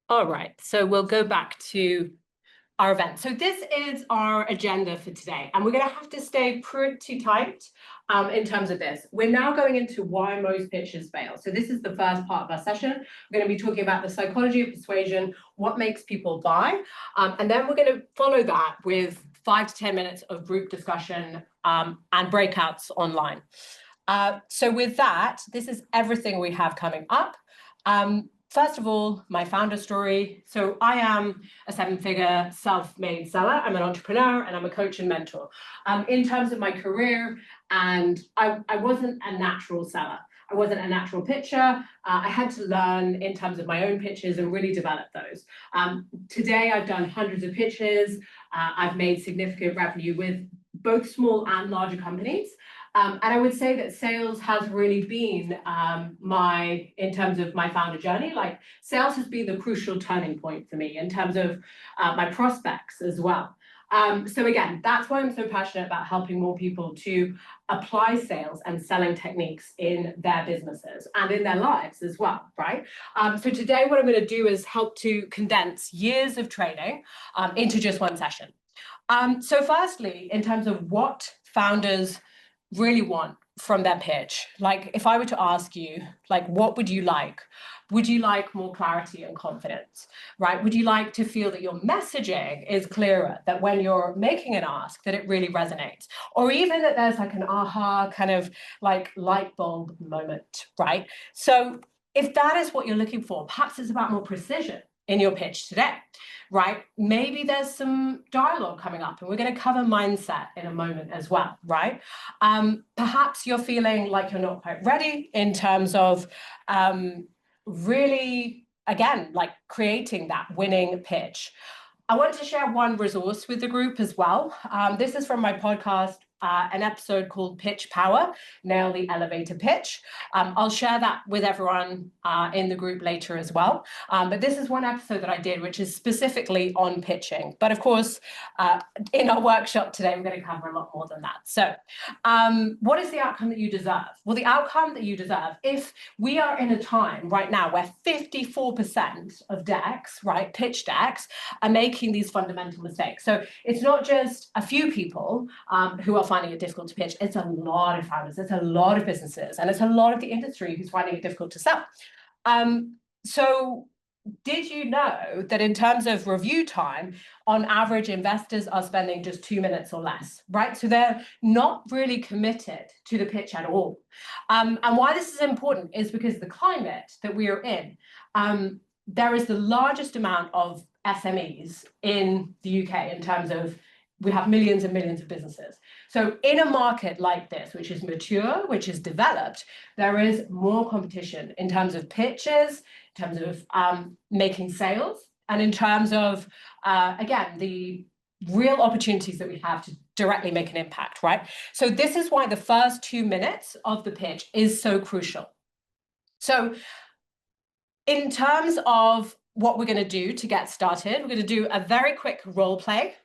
All right, so we'll go back to our event. So this is our agenda for today, and we're going to have to stay pretty tight in terms of this. We're now going into why most pitches fail. So this is the first part of our session. We're going to be talking about the psychology of persuasion, what makes people buy, and then we're going to follow that with 5 to 10 minutes of group discussion and breakouts online. So with that, this is everything we have coming up. First of all, my founder story. So I am a 7-figure self-made seller. I'm an entrepreneur and I'm a coach and mentor. In terms of my career, and I wasn't a natural seller. I wasn't a natural pitcher. I had to learn in terms of my own pitches and really develop those. Today, I've done hundreds of pitches. I've made significant revenue with both small and larger companies. And I would say that sales has really been in terms of my founder journey, like sales has been the crucial turning point for me in terms of my prospects as well. So again, that's why I'm so passionate about helping more people to apply sales and selling techniques in their businesses and in their lives as well, right? So today what I'm going to do is help to condense years of training into just one session. So firstly, in terms of what founders really want from their pitch, like if I were to ask you, like, what would you like? Would you like more clarity and confidence, right? Would you like to feel that your messaging is clearer, that when you're making an ask, that it really resonates? Or even that there's like an aha kind of like light bulb moment, right? So if that is what you're looking for, perhaps it's about more precision in your pitch today, right? Maybe there's some dialogue coming up, and we're going to cover mindset in a moment as well, right? Perhaps you're feeling like you're not quite ready in terms of really, again, like creating that winning pitch. I wanted to share one resource with the group as well. This is from my podcast, an episode called Pitch Power, Nail the Elevator Pitch. I'll share that with everyone in the group later as well. But this is one episode that I did, which is specifically on pitching. But of course, in our workshop today, we're going to cover a lot more than that. So what is the outcome that you deserve? Well, the outcome that you deserve, if we are in a time right now where 54% of decks, right, pitch decks, are making these fundamental mistakes. So it's not just a few people who are finding it difficult to pitch. It's a lot of founders, it's a lot of businesses, and it's a lot of the industry who's finding it difficult to sell. So did you know that in terms of review time, on average, investors are spending just 2 minutes or less, right? So they're not really committed to the pitch at all. And why this is important is because the climate that we are in, there is the largest amount of SMEs in the UK in terms of we have millions and millions of businesses. So in a market like this, which is mature, which is developed, there is more competition in terms of pitches, in terms of making sales, and in terms of, again, the real opportunities that we have to directly make an impact, right? So this is why the first 2 minutes of the pitch is so crucial. So in terms of what we're going to do to get started, we're going to do a very quick role play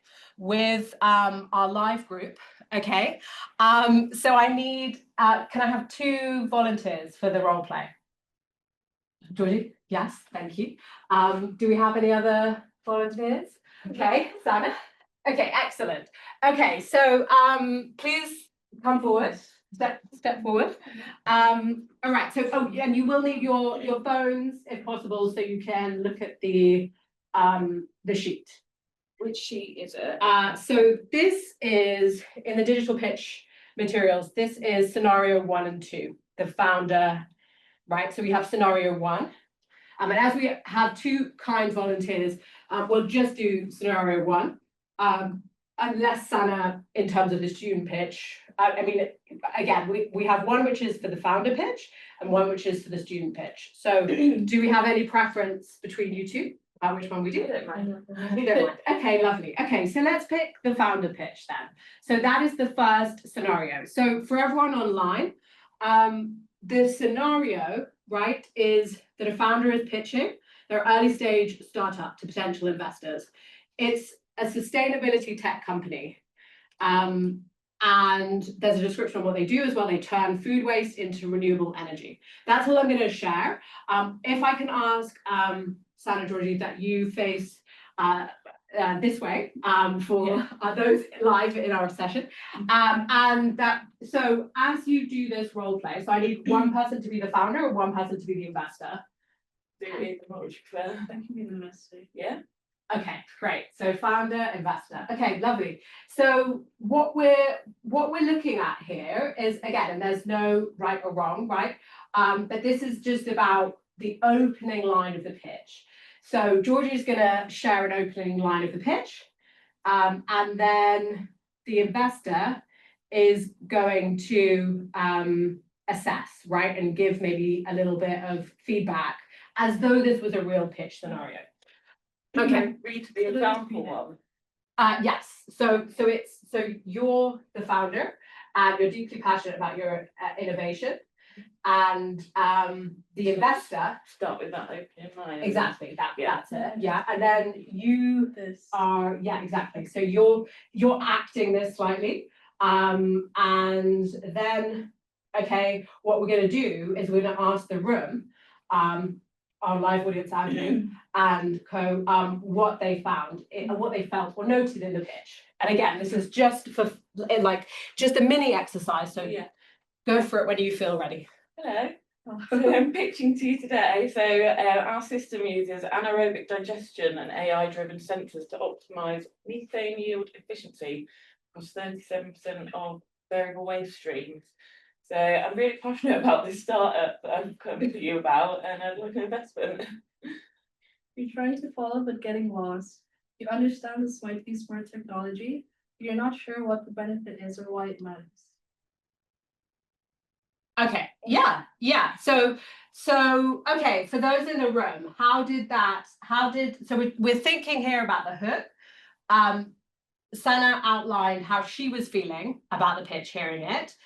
with our live group, okay? So I need, can I have 2 volunteers for the role play? Georgie? Yes, thank you. Do we have any other volunteers? Okay, Sana? Okay, excellent. Okay, so please come forward. Step forward. All right. So, and you will need your phones if possible, so you can look at the sheet. Which sheet is it? So this is in the digital pitch materials. This is scenario 1 and 2. The founder, right? So we have scenario 1, and as we have 2 kind volunteers, we'll just do scenario 1. Unless Sana, in terms of the student pitch, I mean, again, we have one which is for the founder pitch and one which is for the student pitch. So do we have any preference between you two? Which one we do? Don't mind. We don't mind. Okay, lovely. Okay, so let's pick the founder pitch then. So that is the first scenario. So for everyone online, the scenario, right, is that a founder is pitching their early stage startup to potential investors. It's a sustainability tech company. And there's a description of what they do as well. They turn food waste into renewable energy. That's all I'm going to share. If I can ask Sana, Georgie, that you face this way for those live in our session. And that, so as you do this role play, so I need one person to be the founder and one person to be the investor. What would you prefer? That can be the mistake. Yeah. Okay, great. So founder, investor. Okay, lovely. So what we're looking at here is, again, and there's no right or wrong, right? But this is just about the opening line of the pitch. So Georgie's going to share an opening line of the pitch, and then the investor is going to assess, right, and give maybe a little bit of feedback as though this was a real pitch scenario. Okay. Read the example one. Yes. So you're the founder, and you're deeply passionate about your innovation, and the investor. Start with that opening line. Exactly. That's it. Yeah. Yeah. And then you are exactly. So you're acting this slightly, and then what we're going to do is we're going to ask the room, our live audience, Andrew and co, what they found and what they felt or noted in the pitch. And again, this is just for just a mini exercise. So go for it when you feel ready. Hello. So I'm pitching to you today. So our system uses anaerobic digestion and AI-driven sensors to optimise methane yield efficiency across 37% of variable waste streams. So I'm really passionate about this startup that I've come to you about, and I'd like an investment. You're trying to follow but getting lost. You understand this might be smart technology, but you're not sure what the benefit is or why it matters. Okay. Yeah. So okay, for those in the room, so we're thinking here about the hook. Sana outlined how she was feeling about the pitch, hearing it.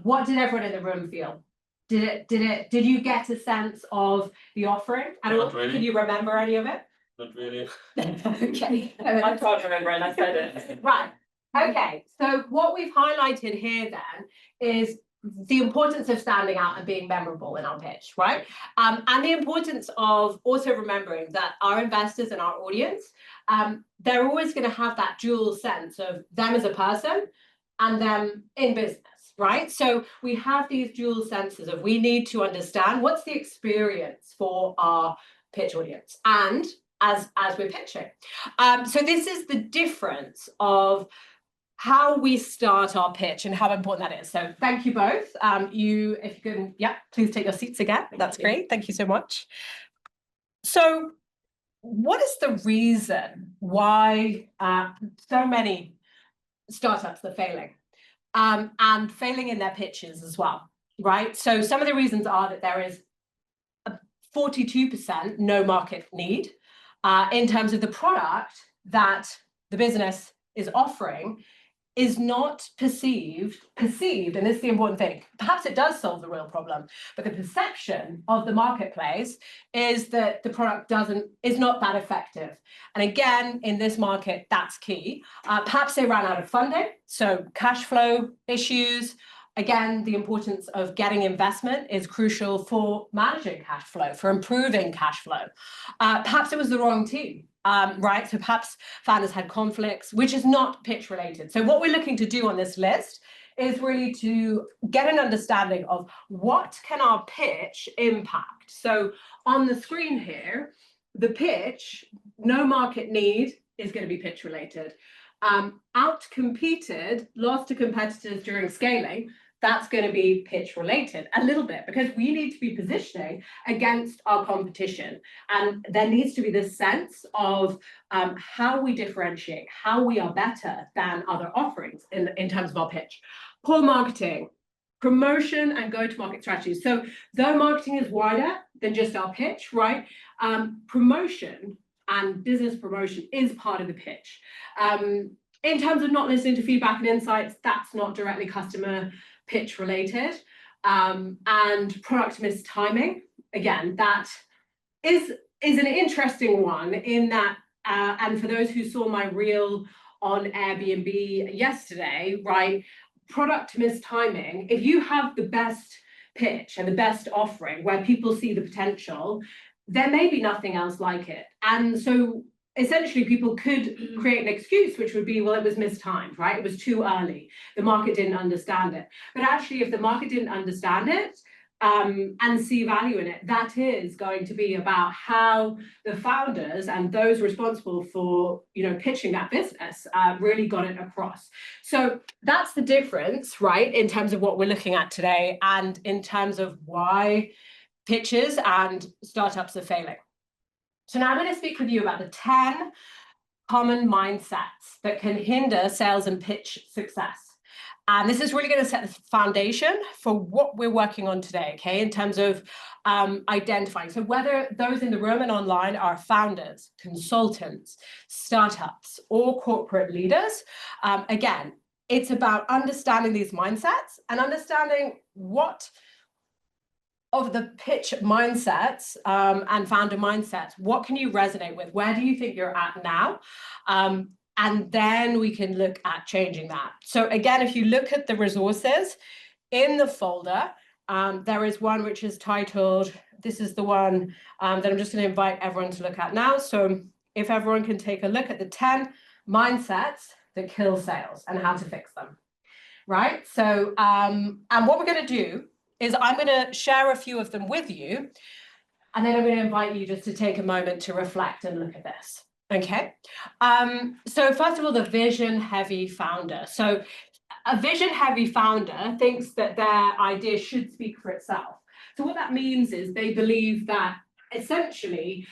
What did everyone in the room feel? Did you get a sense of the offering at all? Really. Can you remember any of it? Not really. Okay. I can't remember, and I said it. Right. Okay. So what we've highlighted here then is the importance of standing out and being memorable in our pitch, right? And the importance of also remembering that our investors and our audience, they're always going to have that dual sense of them as a person and them in business. Right, so we have these dual senses of we need to understand what's the experience for our pitch audience and as we're pitching. So this is the difference of how we start our pitch and how important that is. So thank you both. If you can, please take your seats again. That's great. Thank you so much. So what is the reason why so many startups are failing? And failing in their pitches as well, right? So some of the reasons are that there is a 42% no market need in terms of the product that the business is offering is not perceived, and this is the important thing. Perhaps it does solve the real problem, but the perception of the marketplace is that the product is not that effective. And again, in this market, that's key. Perhaps they ran out of funding, so cash flow issues. Again, the importance of getting investment is crucial for managing cash flow, for improving cash flow. Perhaps it was the wrong team. Right, so perhaps founders had conflicts, which is not pitch related. So what we're looking to do on this list is really to get an understanding of what can our pitch impact. So on the screen here, the pitch, no market need, is going to be pitch related. Outcompeted, lost to competitors during scaling, that's going to be pitch related a little bit, because we need to be positioning against our competition. And there needs to be this sense of how we differentiate, how we are better than other offerings in terms of our pitch. Poor marketing, promotion and go-to-market strategies. So though marketing is wider than just our pitch, right? Promotion and business promotion is part of the pitch. In terms of not listening to feedback and insights, that's not directly customer pitch related. And product mistiming, again, that is an interesting one in that, and for those who saw my reel on Airbnb yesterday, right, product mistiming, if you have the best pitch and the best offering where people see the potential, there may be nothing else like it. And so essentially people could create an excuse, which would be, well, it was mistimed, right? It was too early. The market didn't understand it. But actually, if the market didn't understand it, and see value in it, that is going to be about how the founders and those responsible for, pitching that business really got it across. So that's the difference, right, in terms of what we're looking at today and in terms of why pitches and startups are failing. So now I'm going to speak with you about the 10 common mindsets that can hinder sales and pitch success. And this is really going to set the foundation for what we're working on today, okay, in terms of identifying. So whether those in the room and online are founders, consultants, startups, or corporate leaders, again, it's about understanding these mindsets and understanding what of the pitch mindsets and founder mindsets, what can you resonate with? Where do you think you're at now? And then we can look at changing that. So again, if you look at the resources in the folder, there is one which is titled, this is the one that I'm just going to invite everyone to look at now. So if everyone can take a look at the 10 mindsets that kill sales and how to fix them, right? So, and what we're going to do is I'm going to share a few of them with you, and then I'm going to invite you just to take a moment to reflect and look at this. Okay, so first of all, the vision-heavy founder. So a vision-heavy founder thinks that their idea should speak for itself. So what that means is they believe that essentially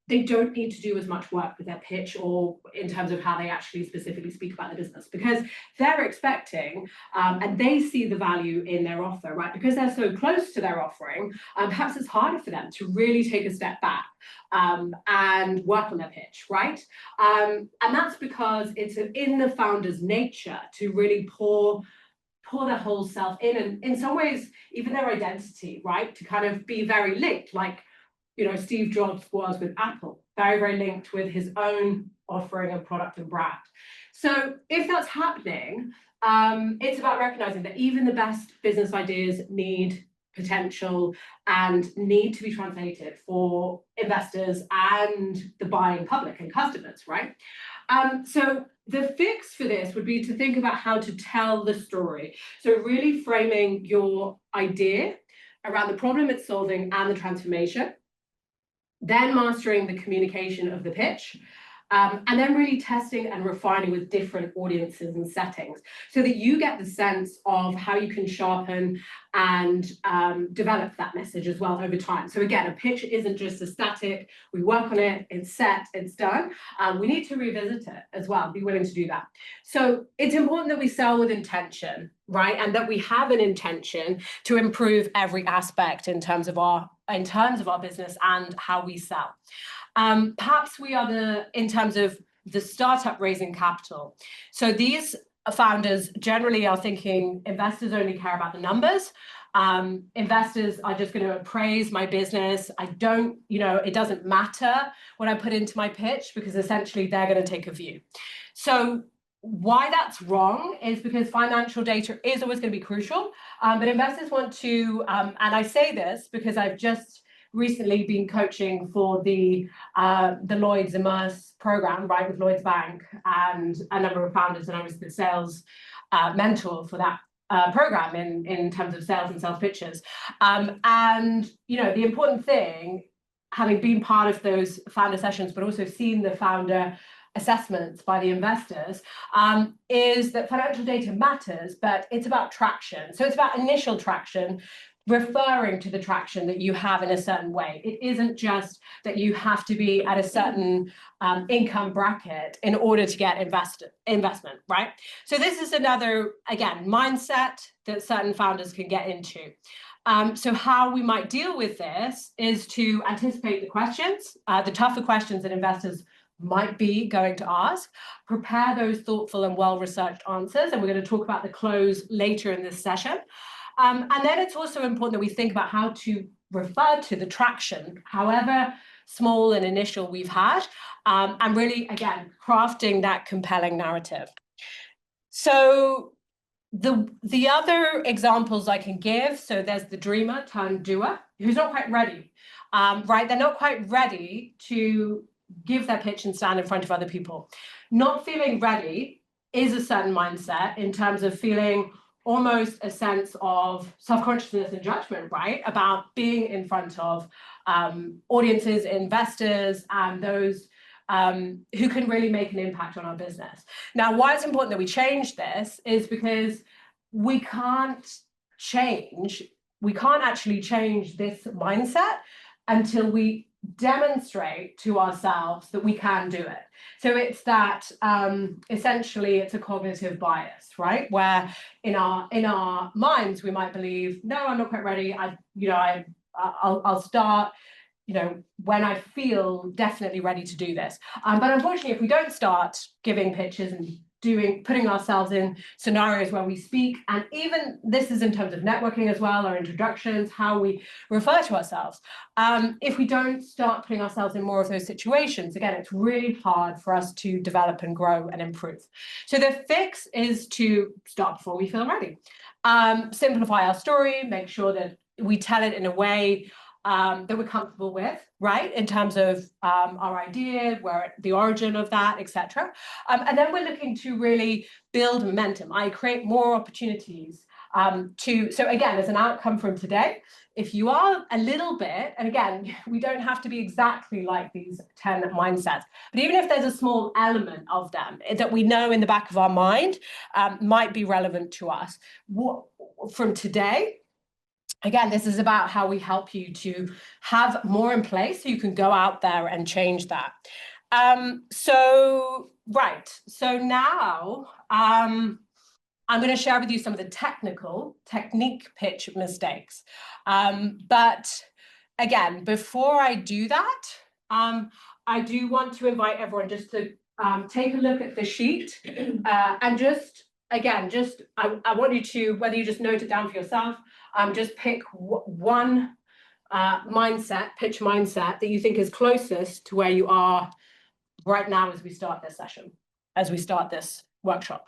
they don't need to do as much work with their pitch or in terms of how they actually specifically speak about the business, because they're expecting and they see the value in their offer, right? Because they're so close to their offering, perhaps it's harder for them to really take a step back and work on their pitch, right? And that's because it's in the founder's nature to really pour their whole self in, and in some ways, even their identity, right? To kind of be very linked, like, Steve Jobs was with Apple, very, very linked with his own offering of product and brand. So if that's happening, it's about recognizing that even the best business ideas need potential and need to be translated for investors and the buying public and customers, right? So the fix for this would be to think about how to tell the story. So really framing your idea around the problem it's solving and the transformation, then mastering the communication of the pitch, and then really testing and refining with different audiences and settings so that you get the sense of how you can sharpen and develop that message as well over time. So again, a pitch isn't just a static, we work on it, it's set, it's done. We need to revisit it as well, be willing to do that. So it's important that we sell with intention, right? And that we have an intention to improve every aspect in terms of our business and how we sell. Perhaps we are in terms of the startup raising capital. So these founders generally are thinking investors only care about the numbers. Investors are just going to appraise my business. It doesn't matter what I put into my pitch because essentially they're going to take a view. So why that's wrong is because financial data is always going to be crucial, but investors want to, and I say this because I've just recently been coaching for the Lloyds Immerse program, right, with Lloyds Bank and a number of founders, and I was the sales mentor for that program in terms of sales and sales pitches. And the important thing, having been part of those founder sessions, but also seen the founder assessments by the investors, is that financial data matters, but it's about traction. So it's about initial traction, referring to the traction that you have in a certain way. It isn't just that you have to be at a certain income bracket in order to get investment, right? So this is another, again, mindset that certain founders can get into. So how we might deal with this is to anticipate the questions, the tougher questions that investors might be going to ask, prepare those thoughtful and well-researched answers, and we're going to talk about the close later in this session. And then it's also important that we think about how to refer to the traction, however small and initial we've had, and really, again, crafting that compelling narrative. So the other examples I can give, so there's the dreamer turned doer, who's not quite ready. right? They're not quite ready to give their pitch and stand in front of other people. Not feeling ready is a certain mindset in terms of feeling almost a sense of self-consciousness and judgment, right? About being in front of audiences, investors, and those who can really make an impact on our business. Now, why it's important that we change this is because we can't actually change this mindset until we demonstrate to ourselves that we can do it. So it's that essentially it's a cognitive bias, right? Where in our minds we might believe, no, I'm not quite ready. I'll start, when I feel definitely ready to do this. But unfortunately, if we don't start giving pitches and putting ourselves in scenarios where we speak, and even this is in terms of networking as well, our introductions, how we refer to ourselves. If we don't start putting ourselves in more of those situations, again, it's really hard for us to develop and grow and improve. So the fix is to start before we feel ready. Simplify our story, make sure that we tell it in a way that we're comfortable with, right? In terms of our idea, the origin of that, etc. And then we're looking to really build momentum. I create more opportunities so again, as an outcome from today, if you are a little bit, and again, we don't have to be exactly like these 10 mindsets, but even if there's a small element of them that we know in the back of our mind might be relevant to us, from today, again, this is about how we help you to have more in place so you can go out there and change that. So now I'm going to share with you some of the technique pitch mistakes. But again, before I do that, I do want to invite everyone just to take a look at the sheet and I want you to, whether you just note it down for yourself, just pick one pitch mindset that you think is closest to where you are right now as we start this session, as we start this workshop.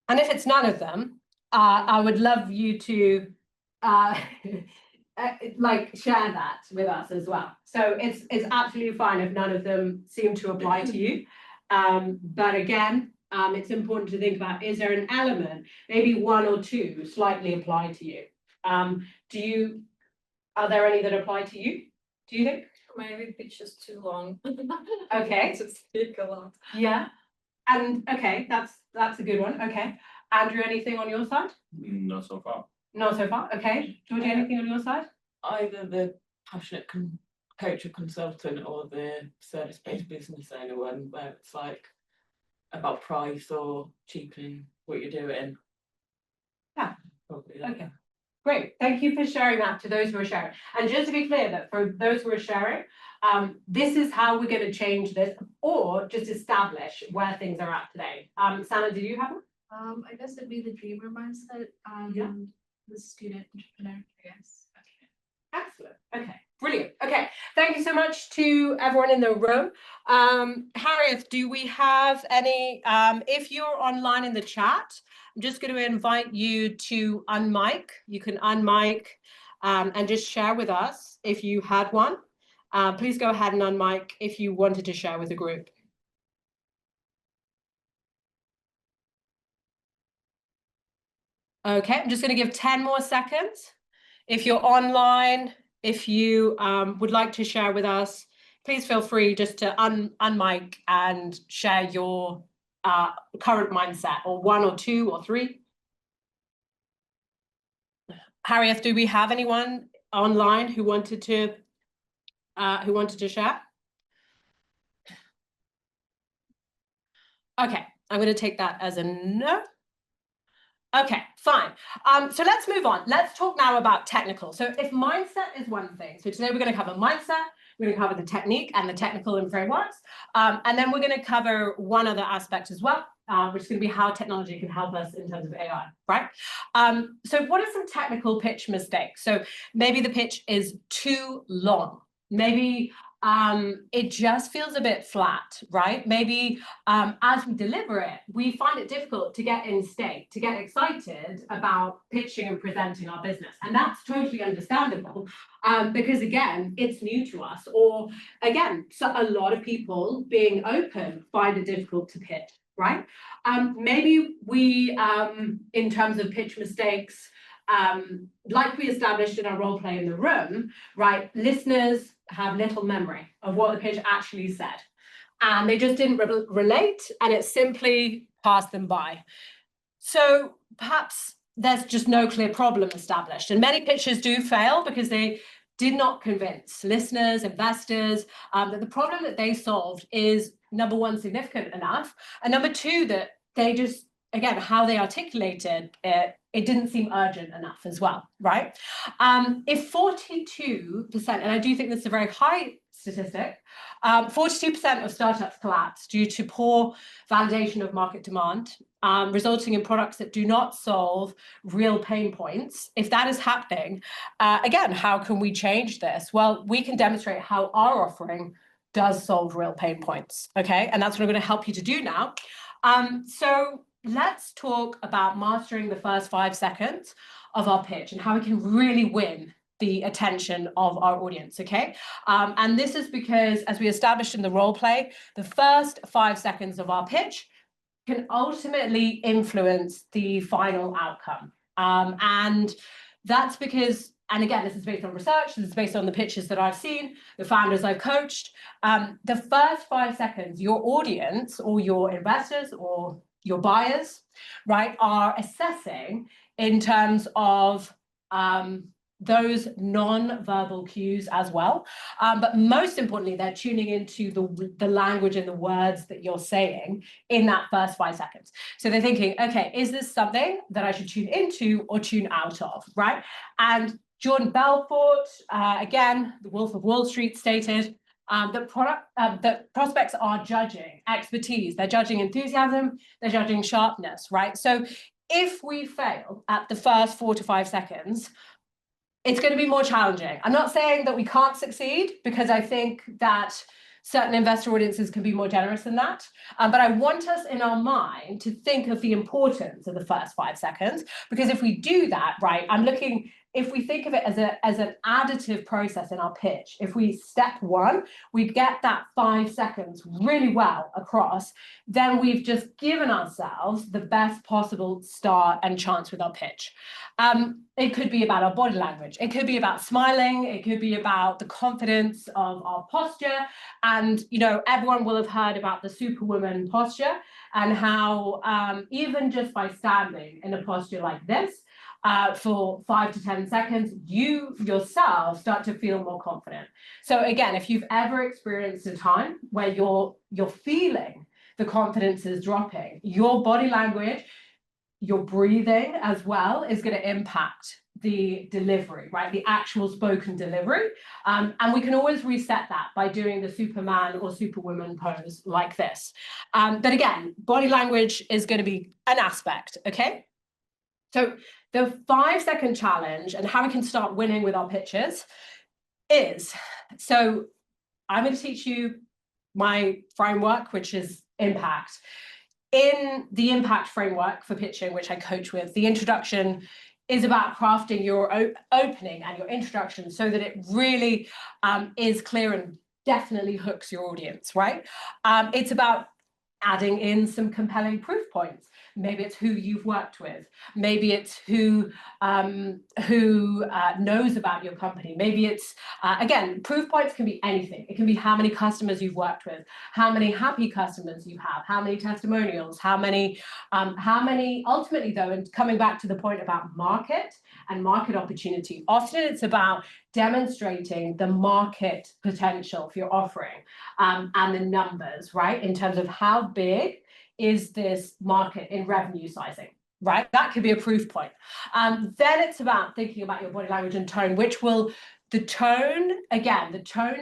And if it's none of them, I would love you to share that with us as well. So it's absolutely fine if none of them seem to apply to you. But again, it's important to think about, is there an element, maybe one or two slightly apply to you? Are there any that apply to you? Do you think? Maybe it's just too long. Okay. To speak a lot. Yeah. And okay, that's a good one. Okay. Andrew, anything on your side? Not so far. Not so far. Okay. Georgie, anything on your side? Either the passionate coach or consultant or the service-based business owner one, where it's like about price or cheapening what you're doing. Yeah. Probably that. Okay. Great. Thank you for sharing that to those who are sharing. And just to be clear that for those who are sharing, this is how we're going to change this or just establish where things are at today. Sana, did you have one? I guess it'd be the dreamer mindset and the student entrepreneur, I guess. Okay. Excellent. Okay. Brilliant. Okay. Thank you so much to everyone in the room. Harriet, do we have any, if you're online in the chat, I'm just going to invite you to unmic. You can unmic and just share with us if you had one. Please go ahead and unmic if you wanted to share with the group. Okay, I'm just going to give 10 more seconds. If you're online, if you would like to share with us, please feel free just to unmic and share your current mindset, or one or two or three. Harriet, do we have anyone online who wanted to share? Okay, I'm going to take that as a no. Okay, fine. So let's move on. Let's talk now about technical. So if mindset is one thing, so today we're going to cover mindset, we're going to cover the technique and the technical and frameworks, and then we're going to cover one other aspect as well, which is going to be how technology can help us in terms of AI, right? So what are some technical pitch mistakes? So maybe the pitch is too long. Maybe it just feels a bit flat, right? Maybe as we deliver it, we find it difficult to get in state, to get excited about pitching and presenting our business. And that's totally understandable because, again, it's new to us. Or, again, so a lot of people being open find it difficult to pitch, right? Maybe we, in terms of pitch mistakes, like we established in our role play in the room, right? Listeners have little memory of what the pitch actually said. And they just didn't relate, and it simply passed them by. So perhaps there's just no clear problem established. And many pitches do fail because they did not convince listeners, investors, that the problem that they solved is, number one, significant enough, and number two, that they just, again, how they articulated it, it didn't seem urgent enough as well, right? If 42%, and I do think this is a very high statistic, 42% of startups collapse due to poor validation of market demand, resulting in products that do not solve real pain points. If that is happening, again, how can we change this? Well, we can demonstrate how our offering does solve real pain points, okay? And that's what I'm going to help you to do now. So let's talk about mastering the first 5 seconds of our pitch and how we can really win the attention of our audience, okay? And this is because, as we established in the role play, the first 5 seconds of our pitch can ultimately influence the final outcome. And that's because, and again, this is based on research, this is based on the pitches that I've seen, the founders I've coached. The first 5 seconds, your audience or your investors or your buyers, right, are assessing in terms of those non-verbal cues as well. But most importantly, they're tuning into the language and the words that you're saying in that first 5 seconds. So they're thinking, okay, is this something that I should tune into or tune out of, right? And Jordan Belfort, again, the Wolf of Wall Street, stated that prospects are judging expertise, they're judging enthusiasm, they're judging sharpness, right? So if we fail at the first 4 to 5 seconds, it's going to be more challenging. I'm not saying that we can't succeed, because I think that certain investor audiences can be more generous than that. But I want us in our mind to think of the importance of the first 5 seconds, because if we do that, right, if we think of it as an additive process in our pitch, if we step one, we get that 5 seconds really well across, then we've just given ourselves the best possible start and chance with our pitch. It could be about our body language. It could be about smiling. It could be about the confidence of our posture. And, you know, everyone will have heard about the superwoman posture and how even just by standing in a posture like this, for 5 to 10 seconds, you yourself start to feel more confident. So again, if you've ever experienced a time where you're feeling the confidence is dropping, your body language, your breathing as well is going to impact the delivery, right? The actual spoken delivery. And we can always reset that by doing the Superman or Superwoman pose like this. But again, body language is going to be an aspect, okay? So the 5-second challenge and how we can start winning with our pitches is, so I'm going to teach you my framework, which is impact. In the impact framework for pitching, which I coach with, the introduction is about crafting your opening and your introduction so that it really is clear and definitely hooks your audience, right? It's about adding in some compelling proof points. Maybe it's who you've worked with. Maybe it's who knows about your company. Maybe it's, again, proof points can be anything. It can be how many customers you've worked with, how many happy customers you have, how many testimonials, how many ultimately though, and coming back to the point about market and market opportunity, often it's about demonstrating the market potential for your offering and the numbers, right? In terms of how big is this market in revenue sizing, right? That could be a proof point. Then it's about thinking about your body language and tone, the tone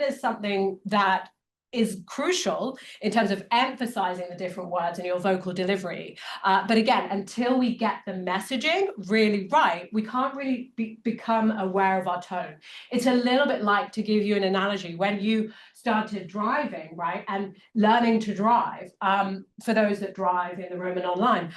is something that is crucial in terms of emphasizing the different words in your vocal delivery. But again, until we get the messaging really right, we can't really become aware of our tone. It's a little bit like, to give you an analogy, when you started driving, right, and learning to drive, for those that drive in the room and online,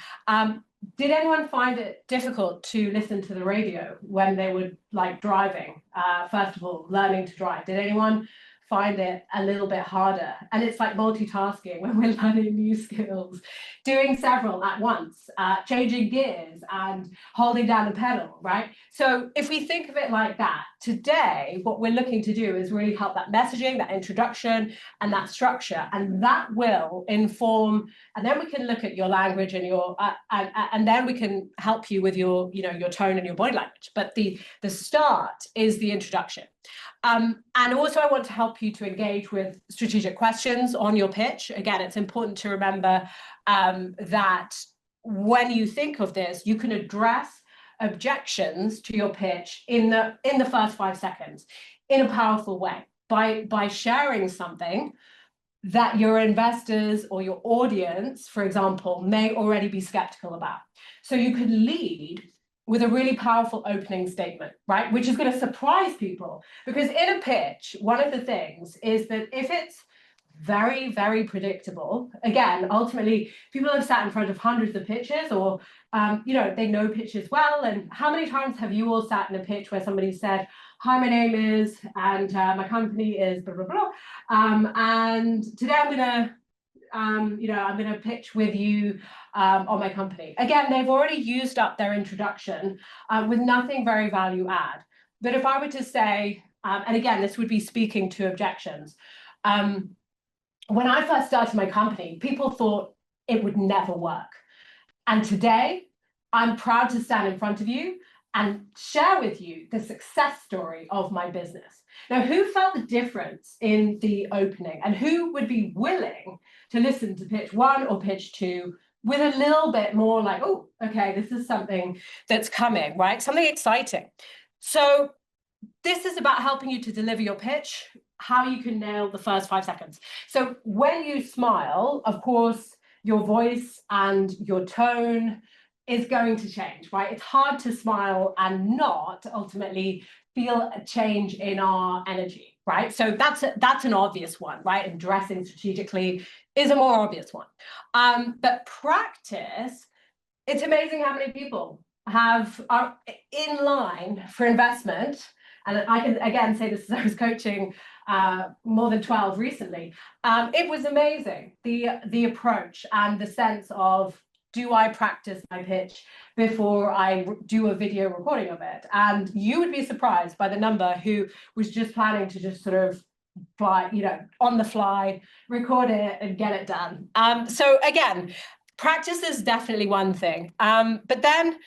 did anyone find it difficult to listen to the radio when they were like driving? First of all, learning to drive. Did anyone find it a little bit harder? And it's like multitasking when we're learning new skills, doing several at once, changing gears and holding down the pedal, right? So if we think of it like that, today, what we're looking to do is really help that messaging, that introduction, and that structure, and that will inform, and then we can look at your language and your, and then we can help you with your, you know, your tone and your body language. But the start is the introduction. And also I want to help you to engage with strategic questions on your pitch. Again, it's important to remember that when you think of this, you can address objections to your pitch in the first 5 seconds in a powerful way by sharing something that your investors or your audience, for example, may already be skeptical about. So you could lead with a really powerful opening statement, right? Which is going to surprise people, because in a pitch, one of the things is that if it's very, very predictable, again, ultimately, people have sat in front of hundreds of pitches, or, you know, they know pitches well. And how many times have you all sat in a pitch where somebody said, hi, my name is, and my company is blah, blah, blah. And today I'm going to, you know, I'm going to pitch with you on my company. Again, they've already used up their introduction with nothing very value add. But if I were to say, and again, this would be speaking to objections. When I first started my company, people thought it would never work. And today, I'm proud to stand in front of you and share with you the success story of my business. Now, who felt the difference in the opening, and who would be willing to listen to pitch 1 or pitch 2 with a little bit more like, oh, okay, this is something that's coming, right? Something exciting. So this is about helping you to deliver your pitch, how you can nail the first 5 seconds. So when you smile, of course, your voice and your tone is going to change, right? It's hard to smile and not ultimately feel a change in our energy, right? So that's an obvious one, right? And dressing strategically is a more obvious one. But practice, it's amazing how many people are in line for investment. And I can again say this as I was coaching more than 12 recently. It was amazing, the approach and the sense of, do I practice my pitch before I do a video recording of it? And you would be surprised by the number who was just planning to just sort of fly, you know, on the fly, record it and get it done. So again, practice is definitely one thing. But then,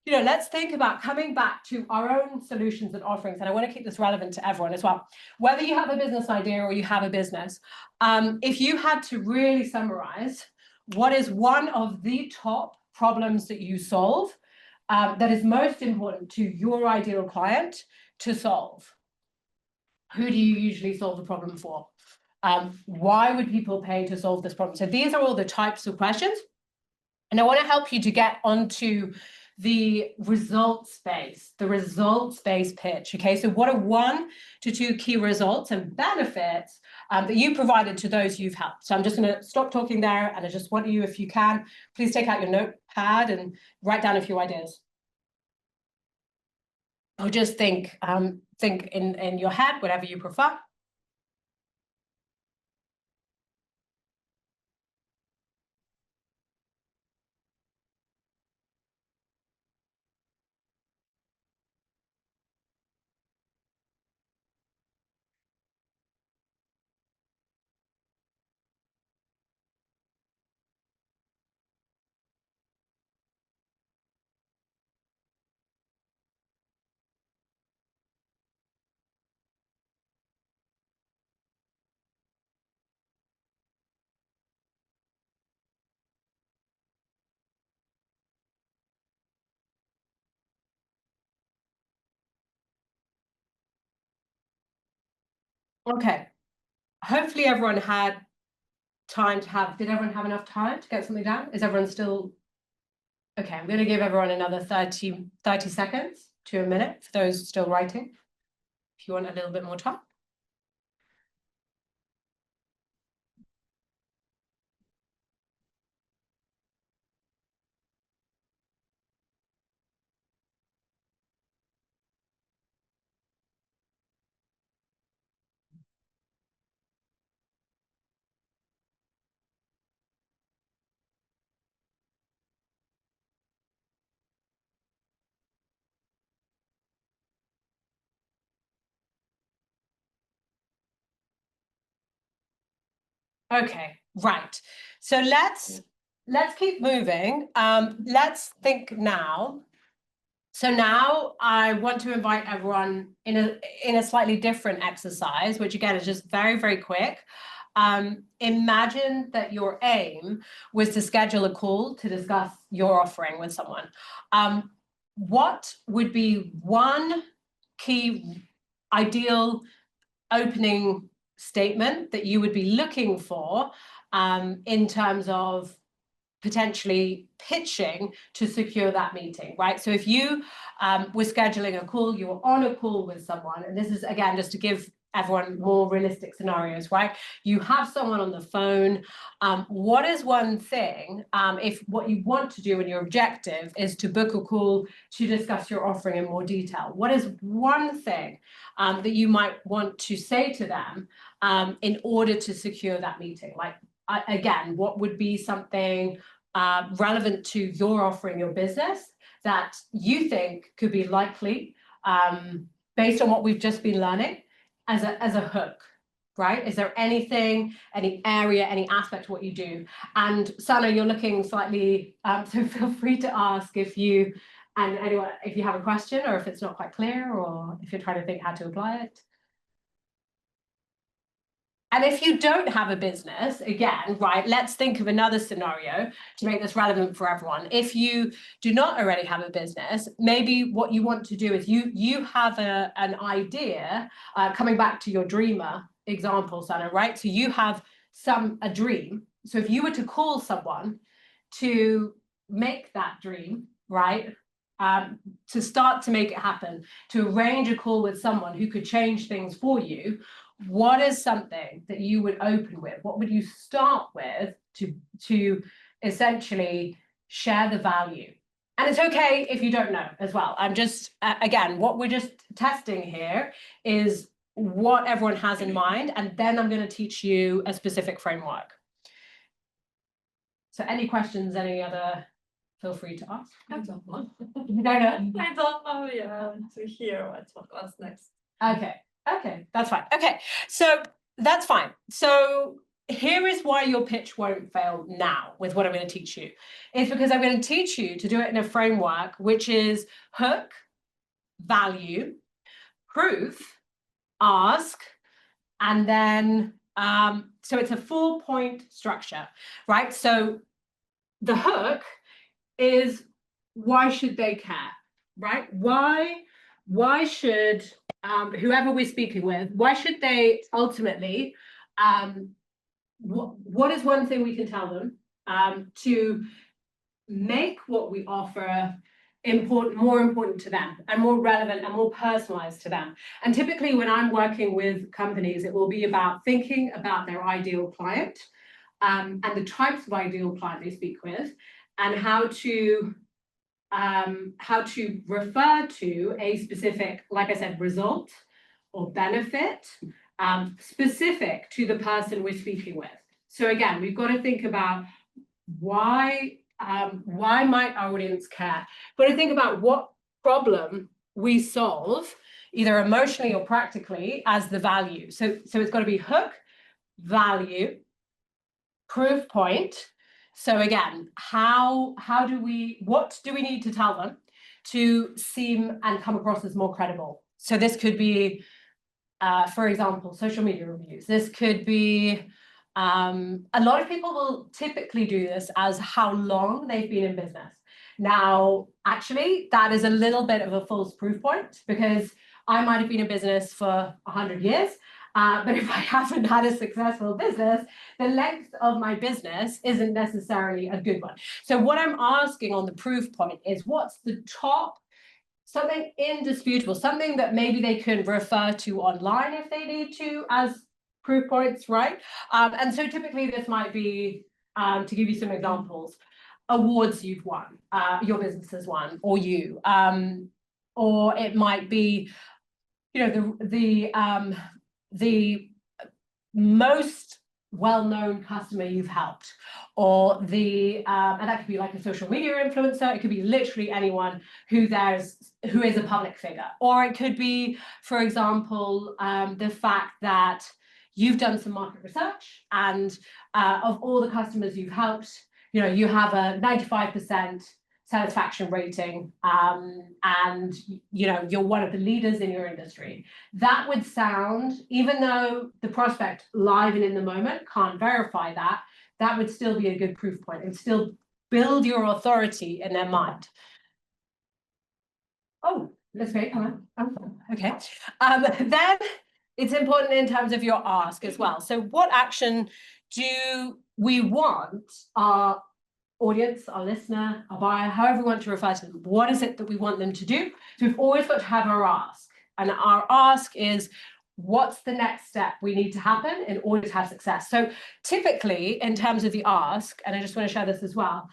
you know, let's think about coming back to our own solutions and offerings. And I want to keep this relevant to everyone as well. Whether you have a business idea or you have a business, if you had to really summarize what is one of the top problems that you solve, that is most important to your ideal client to solve, who do you usually solve the problem for? Why would people pay to solve this problem? So these are all the types of questions. And I want to help you to get onto the results-based pitch. Okay, so what are 1 to 2 key results and benefits that you provided to those you've helped? So I'm just going to stop talking there, and I just want you, if you can, please take out your notepad and write down a few ideas. Or just think in your head, whatever you prefer. Okay. hopefully everyone had time to have, did everyone have enough time to get something down? Is everyone still, okay, I'm going to give everyone another 30 seconds to a minute for those still writing, if you want a little bit more time. Okay, right. So let's keep moving. Let's think now. So now I want to invite everyone in a slightly different exercise, which again is just very, very quick. Imagine that your aim was to schedule a call to discuss your offering with someone. What would be one key ideal opening statement that you would be looking for in terms of potentially pitching to secure that meeting, right? So if you were scheduling a call, you were on a call with someone, and this is again just to give everyone more realistic scenarios, right? You have someone on the phone. What is one thing, if what you want to do and your objective is to book a call to discuss your offering in more detail, what is one thing that you might want to say to them in order to secure that meeting? Like, again, what would be something relevant to your offering, your business, that you think could be likely based on what we've just been learning as a hook, right? Is there anything, any area, any aspect of what you do? And Sana, you're looking slightly, so feel free to ask if you, and anyone, if you have a question or if it's not quite clear or if you're trying to think how to apply it. And if you don't have a business, again, right, let's think of another scenario to make this relevant for everyone. If you do not already have a business, maybe what you want to do is you have an idea, coming back to your dreamer example, Sana, right? So you have a dream. So if you were to call someone to make that dream, right, to start to make it happen, to arrange a call with someone who could change things for you, what is something that you would open with? What would you start with to essentially share the value? And it's okay if you don't know as well. I'm just, again, what we're just testing here is what everyone has in mind, and then I'm going to teach you a specific framework. So any questions, any other, feel free to ask. I don't know. You don't know? I don't know, yeah, to hear what's next. Okay, that's fine. Okay, so that's fine. So here is why your pitch won't fail now with what I'm going to teach you. It's because I'm going to teach you to do it in a framework which is hook, value, proof, ask, and then so it's a 4-point structure, right? So the hook is, why should they care, right? Why should whoever we're speaking with, why should they ultimately, what is one thing we can tell them to make what we offer more important to them and more relevant and more personalized to them? And typically when I'm working with companies, it will be about thinking about their ideal client and the types of ideal client they speak with, and how to refer to a specific, like I said, result or benefit specific to the person we're speaking with. So again, we've got to think about why might our audience care? We've got to think about what problem we solve, either emotionally or practically, as the value. So it's got to be hook, value, proof point. So again, what do we need to tell them to seem and come across as more credible? So this could be, for example, social media reviews. This could be, a lot of people will typically do this as how long they've been in business. Now, actually, that is a little bit of a false proof point, because I might have been in business for 100 years But if I haven't had a successful business, the length of my business isn't necessarily a good one. So what I'm asking on the proof point is, what's the top, something indisputable, something that maybe they can refer to online if they need to as proof points, right? And so typically this might be, to give you some examples, awards you've won, your business has won, or you, or it might be, you know, the most well-known customer you've helped, or and that could be like a social media influencer. It could be literally anyone who is a public figure, or it could be, for example, the fact that you've done some market research, and of all the customers you've helped, you know, you have a 95% satisfaction rating, and you know, you're one of the leaders in your industry. That would sound, even though the prospect live and in the moment can't verify that, that would still be a good proof point. It would still build your authority in their mind. Oh, that's great. Okay. Then it's important in terms of your ask as well. So what action do we want our audience, our listener, our buyer, however we want to refer to them? What is it that we want them to do? So we've always got to have our ask. And our ask is, what's the next step we need to happen in order to have success? So typically, in terms of the ask, and I just want to share this as well,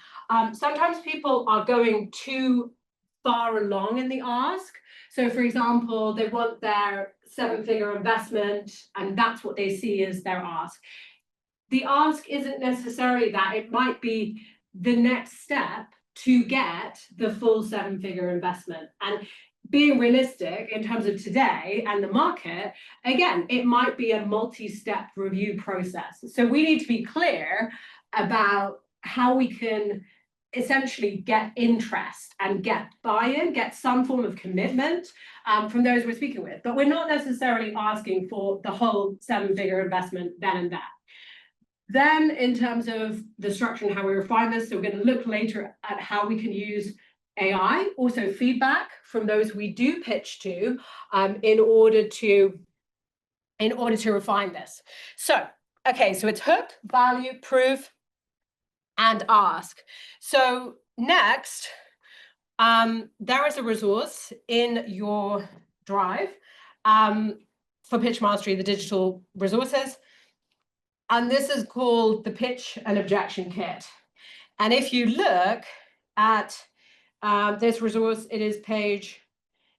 sometimes people are going too far along in the ask. So for example, they want their 7-figure investment, and that's what they see as their ask. The ask isn't necessarily that. It might be the next step to get the full 7-figure investment. And being realistic in terms of today and the market, again, it might be a multi-step review process. So we need to be clear about how we can essentially get interest and get buy-in, get some form of commitment from those we're speaking with. But we're not necessarily asking for the whole 7-figure investment then and there. Then in terms of the structure and how we refine this, so we're going to look later at how we can use AI, also feedback from those we do pitch to, in order to refine this. So, okay, so it's hook, value, proof, and ask. So next, there is a resource in your drive for Pitch Mastery, the digital resources. And this is called the Pitch and Objection Kit. And if you look at this resource, it is page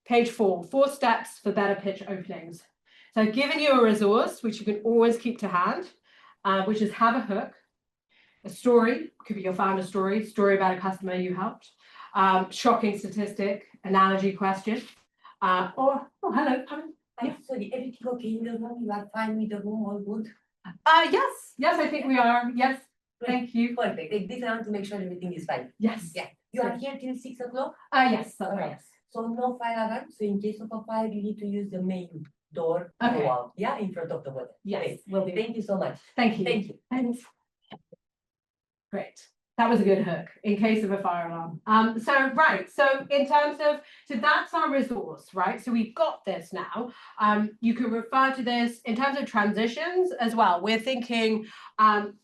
4 steps for better pitch openings. So I've given you a resource, which you can always keep to hand, which is have a hook, a story, could be your founder story about a customer you helped, shocking statistic, analogy question, or, oh, hello, Yeah. Sorry, everything okay in the room? You are fine with the room, all good? Yes, I think we are. Yes, thank you. Perfect. Like this, I want to make sure everything is fine. Yes. Yeah. You are here till 6 o'clock? Yes, that's Alright. right. So no fire alarm. So in case of a fire, you need to use the main door to Okay. go out. Yeah, in front of the water. Yes, Great. will do. Thank you so much. Thank you. Thank you. Thanks. Great. That was a good hook in case of a fire alarm. So in terms of, so that's our resource, right? So we've got this now. You can refer to this in terms of transitions as well. We're thinking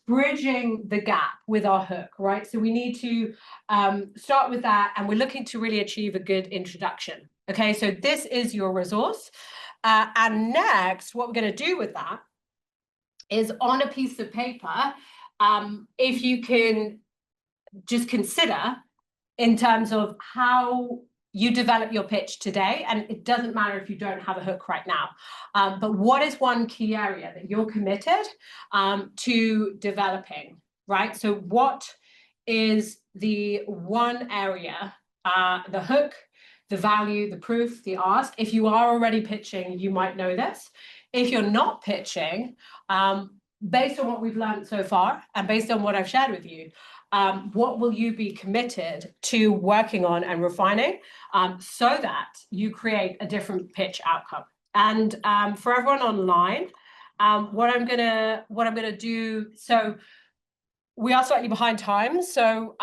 bridging the gap with our hook, right? So we need to start with that, and we're looking to really achieve a good introduction. Okay, so this is your resource. And next, what we're going to do with that is on a piece of paper, if you can just consider in terms of how you develop your pitch today, and it doesn't matter if you don't have a hook right now, but what is one key area that you're committed to developing, right? So what is the one area, the hook, the value, the proof, the ask? If you are already pitching, you might know this. If you're not pitching, based on what we've learned so far and based on what I've shared with you, what will you be committed to working on and refining so that you create a different pitch outcome? And for everyone online, what I'm gonna do, so we are slightly behind time. So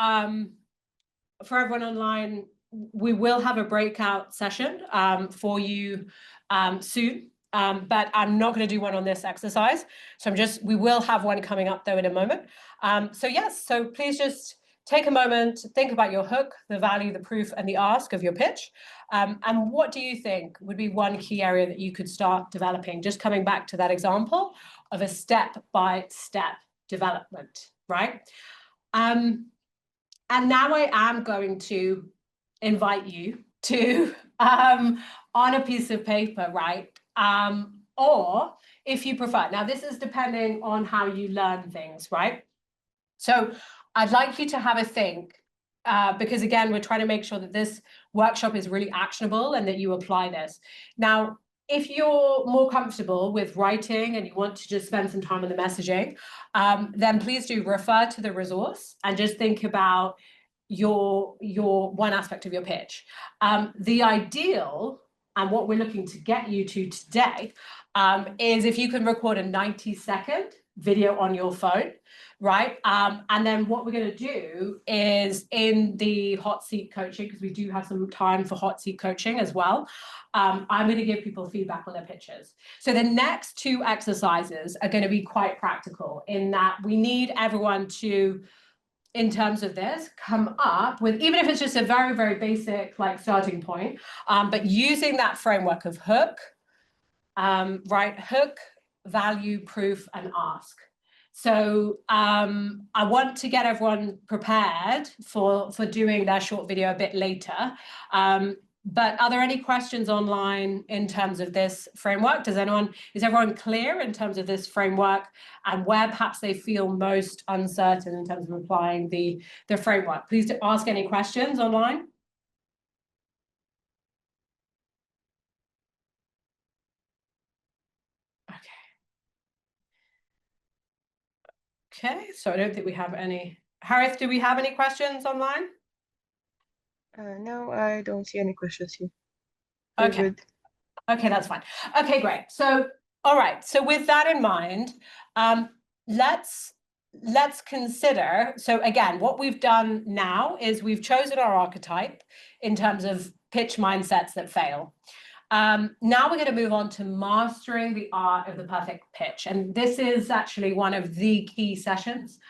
for everyone online, we will have a breakout session for you soon. but I'm not going to do one on this exercise. So we will have one coming up though in a moment. So yes, so please just take a moment, think about your hook, the value, the proof, and the ask of your pitch. And what do you think would be one key area that you could start developing? Just coming back to that example of a step-by-step development, right? And now I am going to invite you to, on a piece of paper, right? Or if you prefer, now this is depending on how you learn things, right? So I'd like you to have a think, because again, we're trying to make sure that this workshop is really actionable and that you apply this. Now, if you're more comfortable with writing and you want to just spend some time on the messaging, then please do refer to the resource and just think about your one aspect of your pitch. The ideal, and what we're looking to get you to today, is if you can record a 90-second video on your phone, right? And then what we're going to do is in the hot seat coaching, because we do have some time for hot seat coaching as well, I'm going to give people feedback on their pitches. So the next two exercises are going to be quite practical in that we need everyone to, in terms of this, come up with, even if it's just a very, very basic like starting point, but using that framework of hook, right? Hook, value, proof, and ask. So I want to get everyone prepared for doing their short video a bit later. But are there any questions online in terms of this framework? Is everyone clear in terms of this framework and where perhaps they feel most uncertain in terms of applying the framework? Please ask any questions online. Okay, so I don't think we have any. Harith, do we have any questions online? No, I don't see any questions here. We're Okay. good. Okay, that's fine. Okay, great. So, all right. So with that in mind, let's consider. So again, what we've done now is we've chosen our archetype in terms of pitch mindsets that fail. Now we're going to move on to mastering the art of the perfect pitch. And this is actually one of the key sessions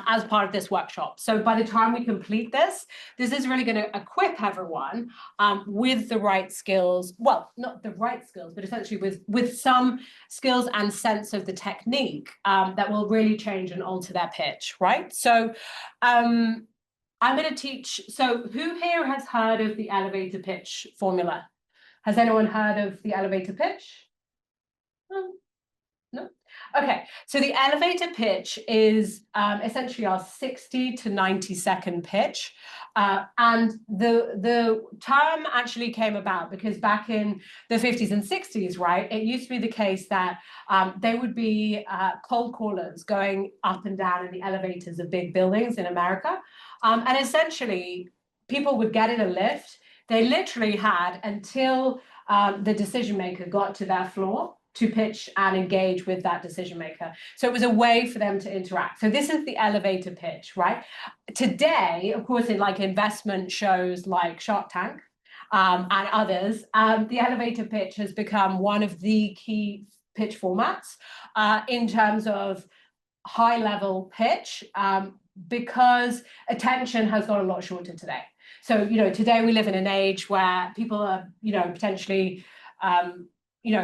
as part of this workshop. So by the time we complete this is really going to equip everyone with the right skills. Well, not the right skills, but essentially with some skills and sense of the technique that will really change and alter their pitch, right? So I'm going to teach. So who here has heard of the elevator pitch formula? Has anyone heard of the elevator pitch? No? Okay, so the elevator pitch is essentially our 60 to 90-second pitch. And the term actually came about because back in the 50s and 60s, right, it used to be the case that there would be cold callers going up and down in the elevators of big buildings in America. And essentially, people would get in a lift. They literally had until the decision maker got to their floor to pitch and engage with that decision maker. So it was a way for them to interact. So this is the elevator pitch, right? Today, of course, in like investment shows like Shark Tank and others, the elevator pitch has become one of the key pitch formats in terms of high level pitch because attention has got a lot shorter today. So, today we live in an age where people are, potentially,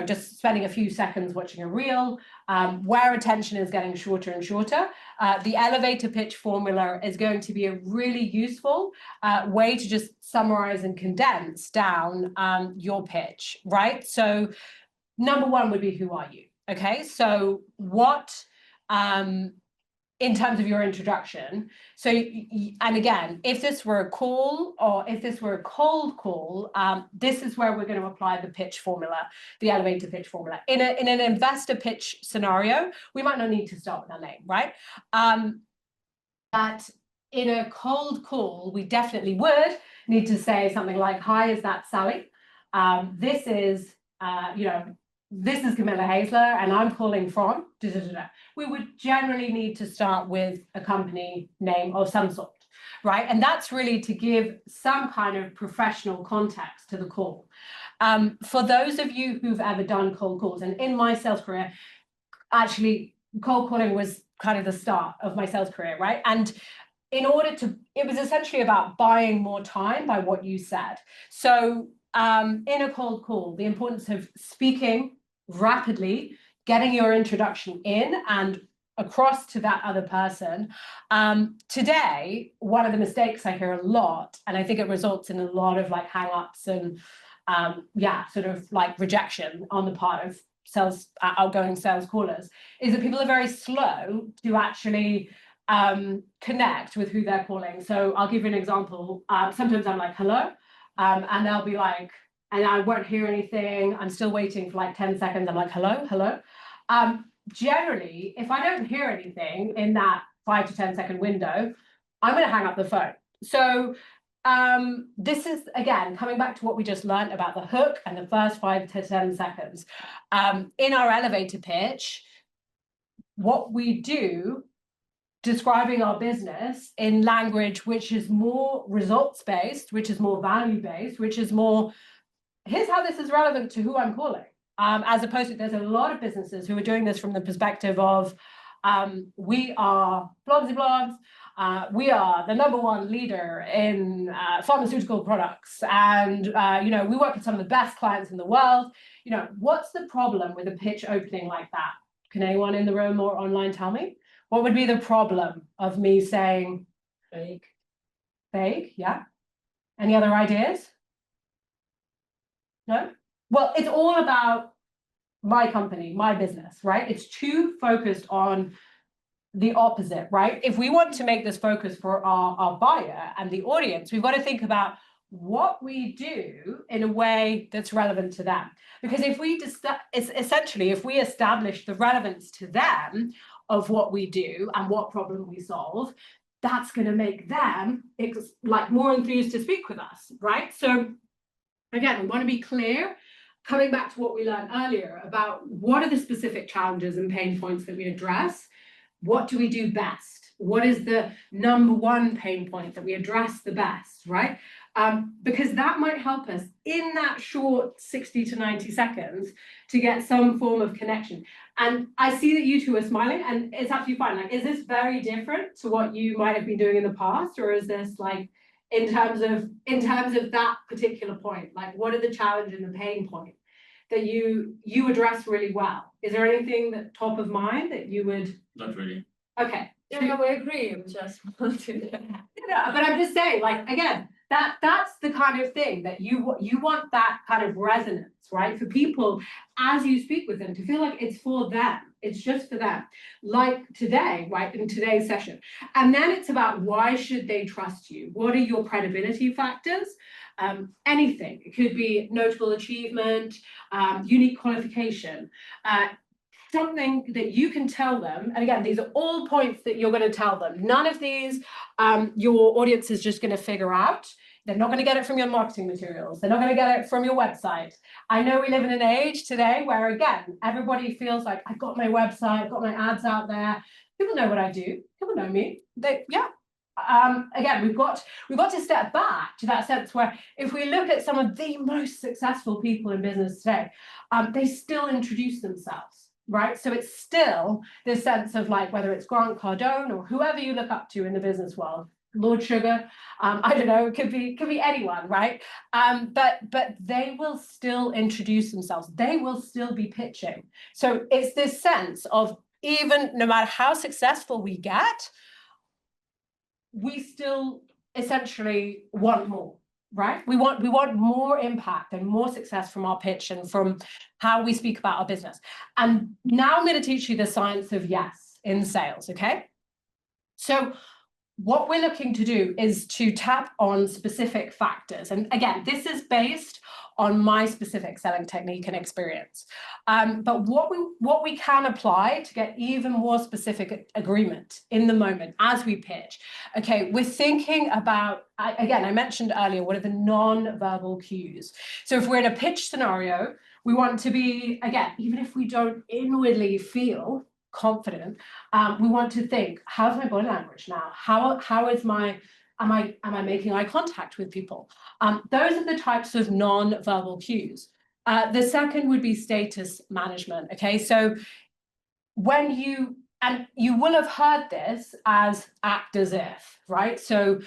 just spending a few seconds watching a reel, where attention is getting shorter and shorter. The elevator pitch formula is going to be a really useful way to just summarize and condense down your pitch, right? So number one would be, who are you? Okay, so what... in terms of your introduction. So, and again, if this were a call or if this were a cold call, this is where we're going to apply the pitch formula, the elevator pitch formula. In an investor pitch scenario, we might not need to start with our name, right? But in a cold call, we definitely would need to say something like, hi, is that Sally? This is, this is Camilla Hazler and I'm calling from, We would generally need to start with a company name of some sort, right? And that's really to give some kind of professional context to the call. For those of you who've ever done cold calls, and in my sales career, actually, cold calling was kind of the start of my sales career, right? And in order to, it was essentially about buying more time by what you said. So in a cold call, the importance of speaking rapidly, getting your introduction in and across to that other person. Today, one of the mistakes I hear a lot, and I think it results in a lot of like hang-ups and sort of like rejection on the part of outgoing sales callers, is that people are very slow to actually connect with who they're calling. So I'll give you an example. Sometimes I'm like, hello, and they'll be like, and I won't hear anything. I'm still waiting for like 10 seconds. I'm like, hello, hello. Generally, if I don't hear anything in that 5 to 10 second window, I'm going to hang up the phone. So this is, again, coming back to what we just learned about the hook and the first 5 to 10 seconds. In our elevator pitch, what we do, describing our business in language which is more results-based, which is more value-based, which is more, here's how this is relevant to who I'm calling. As opposed to, there's a lot of businesses who are doing this from the perspective of, we are blogs, we are the #1 leader in pharmaceutical products, and we work with some of the best clients in the world. What's the problem with a pitch opening like that? Can anyone in the room or online tell me? What would be the problem of me saying Fake. Fake? Yeah. Any other ideas? No? Well, it's all about my company, my business, right? It's too focused on the opposite, right? If we want to make this focus for our buyer and the audience, we've got to think about what we do in a way that's relevant to them. Because if we if we establish the relevance to them of what we do and what problem we solve, that's going to make them like more enthused to speak with us, right? So again, we want to be clear, coming back to what we learned earlier about what are the specific challenges and pain points that we address. What do we do best? What is the #1 pain point that we address the best, right? Because that might help us in that short 60 to 90 seconds to get some form of connection. And I see that you two are smiling, and it's absolutely fine. Like, is this very different to what you might have been doing in the past, or is this like in terms of that particular point? Like, what are the challenge and the pain point that you address really well? Is there anything that top of mind that you would? Not really. Okay. Yeah, no, we agree. We just want to. But I'm just saying, like, again, that's the kind of thing that you want, that kind of resonance, right? For people, as you speak with them, to feel like it's for them. It's just for them. Like today, right, in today's session. And then it's about, why should they trust you? What are your credibility factors? Anything. It could be notable achievement, unique qualification, something that you can tell them. And again, these are all points that you're going to tell them. None of these your audience is just going to figure out. They're not going to get it from your marketing materials. They're not going to get it from your website. I know we live in an age today where, again, everybody feels like, I've got my website, I've got my ads out there. People know what I do. People know me. Again, we've got to step back to that sense where, if we look at some of the most successful people in business today, they still introduce themselves. Right, so it's still this sense of, like, whether it's Grant Cardone or whoever you look up to in the business world, Lord Sugar, I don't know, it could be anyone, right? But they will still introduce themselves. They will still be pitching. So it's this sense of, even no matter how successful we get, we still essentially want more. Right? We want more impact and more success from our pitch and from how we speak about our business. And now I'm going to teach you the science of yes in sales, okay? So what we're looking to do is to tap on specific factors. And again, this is based on my specific selling technique and experience. But what we can apply to get even more specific agreement in the moment as we pitch. Okay, we're thinking about, again, I mentioned earlier, what are the non-verbal cues? So if we're in a pitch scenario, we want to be, again, even if we don't inwardly feel confident, we want to think, how's my body language now? How is my Am I making eye contact with people? Those are the types of non-verbal cues. The second would be status management. Okay, so when you will have heard this as act as if, right? So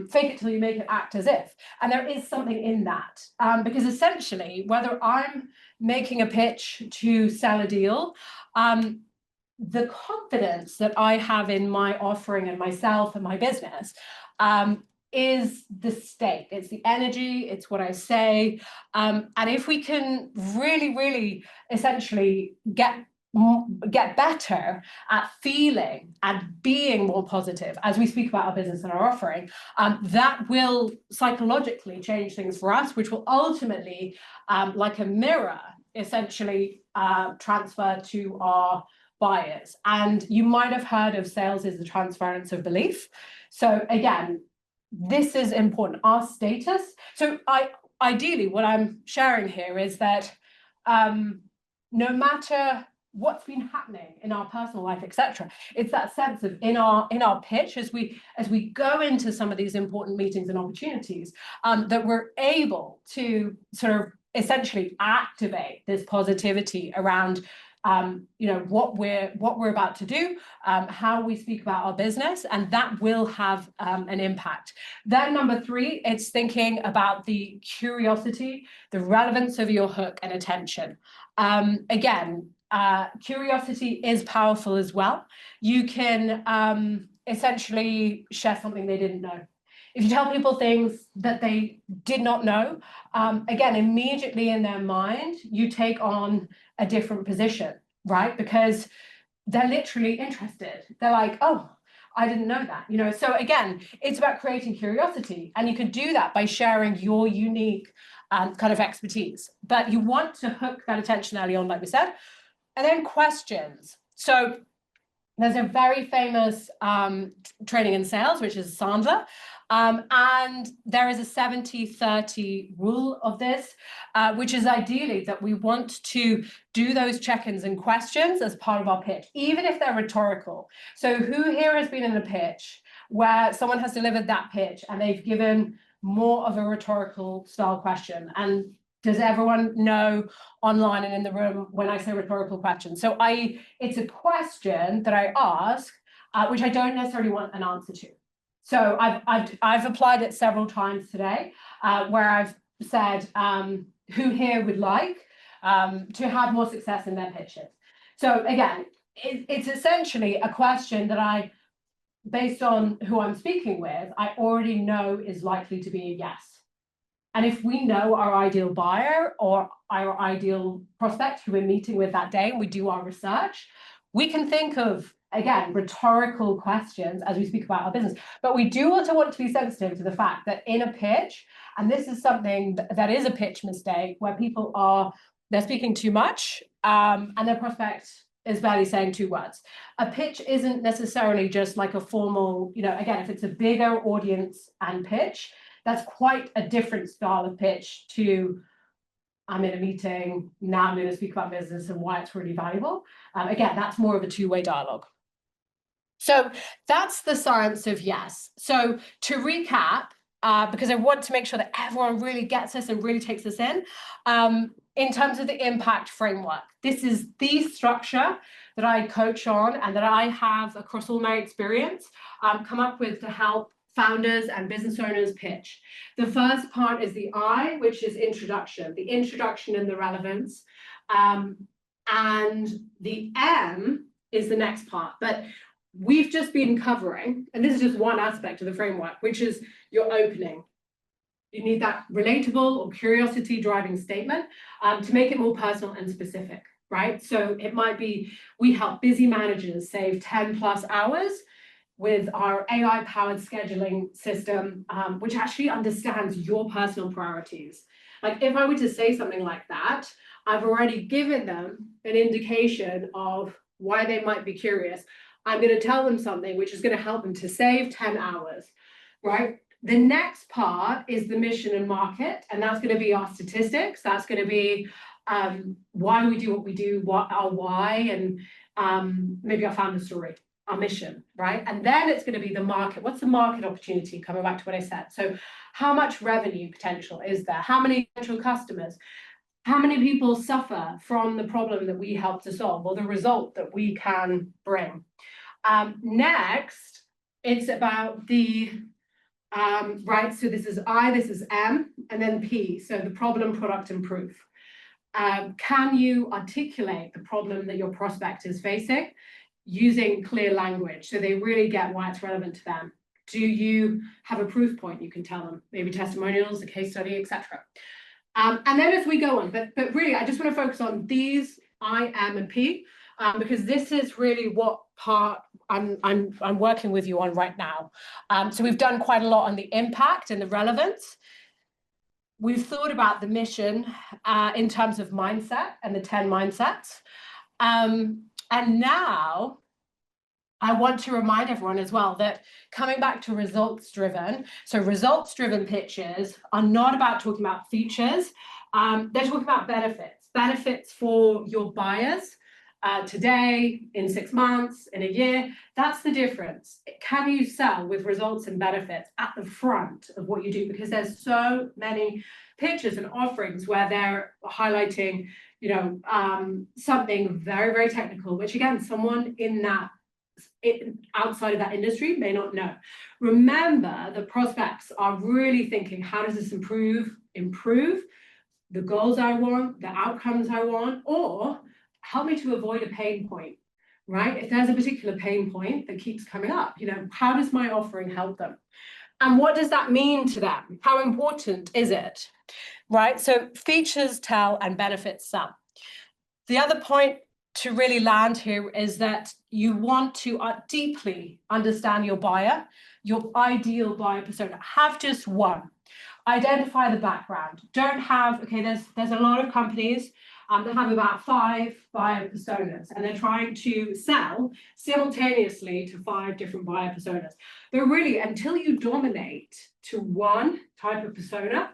fake it till you make it, act as if. And there is something in that, because essentially, whether I'm making a pitch to sell a deal, the confidence that I have in my offering and myself and my business is the state. It's the energy, it's what I say. And if we can really, really essentially get better at feeling and being more positive as we speak about our business and our offering, that will psychologically change things for us, which will ultimately, like a mirror, essentially transfer to our buyers. And you might have heard of sales is the transference of belief. So again, this is important, our status. So ideally, what I'm sharing here is that no matter what's been happening in our personal life, etc., it's that sense of in our pitch as we go into some of these important meetings and opportunities, that we're able to sort of essentially activate this positivity around what we're about to do, how we speak about our business, and that will have an impact. Then number 3, it's thinking about the curiosity, the relevance of your hook and attention. Again, curiosity is powerful as well. You can essentially share something they didn't know. If you tell people things that they did not know, again, immediately in their mind, you take on a different position, right? Because they're literally interested. They're like, oh, I didn't know that, So again, it's about creating curiosity, and you can do that by sharing your unique kind of expertise. But you want to hook that attention early on, like we said, and then questions. So there's a very famous training in sales, which is Sandler. And there is a 70-30 rule of this, which is ideally that we want to do those check-ins and questions as part of our pitch, even if they're rhetorical. So who here has been in a pitch where someone has delivered that pitch and they've given more of a rhetorical style question? And does everyone know online and in the room when I say rhetorical questions? So it's a question that I ask, which I don't necessarily want an answer to. So I've applied it several times today, where I've said, who here would like to have more success in their pitches? So again, it's essentially a question that based on who I'm speaking with, I already know is likely to be a yes. And if we know our ideal buyer or our ideal prospect who we're meeting with that day, and we do our research, we can think of, again, rhetorical questions as we speak about our business. But we do also want to be sensitive to the fact that in a pitch, and this is something that is a pitch mistake, where they're speaking too much, and their prospect is barely saying 2 words. A pitch isn't necessarily just like a formal, again, if it's a bigger audience and pitch, that's quite a different style of pitch to, I'm in a meeting, now I'm going to speak about business and why it's really valuable. Again, that's more of a 2-way dialogue. So that's the science of yes. So to recap, because I want to make sure that everyone really gets this and really takes this in terms of the impact framework, this is the structure that I coach on and that I have across all my experience come up with to help founders and business owners pitch. The first part is the I, which is introduction, the introduction and the relevance. And the M is the next part. But we've just been covering, and this is just one aspect of the framework, which is your opening. You need that relatable or curiosity driving statement to make it more personal and specific, right? So it might be, we help busy managers save 10+ hours with our AI-powered scheduling system, which actually understands your personal priorities. Like if I were to say something like that, I've already given them an indication of why they might be curious. I'm going to tell them something which is going to help them to save 10 hours, right? The next part is the mission and market, and that's going to be our statistics. That's going to be why we do what we do, what our why, and maybe our founder story. our mission, right? And then it's going to be the market. What's the market opportunity? Coming back to what I said. So how much revenue potential is there? How many potential customers? How many people suffer from the problem that we help to solve, or the result that we can bring? Next, it's about the, right, so this is I, this is M, and then P, so the problem, product, and proof. Can you articulate the problem that your prospect is facing using clear language so they really get why it's relevant to them? Do you have a proof point you can tell them, maybe testimonials, a case study, etc.? And then as we go on, but really, I just want to focus on these I, M, and P, because this is really what part I'm working with you on right now. So we've done quite a lot on the impact and the relevance. We've thought about the mission in terms of mindset and the 10 mindsets. And now I want to remind everyone as well that coming back to results-driven, so results-driven pitches are not about talking about features, they're talking about benefits for your buyers today, in 6 months, in a year. That's the difference. Can you sell with results and benefits at the front of what you do? Because there's so many pitches and offerings where they're highlighting, you know, something very, very technical, which again, someone in that outside of that industry may not know. Remember, the prospects are really thinking, how does this improve the goals I want, the outcomes I want, or help me to avoid a pain point, right? If there's a particular pain point that keeps coming up, you know, how does my offering help them? And what does that mean to them? How important is it, right? So features tell and benefits sell. The other point to really land here is that you want to deeply understand your buyer, your ideal buyer persona. Have just one. Identify the background. Don't have, okay, there's a lot of companies that have about 5 buyer personas, and they're trying to sell simultaneously to 5 different buyer personas. But really, until you dominate to one type of persona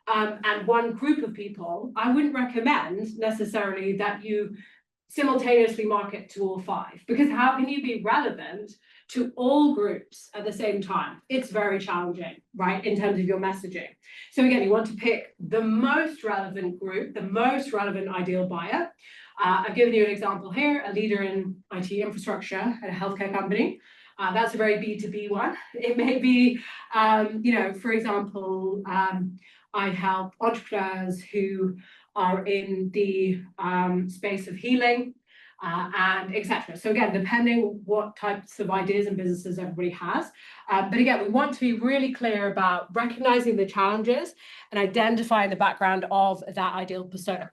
and one group of people, I wouldn't recommend necessarily that you simultaneously market to all 5, because how can you be relevant to all groups at the same time? It's very challenging, right, in terms of your messaging. So again, you want to pick the most relevant group, the most relevant ideal buyer. I've given you an example here, a leader in IT infrastructure at a healthcare company. That's a very B2B one. It may be, you know, for example, I help entrepreneurs who are in the space of healing and etc. So again, depending what types of ideas and businesses everybody has. But again, we want to be really clear about recognizing the challenges and identifying the background of that ideal persona.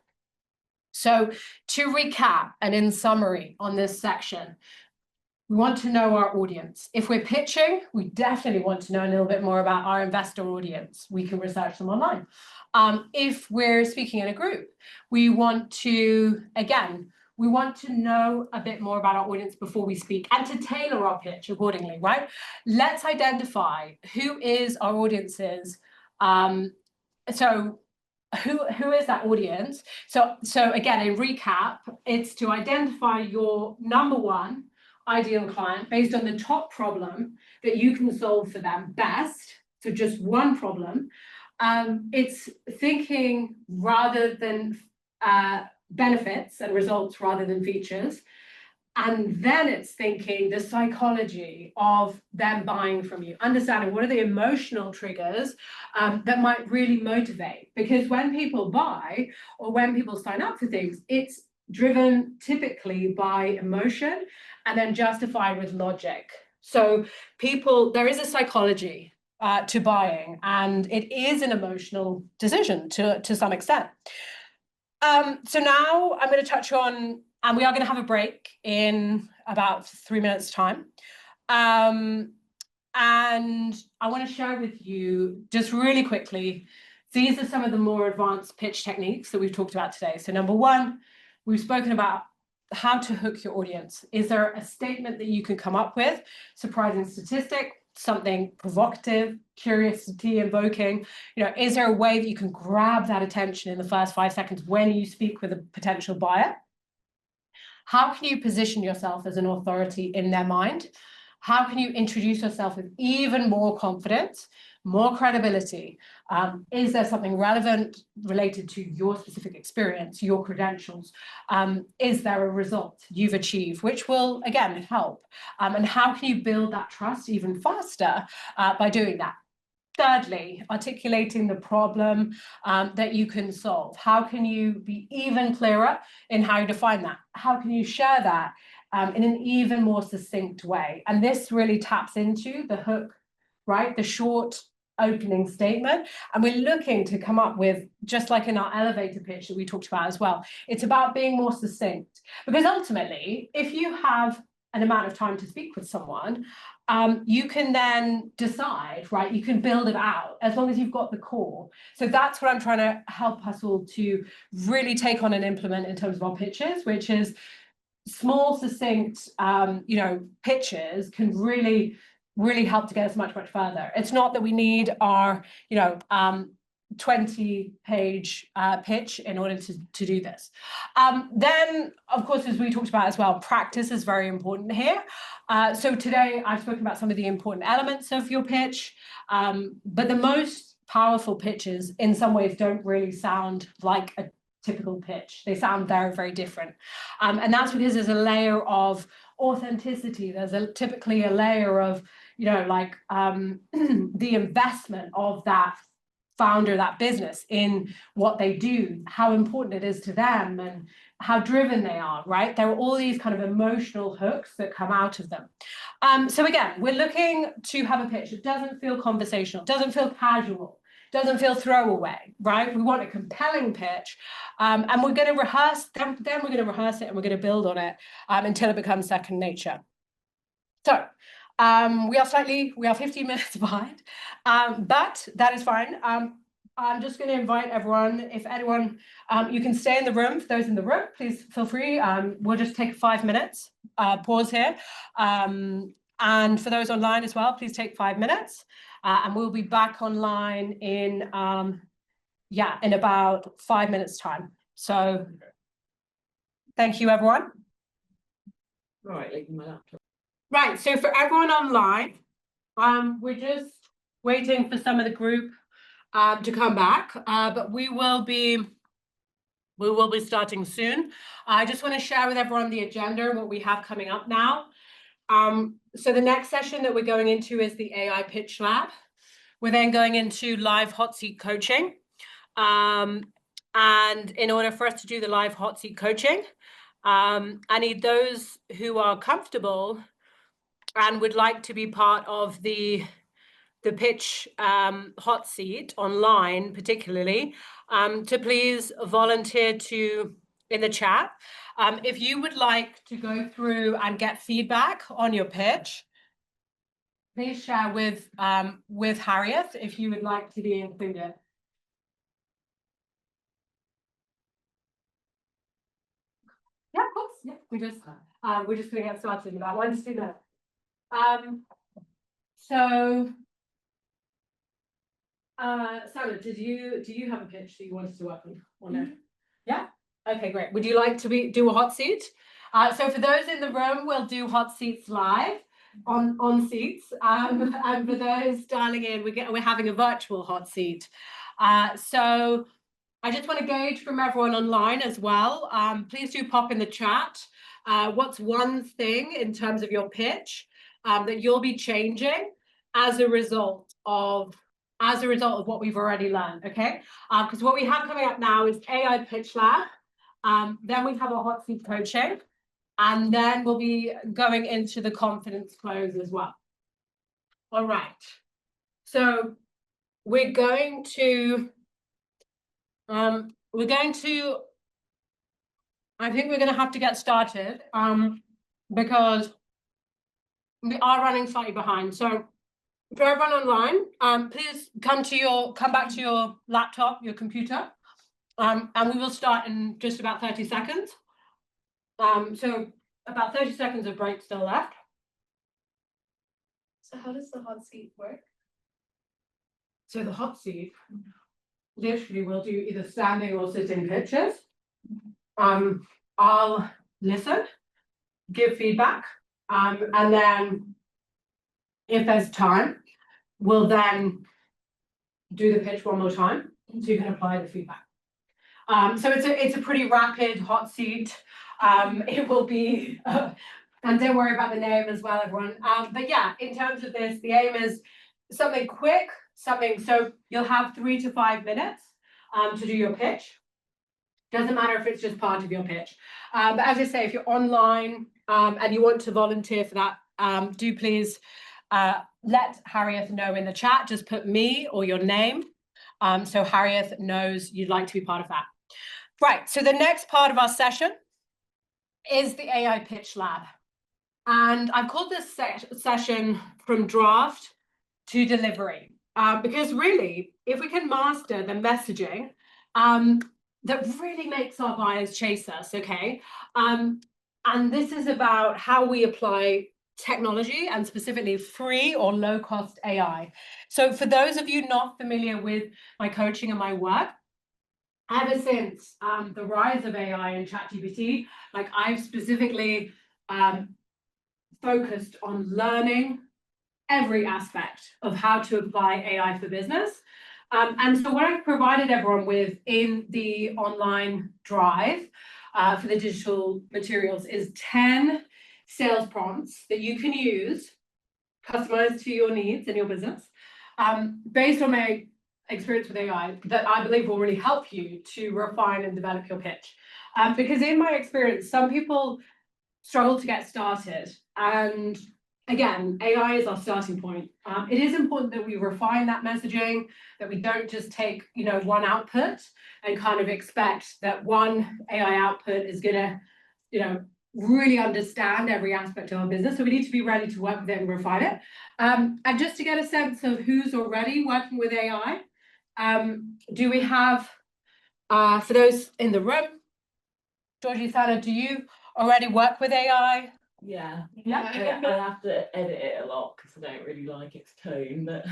So to recap and in summary on this section, we want to know our audience. If we're pitching, we definitely want to know a little bit more about our investor audience. We can research them online. If we're speaking in a group, we want to, again, we want to know a bit more about our audience before we speak and to tailor our pitch accordingly, right? Let's identify who is our audience's, so who is that audience? So again, in recap, it's to identify your number one ideal client based on the top problem that you can solve for them best. So just one problem. It's thinking rather than benefits and results rather than features. And then it's thinking the psychology of them buying from you, understanding what are the emotional triggers that might really motivate. Because when people buy or when people sign up for things, it's driven typically by emotion and then justified with logic. So there is a psychology to buying, and it is an emotional decision to some extent. So now I'm going to touch on, and we are going to have a break in about 3 minutes time. And I want to share with you just really quickly, these are some of the more advanced pitch techniques that we've talked about today. So number one, we've spoken about how to hook your audience. Is there a statement that you can come up with, surprising statistic, something provocative, curiosity invoking? You know, is there a way that you can grab that attention in the first 5 seconds when you speak with a potential buyer? How can you position yourself as an authority in their mind? How can you introduce yourself with even more confidence, more credibility? Is there something relevant related to your specific experience, your credentials? Is there a result you've achieved, which will, again, help? And how can you build that trust even faster by doing that? Thirdly, articulating the problem that you can solve. How can you be even clearer in how you define that? How can you share that in an even more succinct way? And this really taps into the hook, right? The short opening statement. And we're looking to come up with, just like in our elevator pitch that we talked about as well, it's about being more succinct. Because ultimately, if you have an amount of time to speak with someone, you can then decide, right? You can build it out as long as you've got the core. So that's what I'm trying to help us all to really take on and implement in terms of our pitches, which is small, succinct, pitches can really help to get us much further. It's not that we need our, 20-page pitch in order to do this. Then, of course, as we talked about as well, practice is very important here. So today I've spoken about some of the important elements of your pitch, but the most powerful pitches in some ways don't really sound like a typical pitch. They sound very different. And that's because there's a layer of authenticity. There's typically a layer of, the investment of that founder, that business, in what they do, how important it is to them, and how driven they are, right? There are all these kind of emotional hooks that come out of them. So again, we're looking to have a pitch that doesn't feel conversational, doesn't feel casual, doesn't feel throwaway, right? We want a compelling pitch, and we're going to rehearse, then we're going to rehearse it, and we're going to build on it until it becomes second nature. So we are 15 minutes behind, but that is fine. I'm just going to invite everyone, if anyone, you can stay in the room. For those in the room, please feel free. We'll just take 5 minutes, pause here. And for those online as well, please take 5 minutes. And we'll be back online in about 5 minutes time. So thank you, everyone. All right, leaving my laptop. Right, so for everyone online, we're just waiting for some of the group to come back, but we will be starting soon. I just want to share with everyone the agenda and what we have coming up now. So the next session that we're going into is the AI Pitch Lab. We're then going into live hot seat coaching. And in order for us to do the live hot seat coaching, I need those who are comfortable and would like to be part of the pitch hot seat online, particularly, to please volunteer in the chat. If you would like to go through and get feedback on your pitch, please share with Harriet if you would like to be included. Yeah, of course. Yeah, we're just going to get started with that one. Let's do that. So, Sarah, do you have a pitch that you wanted to work on or no? Yeah. Okay, great. Would you like to do a hot seat? So for those in the room, we'll do hot seats live on seats. And for those dialing in, we're having a virtual hot seat. So I just want to gauge from everyone online as well. Please do pop in the chat. What's one thing in terms of your pitch that you'll be changing as a result of what we've already learned, okay? Because what we have coming up now is AI Pitch Lab. Then we have a hot seat coaching, and then we'll be going into the confidence close as well. All right. So we're going to, I think we're going to have to get started because we are running slightly behind. So for everyone online, please come back to your laptop, your computer, and we will start in just about 30 seconds. So about 30 seconds of break still left. So how does the hot seat work? So the hot seat, literally we'll do either standing or sitting pitches. I'll listen, give feedback, and then if there's time, we'll then do the pitch one more time so you can apply the feedback. So it's a pretty rapid hot seat. It will be, and don't worry about the name as well, everyone. But yeah, in terms of this, the aim is something quick, so you'll have 3 to 5 minutes to do your pitch. Doesn't matter if it's just part of your pitch. But as I say, if you're online and you want to volunteer for that, do please let Harriet know in the chat. Just put me or your name, so Harriet knows you'd like to be part of that. Right, so the next part of our session is the AI Pitch Lab. And I've called this session From Draft to Delivery, because really, if we can master the messaging that really makes our buyers chase us, okay? And this is about how we apply technology and specifically free or low-cost AI. So for those of you not familiar with my coaching and my work, ever since the rise of AI and ChatGPT, like I've specifically focused on learning every aspect of how to apply AI for business. And so what I've provided everyone with in the online drive for the digital materials is 10 sales prompts that you can use, customized to your needs and your business, based on my experience with AI, that I believe will really help you to refine and develop your pitch. Because in my experience, some people struggle to get started. And again, AI is our starting point. It is important that we refine that messaging, that we don't just take, one output and kind of expect that one AI output is gonna, really understand every aspect of our business. So we need to be ready to work with it and refine it. And just to get a sense of who's already working with AI, do we have, for those in the room, Georgie, Sana, do you already work with AI? Yeah. Yeah. I have to edit it a lot because I don't really like its tone, but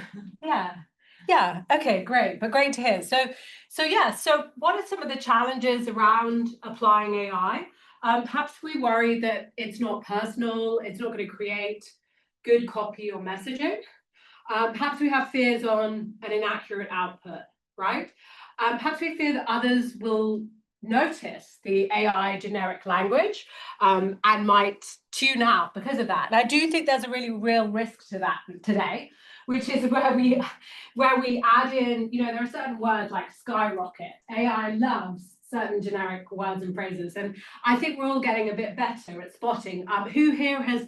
Yeah. Okay, great. But great to hear. So what are some of the challenges around applying AI? Perhaps we worry that it's not personal, it's not going to create good copy or messaging. Perhaps we have fears on an inaccurate output, right? Perhaps we fear that others will notice the AI generic language and might tune out because of that. And I do think there's a really real risk to that today, which is where we add in, there are certain words like skyrocket. AI loves certain generic words and phrases. And I think we're all getting a bit better at spotting. Who here has,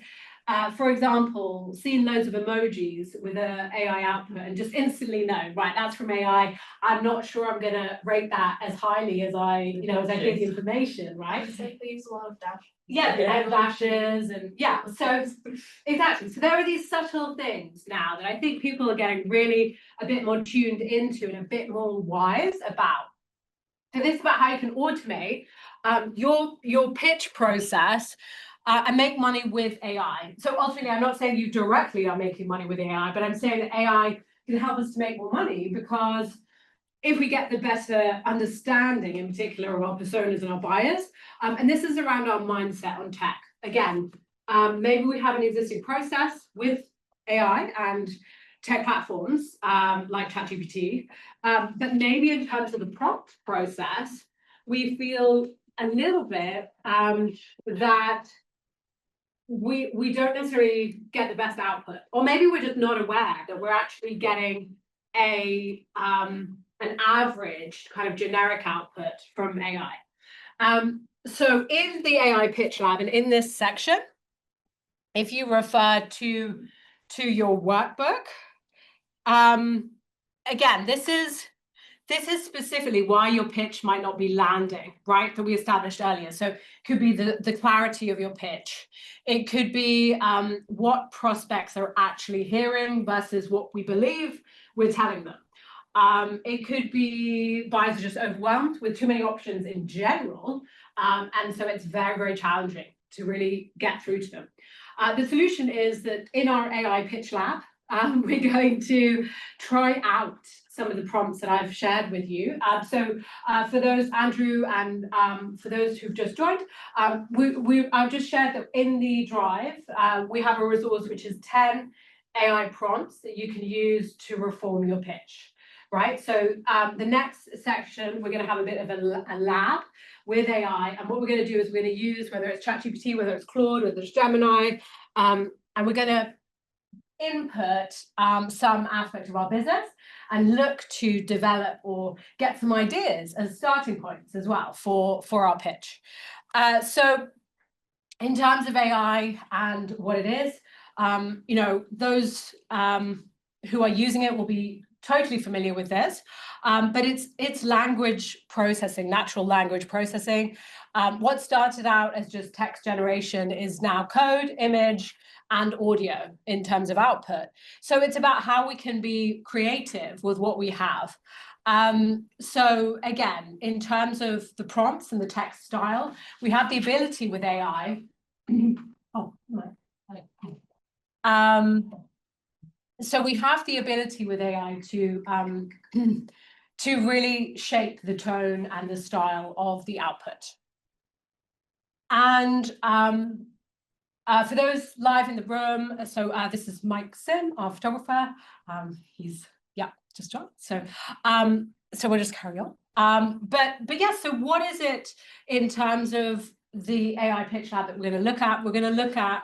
for example, seen loads of emojis with an AI output and just instantly know, right, that's from AI. I'm not sure I'm going to rate that as highly as I get the information, right? So they use a lot of dash. Yeah, and dashes and so exactly. So there are these subtle things now that I think people are getting really a bit more tuned into and a bit more wise about. So this is about how you can automate your pitch process and make money with AI. So ultimately, I'm not saying you directly are making money with AI, but I'm saying that AI can help us to make more money because if we get the better understanding, in particular, of our personas and our buyers, and this is around our mindset on tech. Again, maybe we have an existing process with AI and tech platforms like ChatGPT, but maybe in terms of the prompt process, we feel a little bit that we don't necessarily get the best output, or maybe we're just not aware that we're actually getting an average kind of generic output from AI. So in the AI Pitch Lab and in this section, if you refer to your workbook, again, this is specifically why your pitch might not be landing, right? That we established earlier. So it could be the clarity of your pitch. It could be what prospects are actually hearing versus what we believe we're telling them. It could be buyers are just overwhelmed with too many options in general. And so it's very, very challenging to really get through to them. The solution is that in our AI Pitch Lab, we're going to try out some of the prompts that I've shared with you. For those, Andrew, and for those who've just joined, I've just shared that in the drive, we have a resource which is 10 AI prompts that you can use to reform your pitch, right? So the next section, we're going to have a bit of a lab with AI, and what we're going to do is we're going to use, whether it's ChatGPT, whether it's Claude, whether it's Gemini, and we're going to input some aspect of our business and look to develop or get some ideas as starting points as well for our pitch. So in terms of AI and what it is, you know, those who are using it will be totally familiar with this, but it's language processing, natural language processing. What started out as just text generation is now code, image, and audio in terms of output. So it's about how we can be creative with what we have. So again, in terms of the prompts and the text style, we have the ability with AI. So we have the ability with AI to really shape the tone and the style of the output. And for those live in the room, so this is Mike Sim, our photographer. He's just joined. So we'll just carry on. But yeah, so what is it in terms of the AI pitch lab that we're going to look at? We're going to look at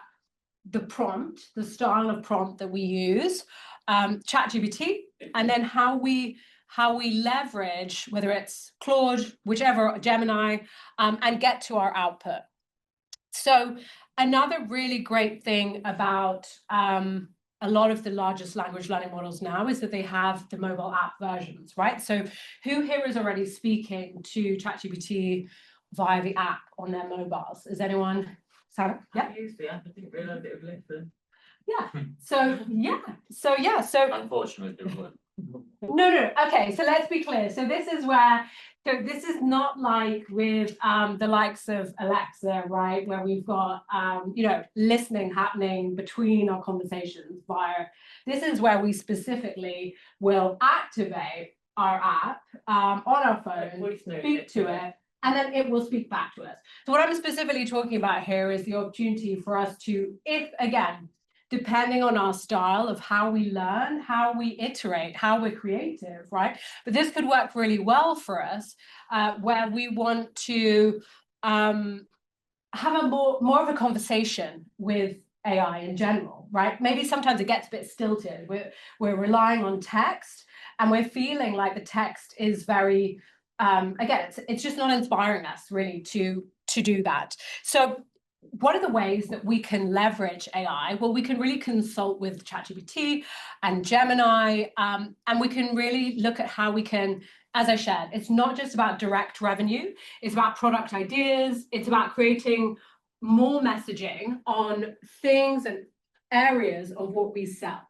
the prompt, the style of prompt that we use, ChatGPT, and then how we leverage, whether it's Claude, whichever, Gemini, and get to our output. So another really great thing about a lot of the largest language learning models now is that they have the mobile app versions, right? So who here is already speaking to ChatGPT via the app on their mobiles? Is anyone? Sarah? Yeah. I used the app, I didn't realise it would listen. Yeah. So Unfortunately, no. Okay, so let's be clear. So this is where, so this is not like with the likes of Alexa, right? Where we've got, you know, listening happening between our conversations via, this is where we specifically will activate our app on our phone, speak to it, and then it will speak back to us. So what I'm specifically talking about here is the opportunity for us to, if again, depending on our style of how we learn, how we iterate, how we're creative, right? But this could work really well for us where we want to have a more of a conversation with AI in general, right? Maybe sometimes it gets a bit stilted. We're relying on text and we're feeling like the text is very, again, it's just not inspiring us really to do that. So what are the ways that we can leverage AI? Well, we can really consult with ChatGPT and Gemini, and we can really look at how we can, as I shared, it's not just about direct revenue, it's about product ideas, it's about creating more messaging on things and areas of what we sell.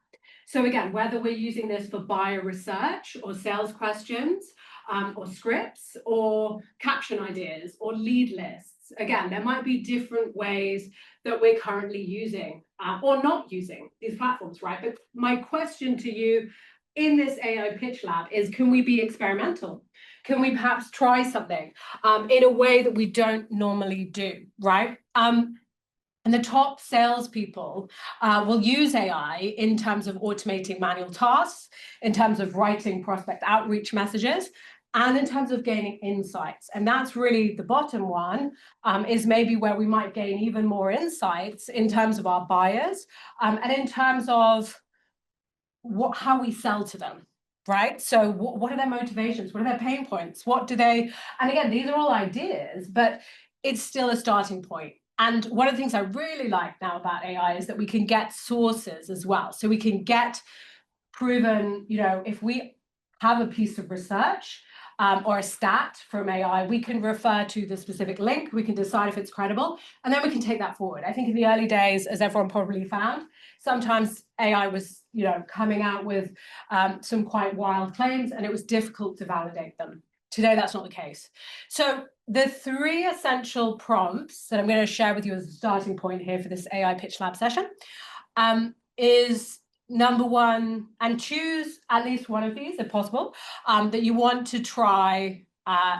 So again, whether we're using this for buyer research or sales questions, or scripts, or caption ideas, or lead lists. Again, there might be different ways that we're currently using or not using these platforms, right? But my question to you in this AI Pitch Lab is, can we be experimental? Can we perhaps try something in a way that we don't normally do, right? And the top salespeople will use AI in terms of automating manual tasks, in terms of writing prospect outreach messages, and in terms of gaining insights. And that's really the bottom one, is maybe where we might gain even more insights in terms of our buyers and in terms of how we sell to them, right? So what are their motivations? What are their pain points? What do they, and again, these are all ideas, but it's still a starting point. And one of the things I really like now about AI is that we can get sources as well. So we can get proven, you know, if we have a piece of research or a stat from AI, we can refer to the specific link, we can decide if it's credible, and then we can take that forward. I think in the early days, as everyone probably found, sometimes AI was, you know, coming out with some quite wild claims, and it was difficult to validate them. Today, that's not the case. So the 3 essential prompts that I'm going to share with you as a starting point here for this AI Pitch Lab session is number one, and choose at least one of these if possible, that you want to try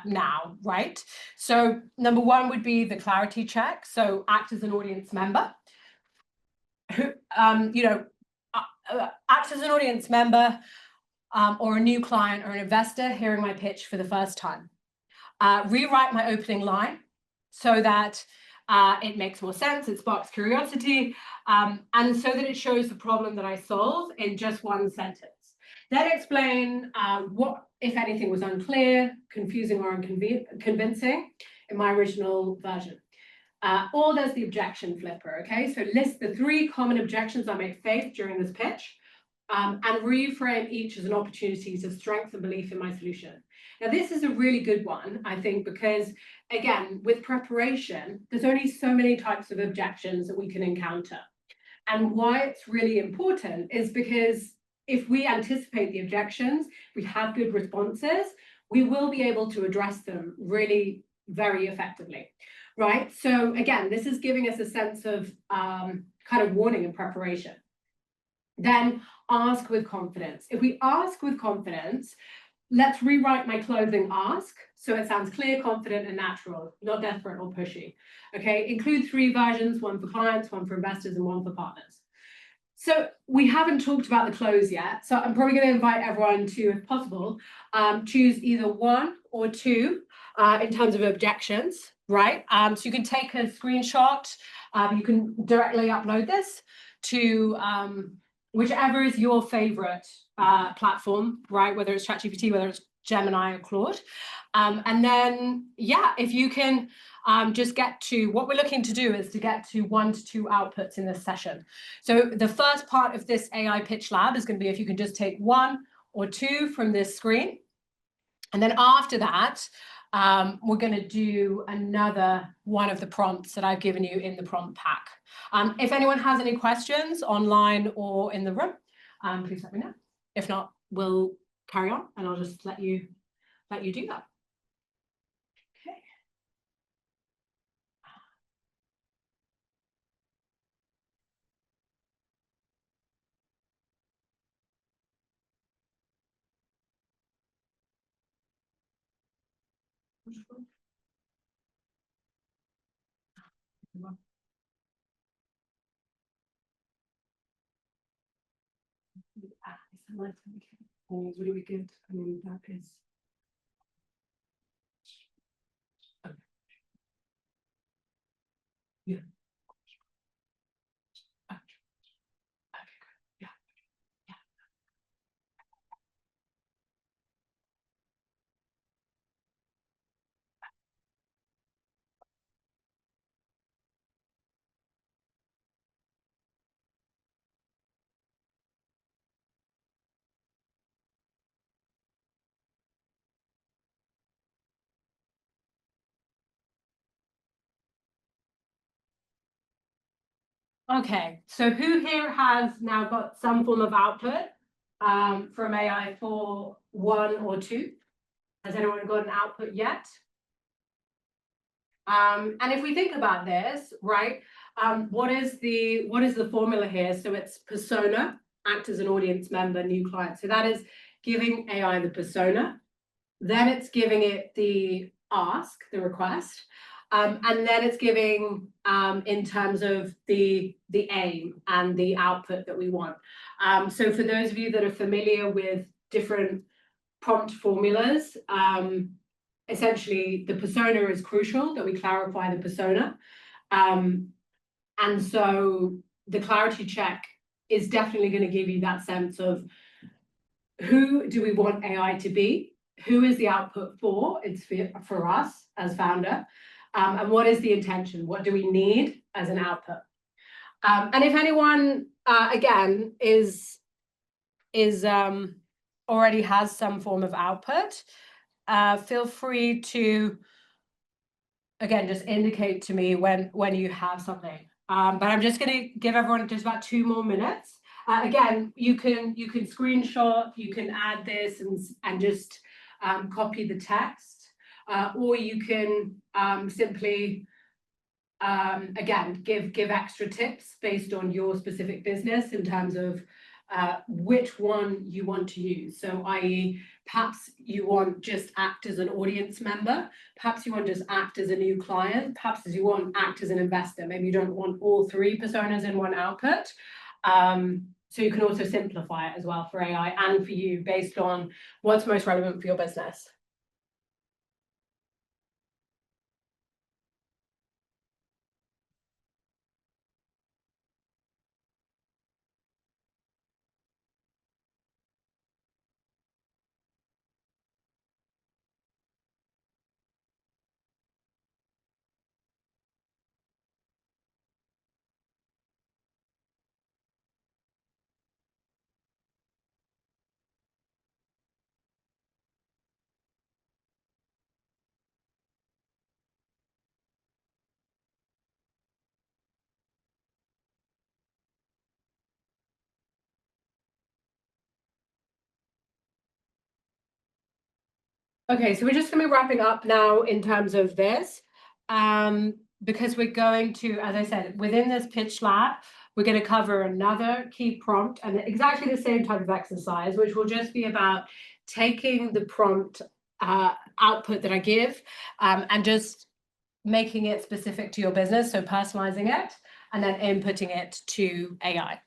now, right? So number one would be the clarity check. So act as an audience member. Who, act as an audience member or a new client or an investor hearing my pitch for the first time. Rewrite my opening line so that it makes more sense, it sparks curiosity, and so that it shows the problem that I solve in just one sentence. Then explain what, if anything, was unclear, confusing, or unconvincing in my original version. Or there's the objection flipper, okay? So list the 3 common objections I may face during this pitch, and reframe each as an opportunity to strengthen belief in my solution. Now, this is a really good one, I think, because, again, with preparation, there's only so many types of objections that we can encounter. And why it's really important is because if we anticipate the objections, we have good responses, we will be able to address them really very effectively, right? So again, this is giving us a sense of kind of warning and preparation. Then ask with confidence. If we ask with confidence, let's rewrite my closing ask so it sounds clear, confident, and natural, not desperate or pushy. Okay, include 3 versions, one for clients, one for investors, and one for partners. So we haven't talked about the close yet, so I'm probably going to invite everyone to, if possible, choose either 1 or 2 in terms of objections, right? So you can take a screenshot, you can directly upload this to whichever is your favorite platform, right? Whether it's ChatGPT, whether it's Gemini or Claude. And then, yeah, if you can just get to, what we're looking to do is to get to 1 to 2 outputs in this session. So the first part of this AI pitch lab is going to be if you can just take 1 or 2 from this screen. And then after that, we're going to do another one of the prompts that I've given you in the prompt pack. If anyone has any questions online or in the room, please let me know. If not, we'll carry on and I'll just let you do that. Okay. It's really good. I mean, that is. Okay. Yeah. Okay. Okay, good. Yeah. Yeah. Okay, so who here has now got some form of output from AI for 1 or 2? Has anyone got an output yet? And if we think about this, right, what is the formula here? So it's persona, act as an audience member, new client. So that is giving AI the persona. Then it's giving it the ask, the request. And then it's giving in terms of the aim and the output that we want. So for those of you that are familiar with different prompt formulas, essentially the persona is crucial, that we clarify the persona. And so the clarity check is definitely going to give you that sense of who do we want AI to be? Who is the output for? It's for us as founder. And what is the intention? What do we need as an output? And if anyone, again, is already has some form of output, feel free to, again, just indicate to me when you have something. But I'm just going to give everyone just about 2 more minutes. Again, you can screenshot, you can add this and just copy the text. Or you can simply, again, give extra tips based on your specific business in terms of which one you want to use. So i.e. perhaps you want just act as an audience member, perhaps you want just act as a new client, perhaps you want act as an investor. Maybe you don't want all three personas in one output. So you can also simplify it as well for AI and for you based on what's most relevant for your business. Okay, so we're just going to be wrapping up now in terms of this, because we're going to, as I said, within this pitch lab, we're going to cover another key prompt and exactly the same type of exercise, which will just be about taking the prompt output that I give and just making it specific to your business, so personalizing it and then inputting it to AI.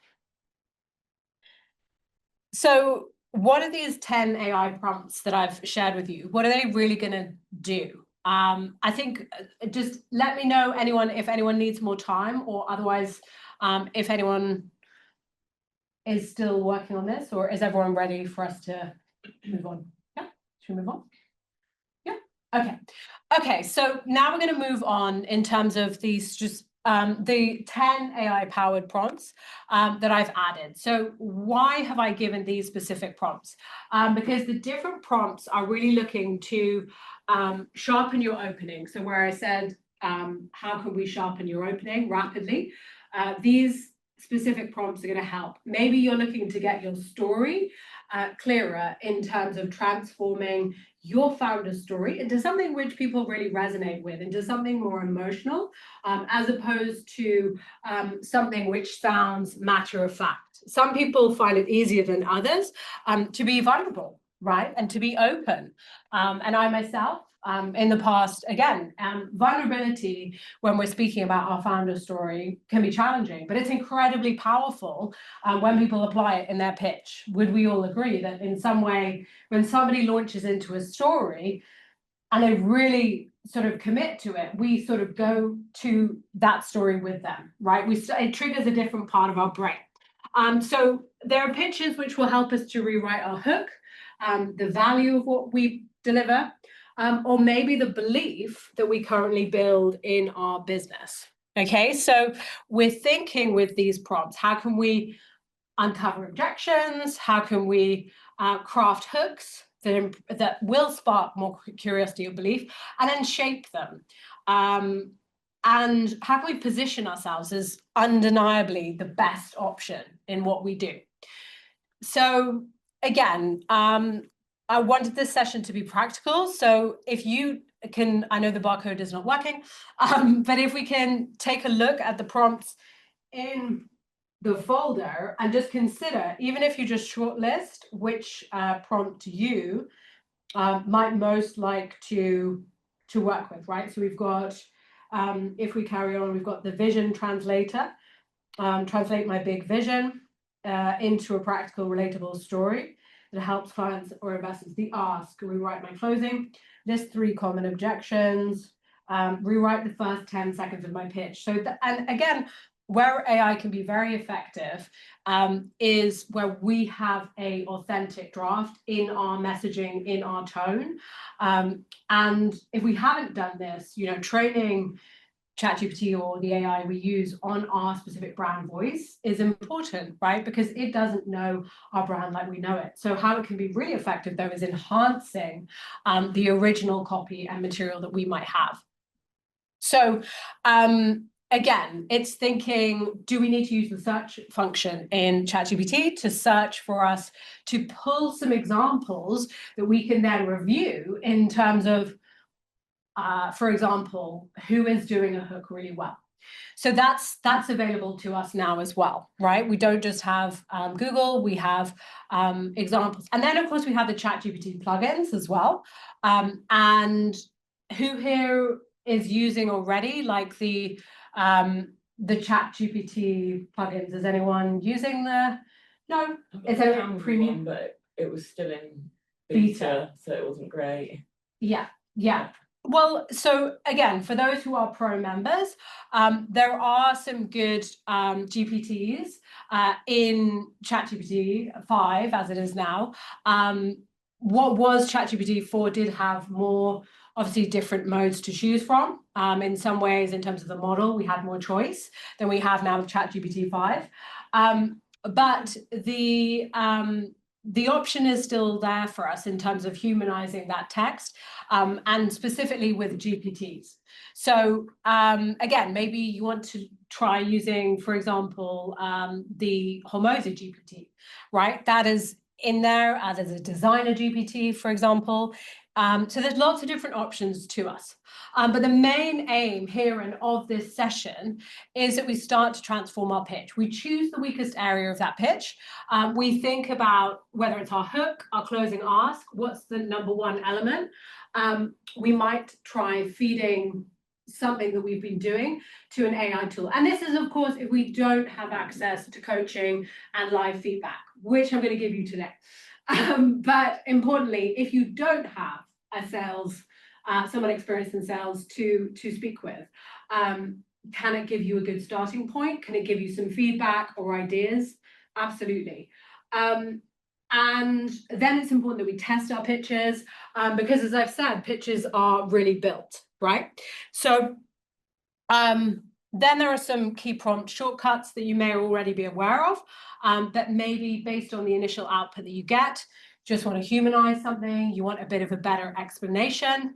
So what are these 10 AI prompts that I've shared with you? What are they really going to do? I think just let me know if anyone needs more time, or otherwise, if anyone is still working on this, or is everyone ready for us to move on? Yeah, should we move on? Yeah, okay. Okay, so now we're going to move on in terms of these just the 10 AI-powered prompts that I've added. So why have I given these specific prompts? Because the different prompts are really looking to sharpen your opening. So where I said, how can we sharpen your opening rapidly? These specific prompts are going to help. Maybe you're looking to get your story clearer in terms of transforming your founder story into something which people really resonate with, into something more emotional, as opposed to something which sounds matter of fact. Some people find it easier than others to be vulnerable, right? And to be open. And I myself, in the past, again, vulnerability when we're speaking about our founder story can be challenging, but it's incredibly powerful when people apply it in their pitch. Would we all agree that in some way, when somebody launches into a story and they really sort of commit to it, we sort of go to that story with them, right? It triggers a different part of our brain. So there are pitches which will help us to rewrite our hook, the value of what we deliver, or maybe the belief that we currently build in our business. Okay, so we're thinking with these prompts, how can we uncover objections? How can we craft hooks that will spark more curiosity or belief, and then shape them? And how can we position ourselves as undeniably the best option in what we do? So again, I wanted this session to be practical. So if you can, I know the barcode is not working, but if we can take a look at the prompts in the folder and just consider, even if you just shortlist which prompt you might most like to work with, right? So we've got, if we carry on, we've got the vision translator, translate my big vision into a practical, relatable story that helps clients or investors. The ask, rewrite my closing, list 3 common objections, rewrite the first 10 seconds of my pitch. So, and again, where AI can be very effective is where we have a authentic draft in our messaging, in our tone. And if we haven't done this, training ChatGPT or the AI we use on our specific brand voice is important, right? Because it doesn't know our brand like we know it. So how it can be really effective, though, is enhancing the original copy and material that we might have. So again, it's thinking, do we need to use the search function in ChatGPT to search for us, to pull some examples that we can then review in terms of, for example, who is doing a hook really well? So that's available to us now as well, right? We don't just have Google, we have examples. And then of course we have the ChatGPT plugins as well. And who here is using already like the ChatGPT plugins? Is anyone using the, no, it's a Canva premium. one, but it was still in Beta. beta, so it wasn't great. Yeah, yeah. Well, so again, for those who are pro members, there are some good GPTs in ChatGPT 5 as it is now. What was ChatGPT 4 did have more, obviously, different modes to choose from. In some ways, in terms of the model, we had more choice than we have now with ChatGPT 5. But the option is still there for us in terms of humanizing that text, and specifically with GPTs. So again, maybe you want to try using, for example, the Hormozy GPT, right? That is in there. There's a designer GPT, for example. So there's lots of different options to us. But the main aim here and of this session is that we start to transform our pitch. We choose the weakest area of that pitch. We think about whether it's our hook, our closing ask, what's the number one element. We might try feeding something that we've been doing to an AI tool. And this is, of course, if we don't have access to coaching and live feedback, which I'm going to give you today. But importantly, if you don't have a sales, someone experienced in sales to speak with, can it give you a good starting point? Can it give you some feedback or ideas? Absolutely. And then it's important that we test our pitches, because as I've said, pitches are really built, right? So then there are some key prompt shortcuts that you may already be aware of, that maybe based on the initial output that you get, just want to humanize something, you want a bit of a better explanation.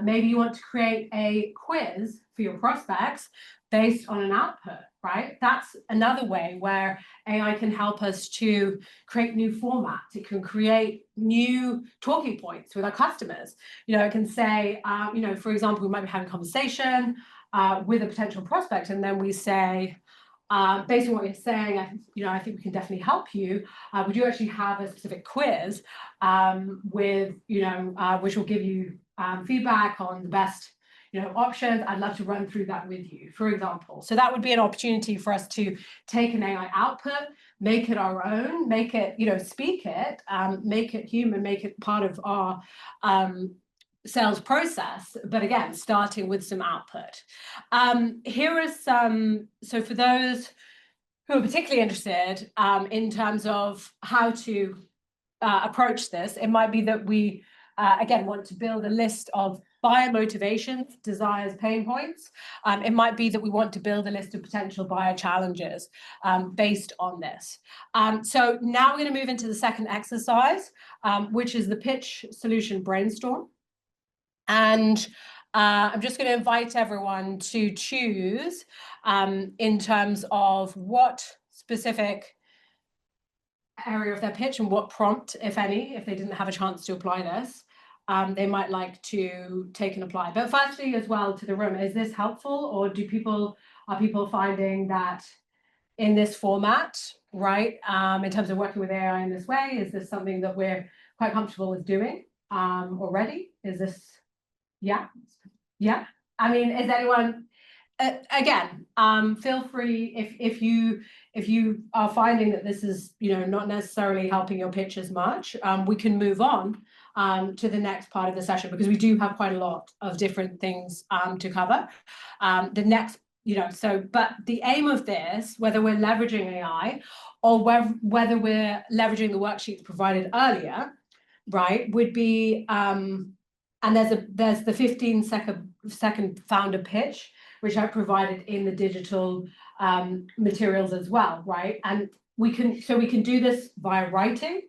Maybe you want to create a quiz for your prospects based on an output, right? That's another way where AI can help us to create new formats. It can create new talking points with our customers. You know, it can say, you know, for example, we might be having a conversation with a potential prospect, and then we say, based on what you're saying, I think we can definitely help you. We do actually have a specific quiz with, which will give you feedback on the best, options. I'd love to run through that with you, for example. So that would be an opportunity for us to take an AI output, make it our own, make it, speak it, make it human, make it part of our sales process, but again, starting with some output. Here are some, so for those who are particularly interested in terms of how to approach this, it might be that we, again, want to build a list of buyer motivations, desires, pain points. It might be that we want to build a list of potential buyer challenges based on this. So now we're going to move into the second exercise, which is the pitch solution brainstorm. And I'm just going to invite everyone to choose in terms of what specific area of their pitch and what prompt, if any, if they didn't have a chance to apply this, they might like to take and apply. But firstly, as well, to the room, is this helpful, or are people finding that in this format, right, in terms of working with AI in this way, is this something that we're quite comfortable with doing already? Is this, yeah? I mean, is anyone, again, feel free if you are finding that this is, not necessarily helping your pitch as much, we can move on to the next part of the session, because we do have quite a lot of different things to cover. The next, but the aim of this, whether we're leveraging AI or whether we're leveraging the worksheets provided earlier, right, would be, and there's the 15-second founder pitch, which I provided in the digital materials as well, right? And we can do this via writing.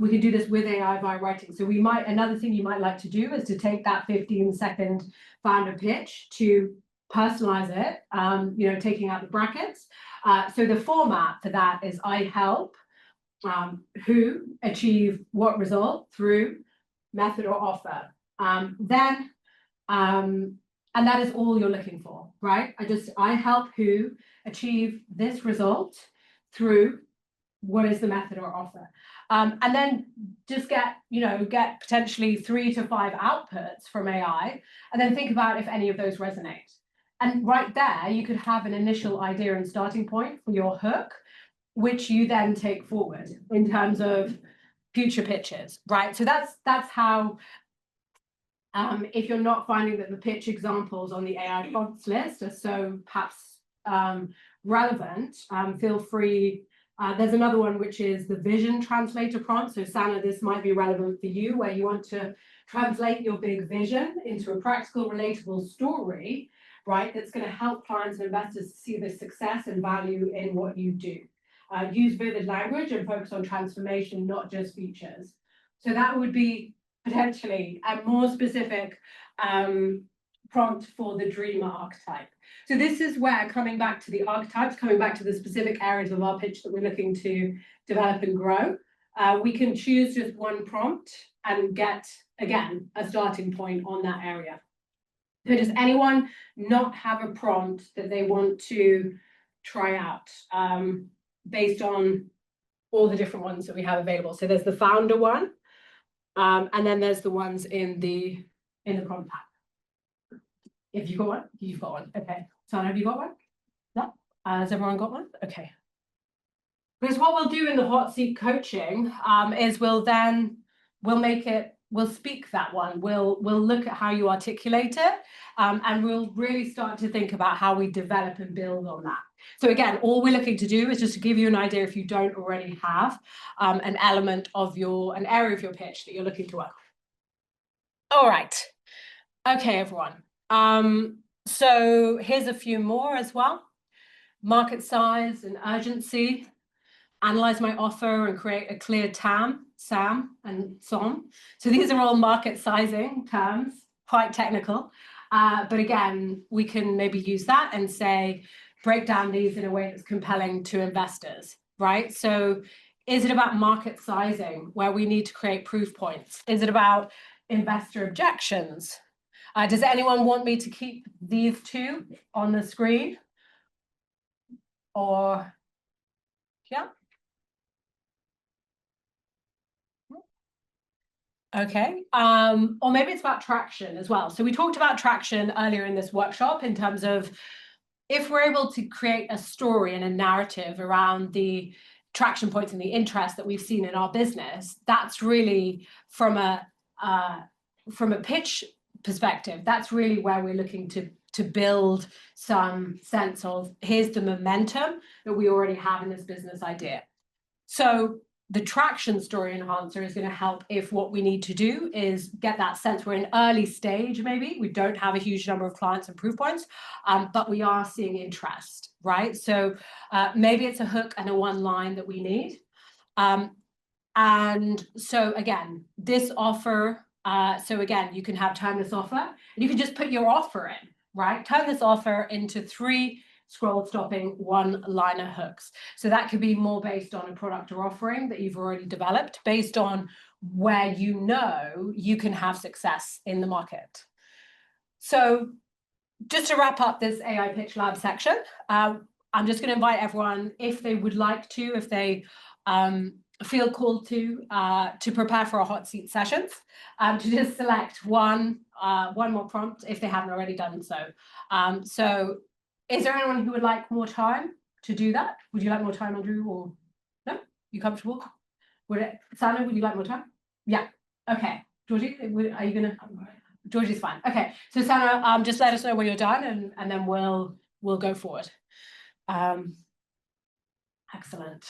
We can do this with AI via writing. So another thing you might like to do is to take that 15-second founder pitch to personalize it, taking out the brackets. So the format for that is I help who achieve what result through method or offer. Then And that is all you're looking for, right? I help who achieve this result through what is the method or offer. And then just get potentially 3 to 5 outputs from AI, and then think about if any of those resonate. And right there, you could have an initial idea and starting point for your hook, which you then take forward in terms of future pitches, right? So that's how, if you're not finding that the pitch examples on the AI prompts list are so perhaps relevant, feel free. There's another one, which is the vision translator prompt. So Sana, this might be relevant for you, where you want to translate your big vision into a practical, relatable story, right? That's going to help clients and investors see the success and value in what you do. Use vivid language and focus on transformation, not just features. So that would be potentially a more specific prompt for the dreamer archetype. So this is where, coming back to the archetypes, coming back to the specific areas of our pitch that we're looking to develop and grow, we can choose just one prompt and get, again, a starting point on that area. So does anyone not have a prompt that they want to try out based on all the different ones that we have available? So there's the founder one, and then there's the ones in the prompt pack. If you've got one, you've got one. Okay. Sana, have you got one? No? Has everyone got one? Okay. Because what we'll do in the hot seat coaching is we'll speak that one. We'll look at how you articulate it, and we'll really start to think about how we develop and build on that. So again, all we're looking to do is just to give you an idea, if you don't already have an area of your pitch that you're looking to work on. All right. Okay, everyone. So here's a few more as well. Market size and urgency. Analyze my offer and create a clear TAM, SAM, and SOM. So these are all market sizing terms, quite technical. But again, we can maybe use that and say, break down these in a way that's compelling to investors, right? So is it about market sizing, where we need to create proof points? Is it about investor objections? Does anyone want me to keep these two on the screen? Or, yeah? Okay, or maybe it's about traction as well. So we talked about traction earlier in this workshop in terms of if we're able to create a story and a narrative around the traction points and the interest that we've seen in our business, that's really from a pitch perspective, that's really where we're looking to build some sense of, here's the momentum that we already have in this business idea. So the traction story enhancer is going to help if what we need to do is get that sense we're in early stage, maybe we don't have a huge number of clients and proof points, but we are seeing interest, right? So maybe it's a hook and a one line that we need. And so again, this offer, so again, you can have turn this offer, and you can just put your offer in, right? Turn this offer into 3 scroll stopping one-liner hooks. So that could be more based on a product or offering that you've already developed, based on where you know you can have success in the market. So just to wrap up this AI Pitch Lab section, I'm just going to invite everyone, if they would like to, if they feel called to prepare for our hot seat sessions, to just select one more prompt if they haven't already done so. So is there anyone who would like more time to do that? Would you like more time, Andrew, or no? You comfortable? Sana, would you like more time? Yeah. Okay. Georgie, are you gonna? Georgie's fine. Okay. So Sana, just let us know when you're done, and then we'll go forward. Excellent.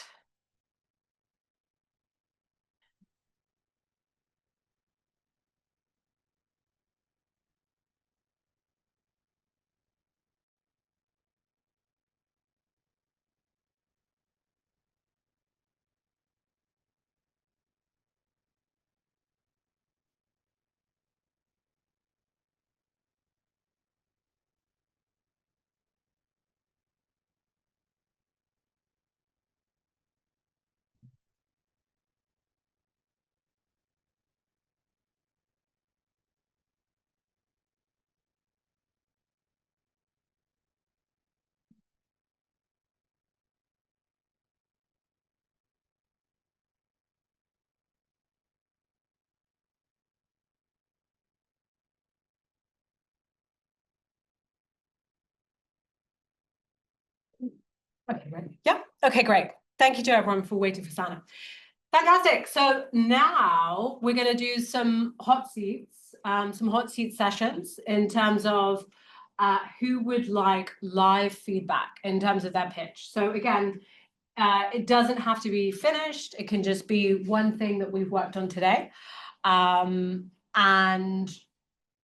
Okay, ready? Yeah. Okay, great. Thank you to everyone for waiting for Sana. Fantastic. So now we're going to do some hot seats, some hot seat sessions in terms of who would like live feedback in terms of their pitch. So again, it doesn't have to be finished. It can just be one thing that we've worked on today. And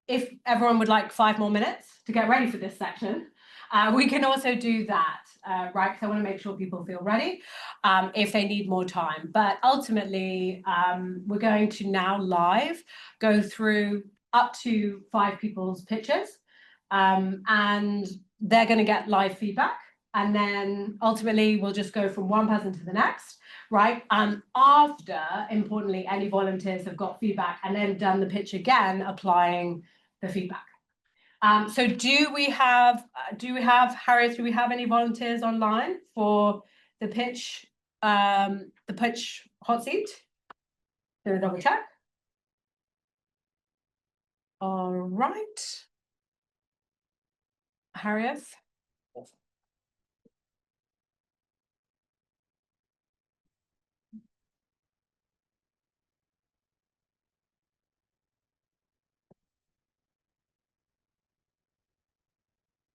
if everyone would like 5 more minutes to get ready for this section, we can also do that, right? Because I want to make sure people feel ready if they need more time. But ultimately, we're going to now live go through up to 5 people's pitches, and they're going to get live feedback. And then ultimately, we'll just go from one person to the next, right? After, importantly, any volunteers have got feedback and then done the pitch again, applying the feedback. So do we have, Harriet, do we have any volunteers online for the pitch hot seat? Do a double check. All right. Harriet?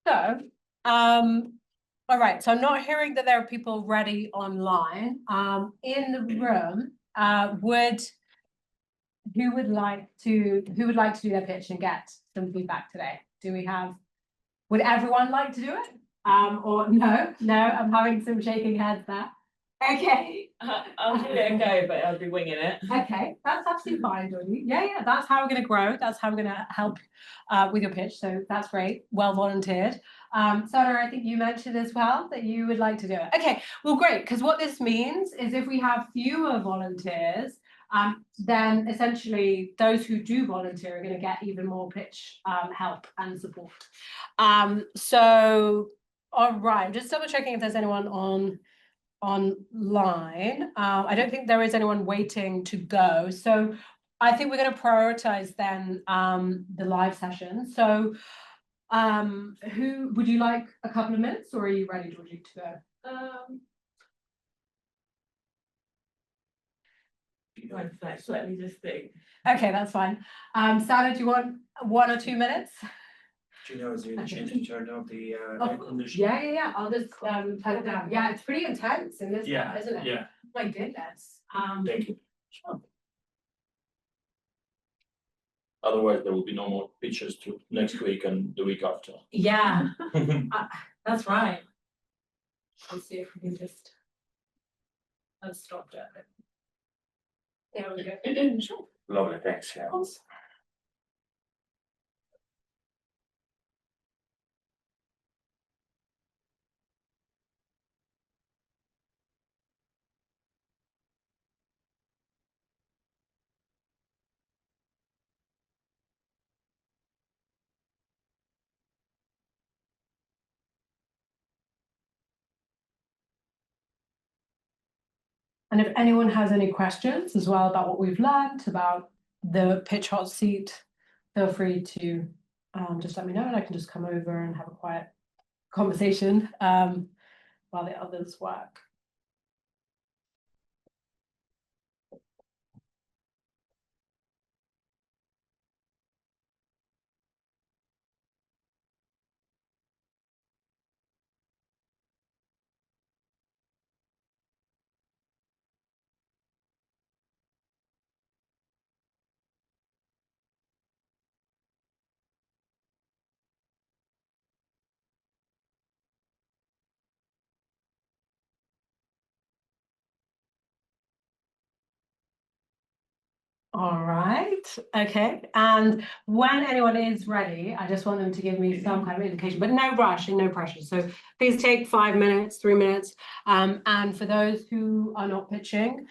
So, all right, so I'm not hearing that there are people ready online. In the room, who would like to do their pitch and get some feedback today? Would everyone like to do it? Or no, I'm having some shaking heads there. Okay. I'll give it a go, but I'll be winging it. Okay, that's absolutely fine, Jordy. Yeah, that's how we're going to grow. That's how we're going to help with your pitch. So that's great. Well volunteered. Sana, I think you mentioned as well that you would like to do it. Okay, well, great. Because what this means is if we have fewer volunteers, then essentially those who do volunteer are going to get even more pitch help and support. So, all right, I'm just double checking if there's anyone online. I don't think there is anyone waiting to go. So I think we're going to prioritize then the live session. So who would you like a couple of minutes, or are you ready, Georgie, to go? Let me just think. Okay, that's fine. Sana, do you want 1 or 2 minutes? Do you know, is there any chance to turn off the air conditioning? Yeah. I'll just turn it down. Yeah, it's pretty intense in this one, isn't it? Yeah. My goodness. Thank you. Otherwise, there will be no more pitches to next week and the week after. Yeah, that's right. Let's see if we can just. Let's stop it. There we go. Sure. Lovely, thanks. Yeah. And if anyone has any questions as well about what we've learned about the pitch hot seat, feel free to just let me know and I can just come over and have a quiet conversation while the others work. All right, okay. And when anyone is ready, I just want them to give me some kind of indication, but no rush and no pressure. So please take 5 minutes, 3 minutes. And for those who are not pitching,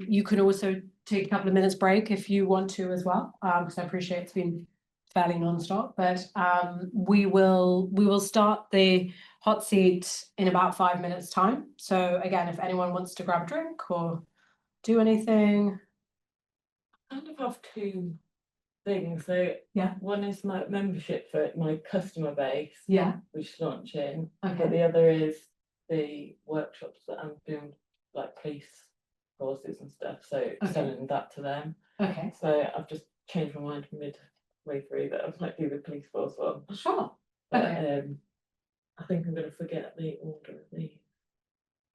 you can also take a couple of minutes break if you want to as well, because I appreciate it's been fairly nonstop. But we will start the hot seat in about 5 minutes time. So again, if anyone wants to grab a drink or do anything. I kind of have 2 things. So Yeah. one is my membership for my customer base, Yeah. which is launching. Okay. But the other is the workshops that I'm doing, like police courses and stuff, so Okay. selling that to them. Okay, So I've just changed my mind midway through that I might do the police force one. sure. But Okay. I think I'm gonna forget the order of the.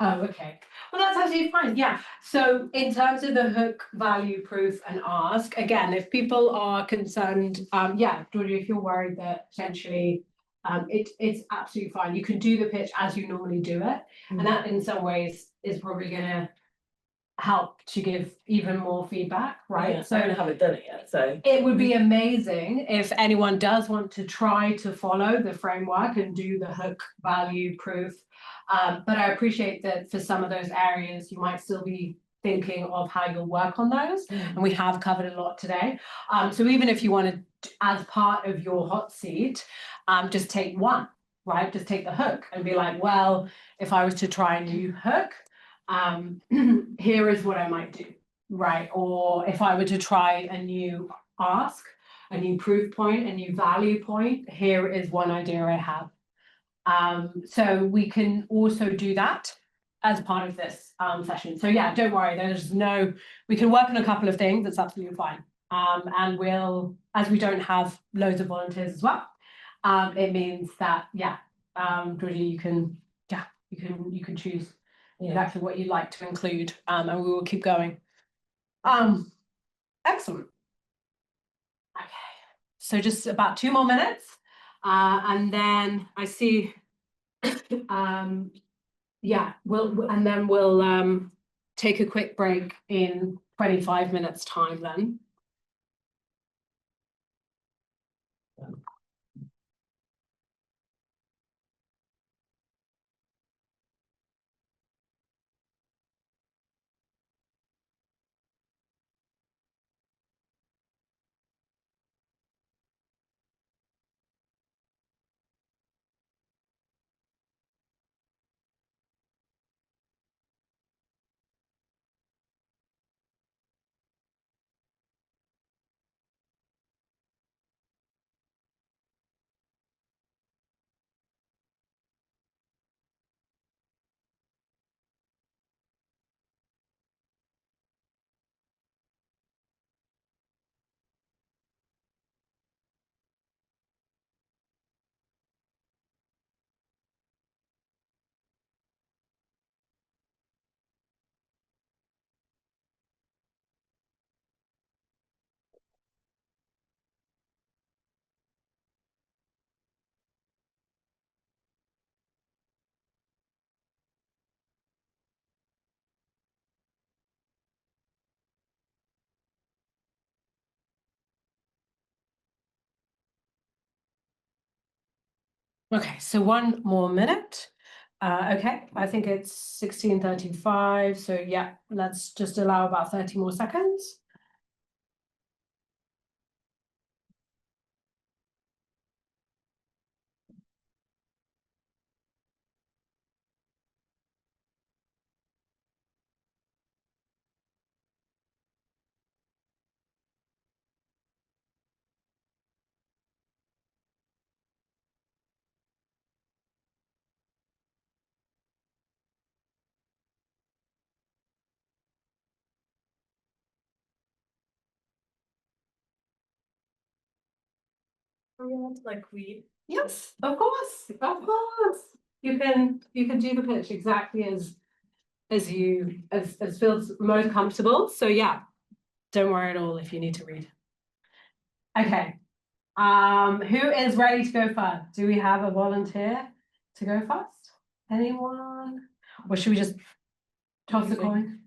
Oh, okay. Well, that's absolutely fine. Yeah. So in terms of the hook, value, proof, and ask, again, if people are concerned, yeah, Georgia, if you're worried that potentially it's absolutely fine. You can do the pitch as you normally do it. And that in some ways is probably gonna help to give even more feedback, right? Yeah, So I haven't done it yet, so. it would be amazing if anyone does want to try to follow the framework and do the hook, value, proof. But I appreciate that for some of those areas, you might still be thinking of how you'll work on those. And we have covered a lot today. So even if you wanted, as part of your hot seat, just take one, right? Just take the hook and be like, well, if I was to try a new hook, here is what I might do, right? Or if I were to try a new ask, a new proof point, a new value point, here is one idea I have. So we can also do that as part of this session. So yeah, don't worry, we can work on a couple of things, that's absolutely fine. And we'll, as we don't have loads of volunteers as well, it means that, yeah, Georgie, you can choose exactly what you'd like to include, and we will keep going. Excellent. Okay, so just about 2 more minutes, and then I see, yeah, we'll take a quick break in 25 minutes time then. Okay, so 1 more minute. Okay, I think it's 16:35, so yeah, let's just allow about 30 more seconds. Like read. Yes, of course, of course. You can do the pitch exactly as feels most comfortable. So yeah, don't worry at all if you need to read. Okay. Who is ready to go first? Do we have a volunteer to go first? Anyone? Or should we just toss a coin?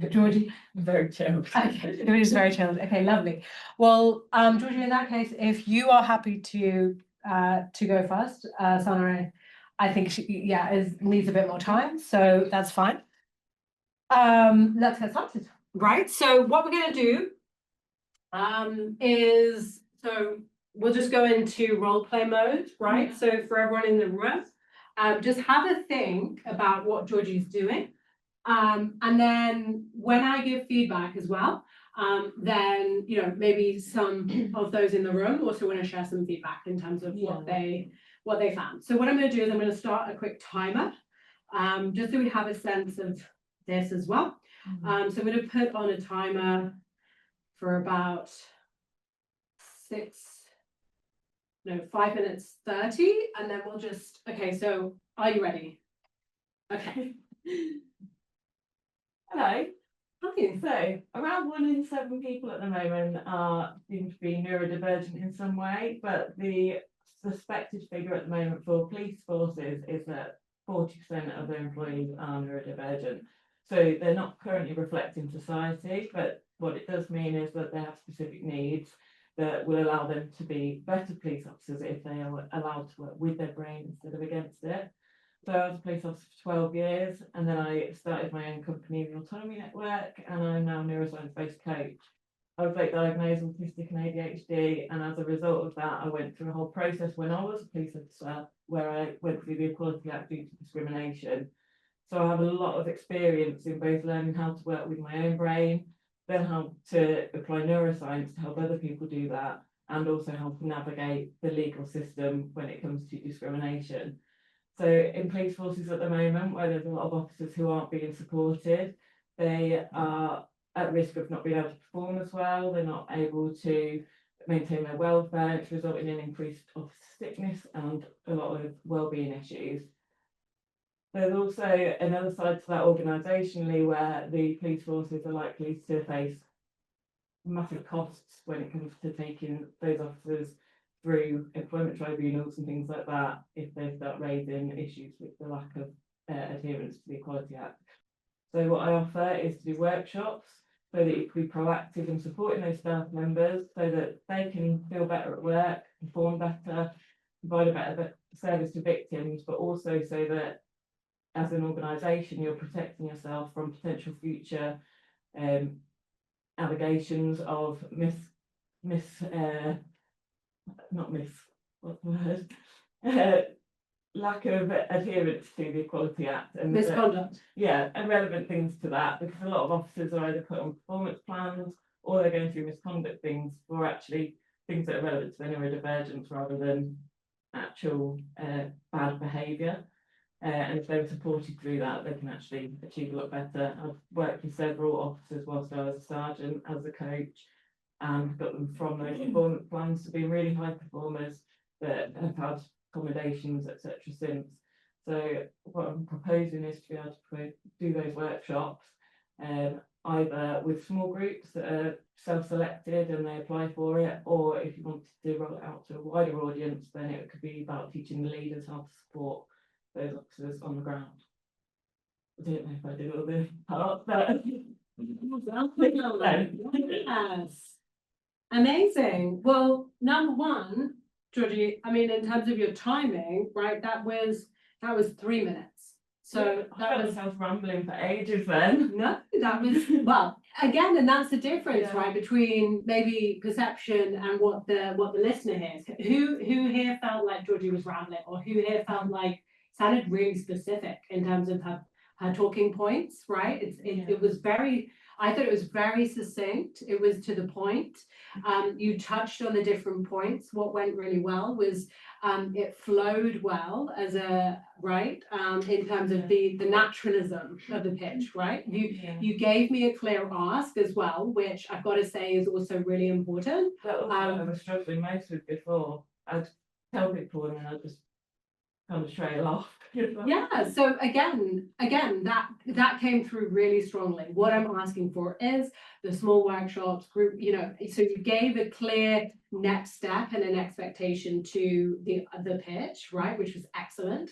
Georgie? Very chilled. Okay, Georgie's very chilled. Okay, lovely. Well, Georgie, in that case, if you are happy to go first, Sana, I think she, needs a bit more time, so that's fine. Let's get started. Right. So what we're going to do is, so we'll just go into role play mode, right? So for everyone in the room, just have a think about what Georgie's doing. And then when I give feedback as well, then, you know, maybe some of those in the room also want to share some feedback in terms of what they found. So what I'm going to do is I'm going to start a quick timer. just so we have a sense of this as well. So I'm going to put on a timer for about 5 minutes 30, and then we'll just, okay, so are you ready? Okay. Hello. Okay, so around 1 in 7 people at the moment seem to be neurodivergent in some way, but the suspected figure at the moment for police forces is that 40% of their employees are neurodivergent. So they're not currently reflecting society, but what it does mean is that they have specific needs that will allow them to be better police officers if they are allowed to work with their brain instead of against it. So I was a police officer for 12 years, and then I started my own company, the Autonomy Network, and I'm now a neuroscience-based coach. I was like diagnosed with autistic and ADHD, and as a result of that, I went through a whole process when I was a police officer where I went through the Equality Act due to discrimination. So I have a lot of experience in both learning how to work with my own brain, then how to apply neuroscience to help other people do that, and also how to navigate the legal system when it comes to discrimination. So in police forces at the moment, where there's a lot of officers who aren't being supported, they are at risk of not being able to perform as well. They're not able to maintain their welfare. It's resulting in increased officer sickness and a lot of wellbeing issues. There's also another side to that organisationally where the police forces are likely to face massive costs when it comes to taking those officers through employment tribunals and things like that if they start raising issues with the lack of adherence to the Equality Act. So what I offer is to do workshops so that you can be proactive in supporting those staff members so that they can feel better at work, perform better, provide a better service to victims, but also so that as an organisation you're protecting yourself from potential future allegations of lack of adherence to the Equality Act and Misconduct. and relevant things to that, because a lot of officers are either put on performance plans or they're going through misconduct things for actually things that are relevant to their neurodivergence rather than actual bad behaviour. And if they were supported through that, they can actually achieve a lot better. I've worked with several officers whilst I was a sergeant as a coach, and got them from those performance plans to be really high performers that have had accommodations, etc. since. So what I'm proposing is to be able to do those workshops, either with small groups that are self-selected and they apply for it, or if you wanted to roll it out to a wider audience, then it could be about teaching the leaders how to support those officers on the ground. I don't know if I did all the parts, but Yes. Amazing. Well, number one, Georgie, I mean, in terms of your timing, right, that was 3 minutes. So I that felt was myself rambling for ages then. no, that was well, again, and that's the difference, Yeah. right, between maybe perception and what the listener hears. Who here felt like Georgie was rambling, or who here felt like sounded really specific in terms of her talking points, right? It was very, I thought it was very succinct. It was to the point. You touched on the different points. What went really well was it flowed well as a right in terms of the naturalism of the pitch, right? You gave me a clear ask as well, which I've got to say is also really important. That was what I was struggling most with before. I'd tell people and then I'd just kind of trail off. Yeah, so again, that came through really strongly. What I'm asking for is the small workshops, group, so you gave a clear next step and an expectation to the pitch, right, which was excellent.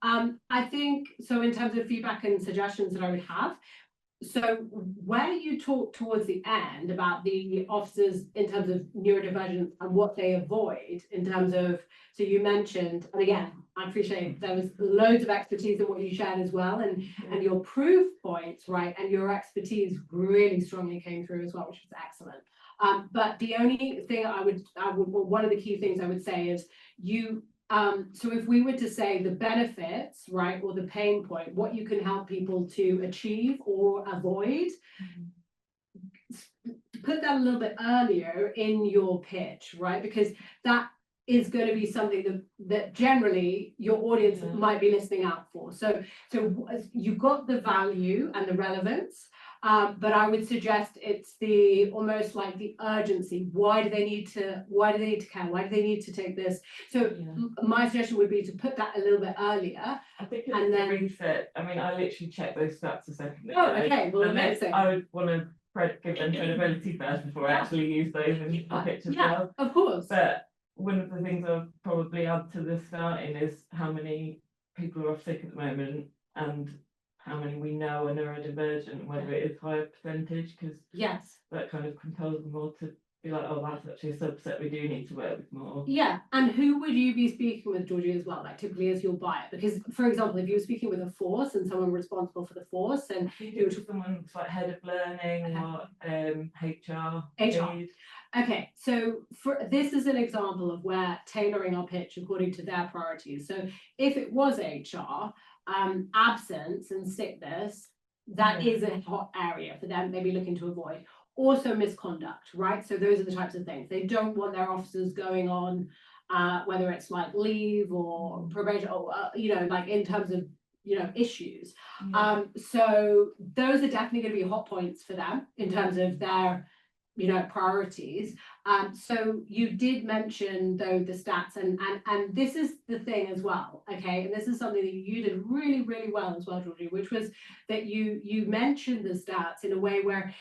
I think, so in terms of feedback and suggestions that I would have, so where you talk towards the end about the officers in terms of neurodivergence and what they avoid in terms of, so you mentioned, and again, I appreciate there was loads of expertise in what you shared as well, and your proof points, right, and your expertise really strongly came through as well, which was excellent. But the only thing I would, or one of the key things I would say is so if we were to say the benefits, right, or the pain point, what you can help people to achieve or avoid, put that a little bit earlier in your pitch, right? Because that is going to be something that generally your audience Yeah. might be listening out for. So you've got the value and the relevance, but I would suggest it's the almost like the urgency. Why do they need to care? Why do they need to take this? So my suggestion would be to put that a little bit earlier. I think And it's the then- research. I mean, I literally checked those stats a second ago. Oh, okay, well, and then amazing. I would want to give them credibility first before I Yeah. actually use those in the pitch as Yeah, well. of course. But one of the things I'll probably add to the starting is how many people are off sick at the moment and how many we know are neurodivergent and whether it is higher percentage, because Yes. that kind of compels them more to be like, oh, that's actually a subset we do need to work with more. Yeah, and who would you be speaking with, Georgie, as well? Like typically as your buyer, because for example, if you were speaking with a force and someone responsible for the force, and You do someone that's like head of learning or HR. HR. lead. okay, so for this is an example of where tailoring our pitch according to their priorities. So if it was HR, absence and sickness, that Yeah. is a hot area for them, maybe looking to avoid. Also misconduct, right? So those are the types of things. They don't want their officers going on, whether it's like leave or probation or, like in terms of, issues. Yeah. So those are definitely going to be hot points for them in terms of their, priorities. So you did mention though the stats and this is the thing as well, okay? And this is something that you did really, really well as well, Georgie, which was that you mentioned the stats in a way where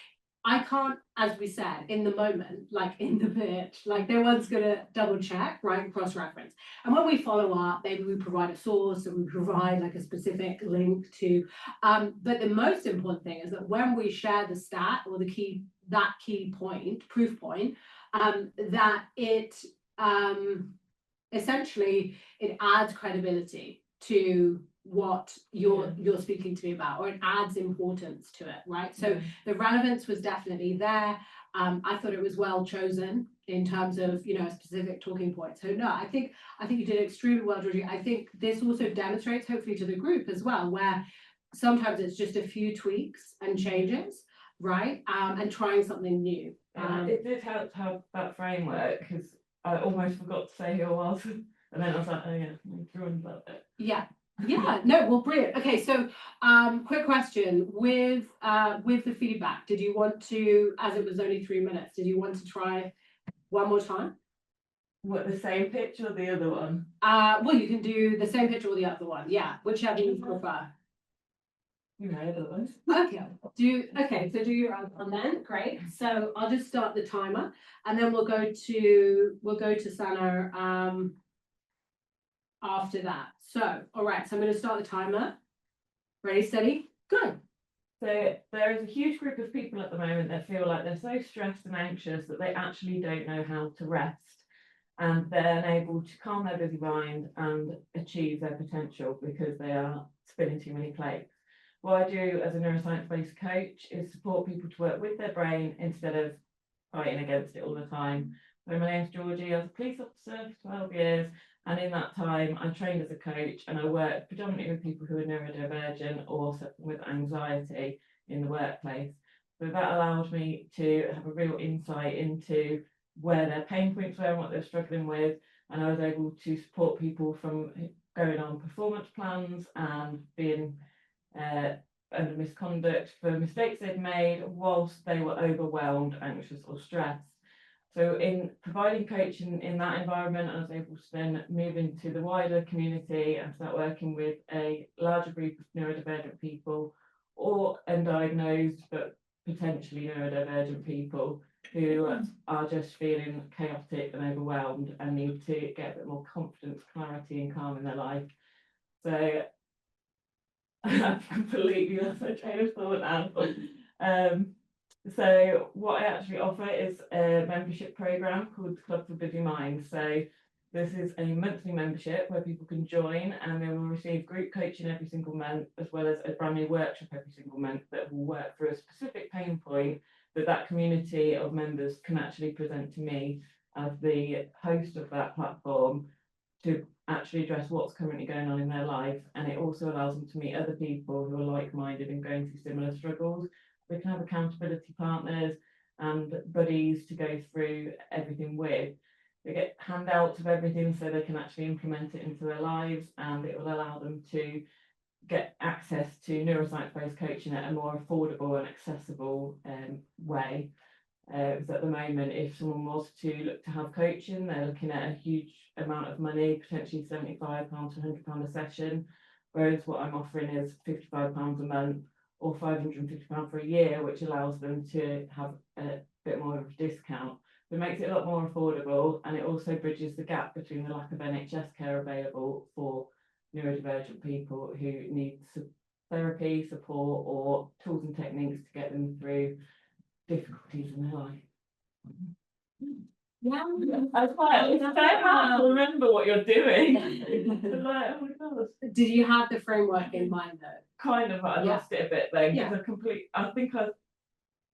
I can't, as we said, in the moment, like in the pitch, like no one's gonna double check, right? Cross-reference. And when we follow up, maybe we provide a source and we provide like a specific link to, but the most important thing is that when we share the stat or that key point, proof point, that it essentially it adds credibility to what you're speaking to me about, or it adds importance to it, right? So the relevance was definitely there. I thought it was well chosen in terms of a specific talking point. So no, I think you did extremely well, Georgie. I think this also demonstrates hopefully to the group as well, where sometimes it's just a few tweaks and changes, right? And trying something new. It did help to have that framework because I almost forgot to say who I was, and then I was like, oh yeah, I'm drawing about it. Yeah. No, well, brilliant. Okay, so quick question with the feedback, did you want to, as it was only 3 minutes, did you want to try one more time? What, the same pitch or the other one? Well, you can do the same picture or the other one, yeah, whichever you prefer. You know, otherwise. Okay, so do your other one then, great. So I'll just start the timer and then we'll go to Sana after that. So, all right, so I'm going to start the timer. Ready, steady, go. So there is a huge group of people at the moment that feel like they're so stressed and anxious that they actually don't know how to rest, and they're unable to calm their busy mind and achieve their potential because they are spinning too many plates. What I do as a neuroscience-based coach is support people to work with their brain instead of fighting against it all the time. So my name's Georgie. I was a police officer for 12 years. And in that time, I trained as a coach and I worked predominantly with people who are neurodivergent or suffering with anxiety in the workplace. So that allowed me to have a real insight into where their pain points were and what they're struggling with. And I was able to support people from going on performance plans and being under misconduct for mistakes they'd made whilst they were overwhelmed, anxious or stressed. So in providing coaching in that environment, I was able to then move into the wider community and start working with a larger group of neurodivergent people or undiagnosed but potentially neurodivergent people who are just feeling chaotic and overwhelmed and need to get a bit more confidence, clarity and calm in their life. So I've completely lost my train of thought now. So what I actually offer is a membership program called the Club for Busy Mind. So this is a monthly membership where people can join and they will receive group coaching every single month, as well as a brand new workshop every single month that will work through a specific pain point that community of members can actually present to me as the host of that platform to actually address what's currently going on in their life. And it also allows them to meet other people who are like-minded and going through similar struggles. We can have accountability partners and buddies to go through everything with. They get handouts of everything so they can actually implement it into their lives, and it will allow them to get access to neuroscience-based coaching at a more affordable and accessible way. So at the moment, if someone was to look to have coaching, they're looking at a huge amount of money, potentially £75 to £100 a session, whereas what I'm offering is £55 a month or £550 for a year, which allows them to have a bit more of a discount. It makes it a lot more affordable, and it also bridges the gap between the lack of NHS care available for neurodivergent people who need therapy, support, or tools and techniques to get them through difficulties in their life. Yeah. It's so hard to remember what you're doing. It's like, oh my God. Did you have the framework in mind though? Kind of, I Yeah. lost it a bit then, Yeah. because I think I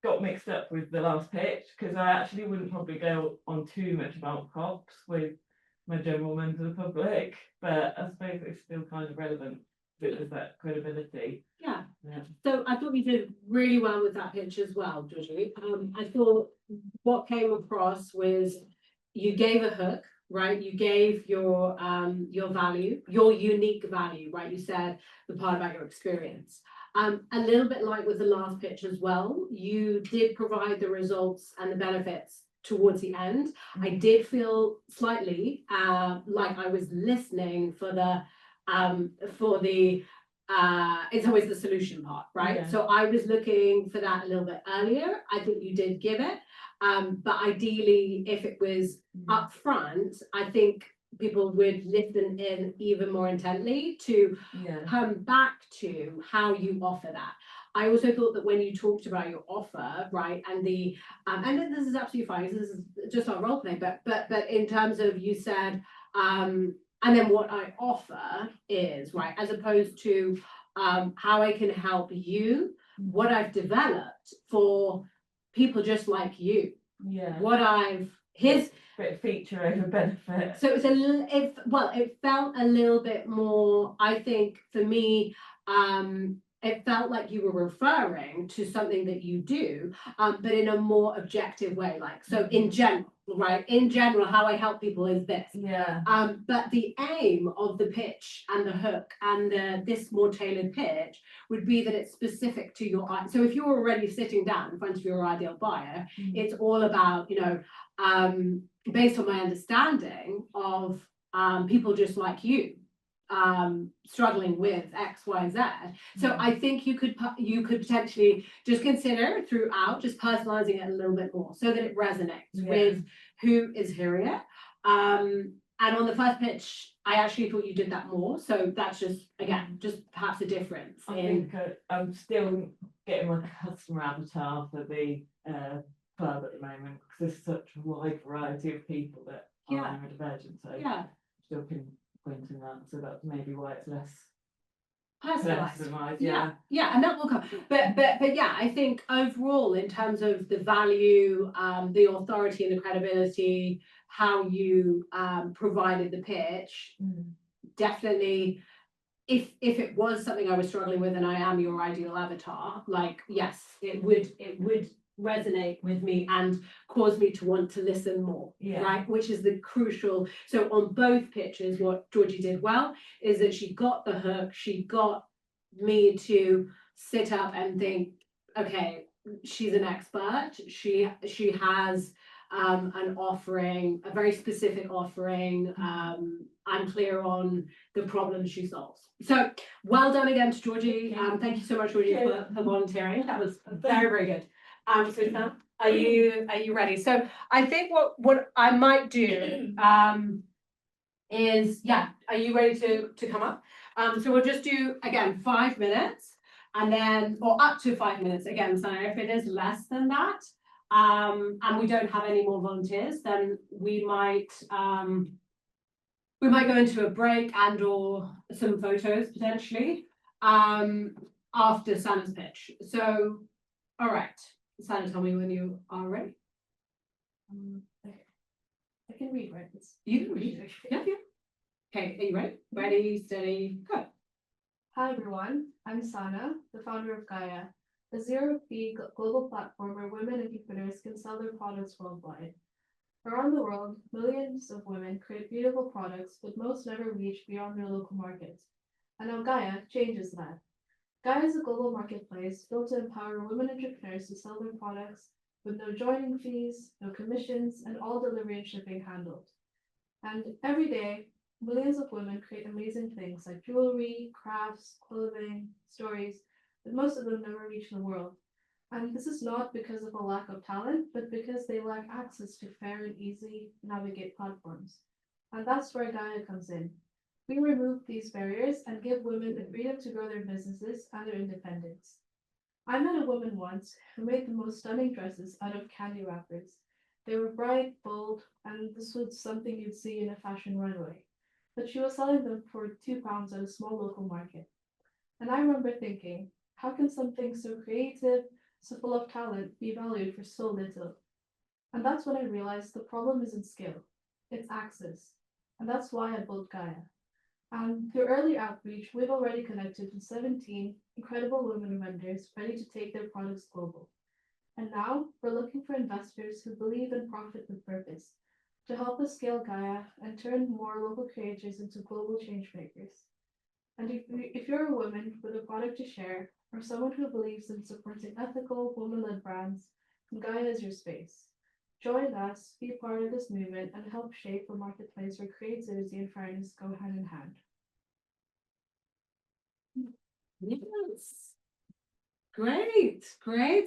got mixed up with the last pitch, because I actually wouldn't probably go on too much about COPs with my general members of the public, but I suppose it's still kind of relevant with that credibility. Yeah. Yeah. So I thought you did really well with that pitch as well, Georgie. I thought what came across was you gave a hook, right? You gave your value, your unique value, right? You said the part about your experience. A little bit like with the last pitch as well, you did provide the results and the benefits towards the end. I did feel slightly like I was listening for the it's always the solution part, right? Yeah. So I was looking for that a little bit earlier. I think you did give it, but ideally, if it was up front, I think people would listen in even more intently to Yeah. come back to how you offer that. I also thought that when you talked about your offer, right, and the and this is absolutely fine. This is just our role play, but in terms of you said, and then what I offer is right, as opposed to how I can help you, what I've developed for people just like you. Yeah. What I've his Bit of feature over benefit. so it's it felt a little bit more, I think for me, it felt like you were referring to something that you do, but in a more objective way, like, so in general, right? In general, how I help people is this. Yeah. But the aim of the pitch and the hook and this more tailored pitch would be that it's specific to your, so if you're already sitting down in front of your ideal buyer, it's all about, based on my understanding of people just like you, struggling with X, Y, Z. So I think you could potentially just consider throughout just personalizing it a little bit more so that it resonates with who is hearing it. And on the first pitch, I actually thought you did that more. So that's just, again, just perhaps a difference. I think I'm still getting my customer avatar for the club at the moment, because there's such a wide variety of people that are neurodivergent. So still pinpointing that. So that's maybe why it's less personalized. Yeah, and that will come. But yeah, I think overall, in terms of the value, the authority and the credibility, how you provided the pitch, definitely. If it was something I was struggling with and I am your ideal avatar, like, yes, it would resonate with me and cause me to want to listen more, right? Which is the crucial. So on both pitches, what Georgie did well is that she got the hook, she got me to sit up and think, okay, she's an expert, she has an offering, a very specific offering. I'm clear on the problem she solves. So well done again to Georgie. Thank you so much, Georgie, for volunteering. That was very, very good. So Sam, are you ready? So I think what I might do is, are you ready to come up? So we'll just do again 5 minutes, and then, or up to 5 minutes again. So if it is less than that, and we don't have any more volunteers, then we might go into a break and or some photos potentially after Santa's pitch. So, all right, Santa, tell me when you are ready. I can read, right? You can read. Yeah. Okay, are you ready? Ready, steady, go. Hi everyone, I'm Sana, the founder of Gaia, a zero-fee global platform where women entrepreneurs can sell their products worldwide. Around the world, millions of women create beautiful products, but most never reach beyond their local markets. And now Gaia changes that. Gaia is a global marketplace built to empower women entrepreneurs to sell their products with no joining fees, no commissions, and all delivery and shipping handled. And every day, millions of women create amazing things like jewelry, crafts, clothing, stories, but most of them never reach the world. And this is not because of a lack of talent, but because they lack access to fair and easy navigate platforms. And that's where Gaia comes in. We remove these barriers and give women the freedom to grow their businesses and their independence. I met a woman once who made the most stunning dresses out of candy wrappers. They were bright, bold, and this was something you'd see in a fashion runway. But she was selling them for £2 at a small local market. And I remember thinking, how can something so creative, so full of talent, be valued for so little? And that's when I realized the problem isn't skill, it's access. And that's why I built Gaia. Through early outreach, we've already connected with 17 incredible women vendors ready to take their products global. And now we're looking for investors who believe in profit with purpose to help us scale Gaia and turn more local creators into global change makers. And if you're a woman with a product to share, or someone who believes in supporting ethical, woman-led brands, then Gaia is your space. Join us, be part of this movement, and help shape a marketplace where creativity and fairness go hand in hand. Yes. Great,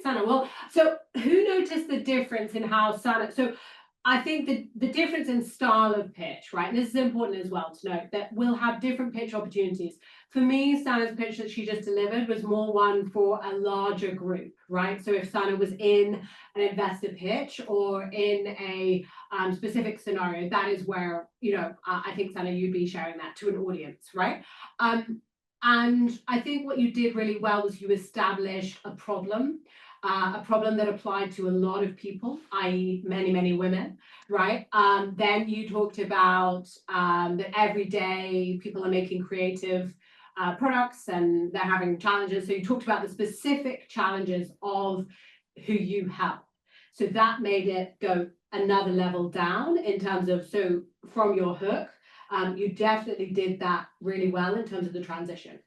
Sana. Well, so who noticed the difference in how Sana, so I think the difference in style of pitch, right? And this is important as well to note that we'll have different pitch opportunities. For me, Sana's pitch that she just delivered was more one for a larger group, right? So if Sana was in an investor pitch or in a specific scenario, that is where, you know, I think, Sana, you'd be sharing that to an audience, right? And I think what you did really well was you established a problem that applied to a lot of people, i.e. many women, right? Then you talked about that every day people are making creative products and they're having challenges. So you talked about the specific challenges of who you help. So that made it go another level down in terms of, so from your hook, you definitely did that really well in terms of the transition.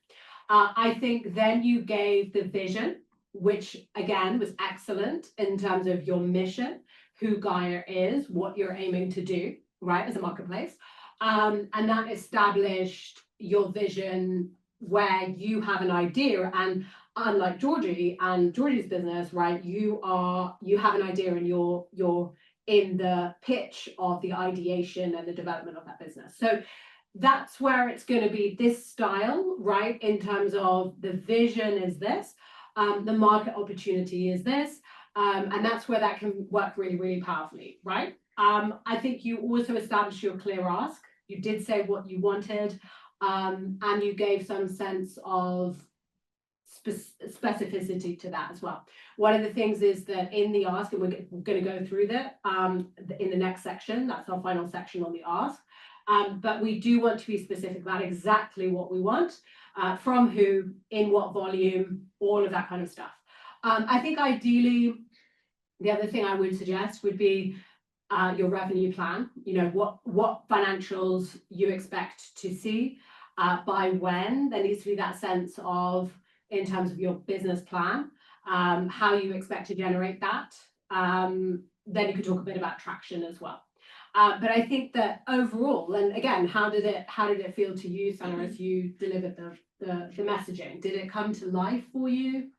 I think then you gave the vision, which again was excellent in terms of your mission, who Gaia is, what you're aiming to do, right, as a marketplace. And that established your vision where you have an idea, and unlike Georgie and Georgie's business, right, you have an idea and you're in the pitch of the ideation and the development of that business. So that's where it's going to be this style, right, in terms of the vision is this, the market opportunity is this, and that's where that can work really powerfully, right? I think you also established your clear ask. You did say what you wanted, and you gave some sense of specificity to that as well. One of the things is that in the ask, and we're going to go through that in the next section, that's our final section on the ask, but we do want to be specific about exactly what we want, from who, in what volume, all of that kind of stuff. I think ideally, the other thing I would suggest would be your revenue plan. You know, what financials you expect to see, by when. There needs to be that sense of, in terms of your business plan, how you expect to generate that. Then you could talk a bit about traction as well. But I think that overall, and again, how did it feel to you, Sana, as you delivered the messaging? Did it come to life for you?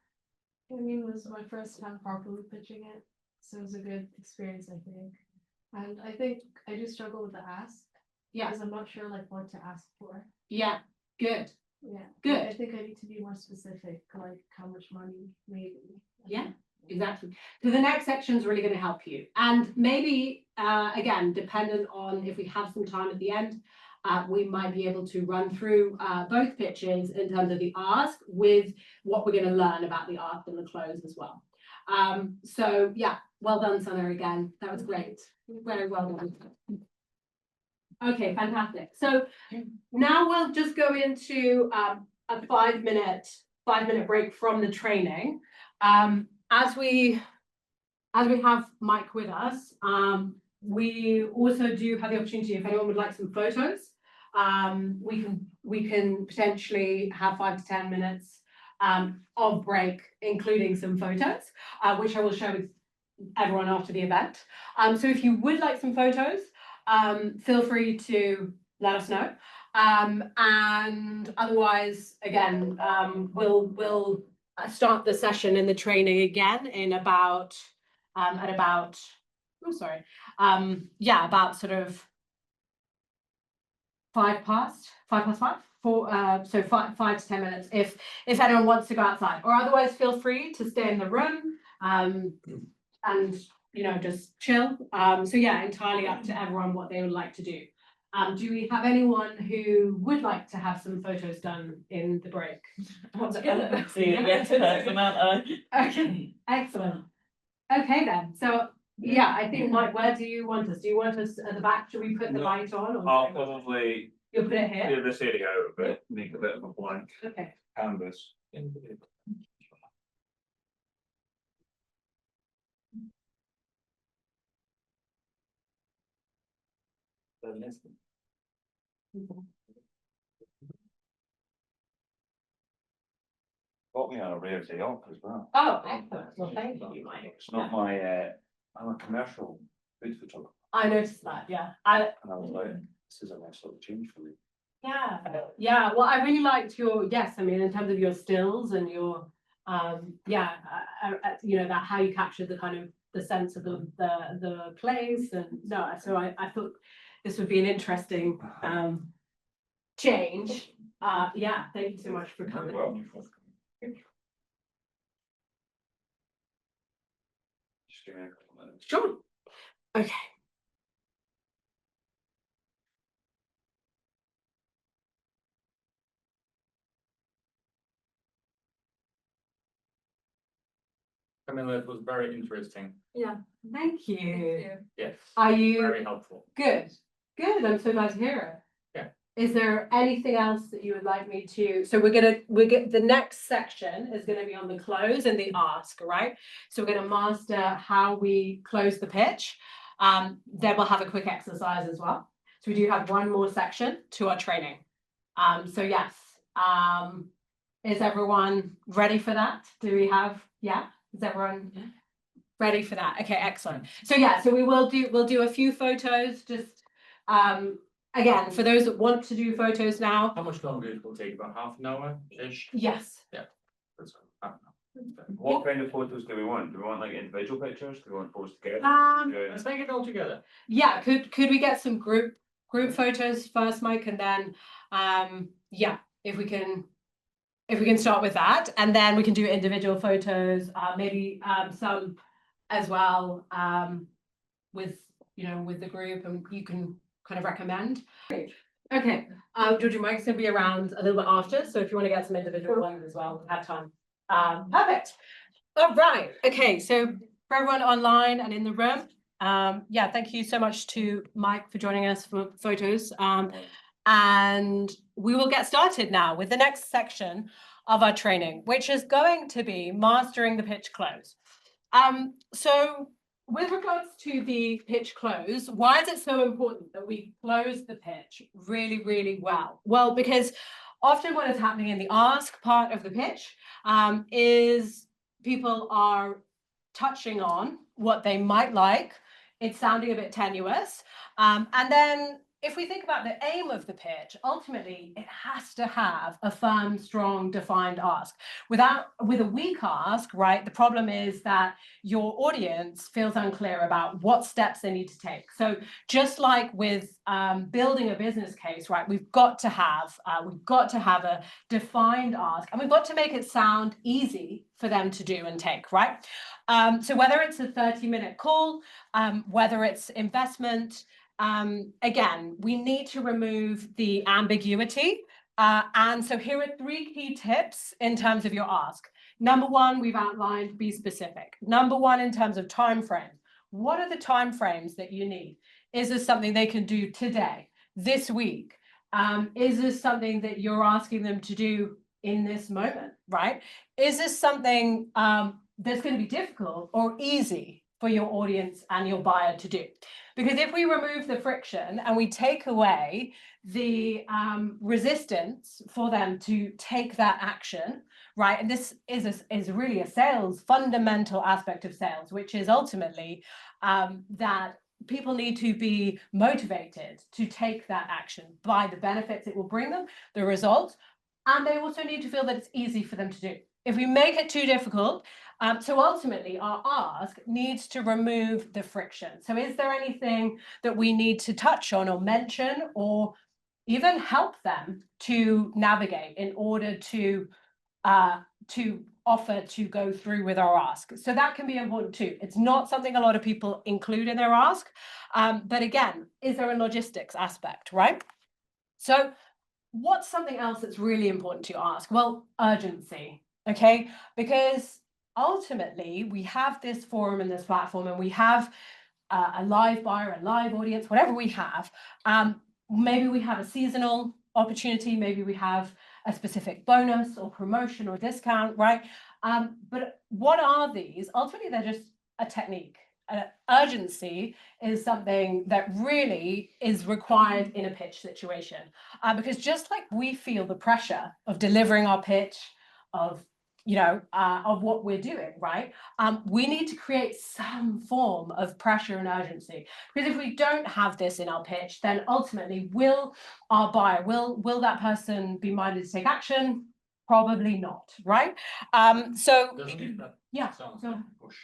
I mean, it was my first time properly pitching it, so it was a good experience, I think. And I think I do struggle with the ask. Yeah. Because I'm not sure like what to ask for. Yeah, good. Yeah. Good. I think I need to be more specific, like how much money, maybe. Yeah, exactly. So the next section is really going to help you. And maybe, again, dependent on if we have some time at the end, we might be able to run through both pitches in terms of the ask with what we're going to learn about the ask and the close as well. So yeah, well done, Sana, again. That was great. Very well done. Okay, fantastic. So now we'll just go into a 5-minute break from the training. As we have Mike with us, we also do have the opportunity, if anyone would like some photos, we can potentially have 5 to 10 minutes of break, including some photos, which I will share with everyone after the event. So if you would like some photos, feel free to let us know. And otherwise, again, we'll start the session in the training again in about about sort of 5 past 5, so 5 to 10 minutes if anyone wants to go outside, or otherwise feel free to stay in the room and just chill. So yeah, entirely up to everyone what they would like to do. Do we have anyone who would like to have some photos done in the break? See you again person, aren't I? Okay, excellent. Okay then, so yeah, I think Mike, where do you want us? Do you want us at the back? Should we put the No, light on? Or I'll probably you'll put it here? clear this area out a bit, make a bit of a blank Okay. canvas. Got me on a rare day off as well. Oh, excellent. Well, thank you, Mike. It's not my, I'm a commercial food photographer, I noticed that, yeah. and I was like, this is a nice little change for me. Yeah, well, I really liked your, yes, I mean, in terms of your stills and your, that how you captured the kind of the sense of the place, and no, so I thought this would be an interesting change. Yeah, thank you so much for coming. Well, just give me a couple minutes. Sure. Okay. Camilla, it was very interesting. Yeah, thank you. Yes. Are you Very helpful. good? Good, I'm so glad to hear it. Yeah. Is there anything else that you would like me to, so the next section is gonna be on the close and the ask, right? So we're gonna master how we close the pitch. Then we'll have a quick exercise as well. So we do have one more section to our training. So yes, is everyone ready for that? Do we have, yeah? Is everyone ready for that? Okay, excellent. So yeah, so we'll do a few photos, just again, for those that want to do photos now. How much longer it will take? About half an hour-ish? Yes. That's half an hour. What kind of photos do we want? Do we want like individual pictures? Do we want posed together? Let's make it all together. Yeah, could we get some group photos first, Mike, and then yeah, if we can start with that, and then we can do individual photos, maybe some as well with the group, and you can kind of recommend. Okay, Georgie, Mike's gonna be around a little bit after, so if you want to get some individual ones as well, we'll have time. Perfect. All right. Okay, so for everyone online and in the room, yeah, thank you so much to Mike for joining us for photos. And we will get started now with the next section of our training, which is going to be mastering the pitch close. So with regards to the pitch close, why is it so important that we close the pitch really, really well? Well, because often what is happening in the ask part of the pitch is people are touching on what they might like. It's sounding a bit tenuous. And then if we think about the aim of the pitch, ultimately it has to have a firm, strong, defined ask. With a weak ask, right, the problem is that your audience feels unclear about what steps they need to take. So just like with building a business case, right, we've got to have a defined ask, and we've got to make it sound easy for them to do and take, right? So whether it's a 30-minute call, whether it's investment, again, we need to remove the ambiguity. And so here are 3 key tips in terms of your ask. Number 1, we've outlined, be specific. Number 1, in terms of time frames. What are the time frames that you need? Is this something they can do today, this week? Is this something that you're asking them to do in this moment, right? Is this something that's going to be difficult or easy for your audience and your buyer to do. Because if we remove the friction and we take away the resistance for them to take that action, right? And this is really a sales fundamental aspect of sales, which is ultimately that people need to be motivated to take that action by the benefits it will bring them, the results, and they also need to feel that it's easy for them to do. If we make it too difficult, so ultimately our ask needs to remove the friction. So is there anything that we need to touch on or mention or even help them to navigate in order to offer to go through with our ask? So that can be important too. It's not something a lot of people include in their ask, but again, is there a logistics aspect, right? So what's something else that's really important to ask? Well, urgency, okay? Because ultimately we have this forum and this platform and we have a live buyer, a live audience, whatever we have. Maybe we have a seasonal opportunity, maybe we have a specific bonus or promotion or discount, right? But what are these? Ultimately, they're just a technique. Urgency is something that really is required in a pitch situation, because just like we feel the pressure of delivering our pitch, of what we're doing, right? We need to create some form of pressure and urgency, because if we don't have this in our pitch, then ultimately will our buyer, will that person be minded to take action? Probably not, right? So Doesn't that yeah, sound so like a push?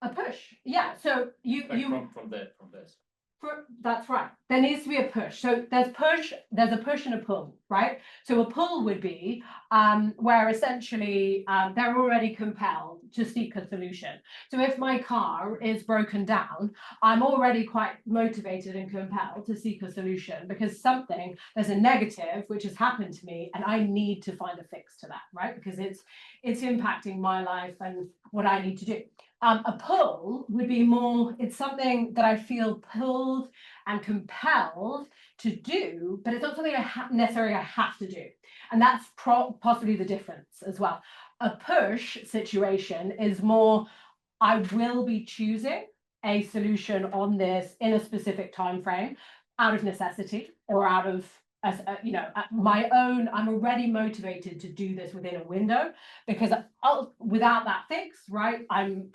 a push, yeah. So Like from this. that's right. There needs to be a push. So there's a push and a pull, right? So a pull would be where essentially they're already compelled to seek a solution. So if my car is broken down, I'm already quite motivated and compelled to seek a solution because there's a negative which has happened to me and I need to find a fix to that, right? Because it's impacting my life and what I need to do. A pull would be more, it's something that I feel pulled and compelled to do, but it's not something necessarily I have to do. And that's possibly the difference as well. A push situation is more, I will be choosing a solution on this in a specific time frame out of necessity or out of my own, I'm already motivated to do this within a window because without that fix, right,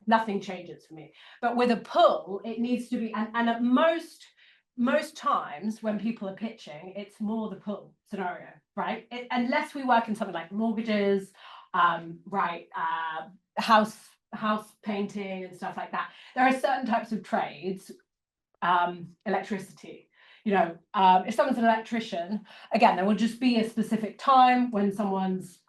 nothing changes for me. But with a pull, it needs to be, and at most times when people are pitching, it's more the pull scenario, right? Unless we work in something like mortgages, house painting and stuff like that. There are certain types of trades, electricity. If someone's an electrician, again, there will just be a specific time when someone's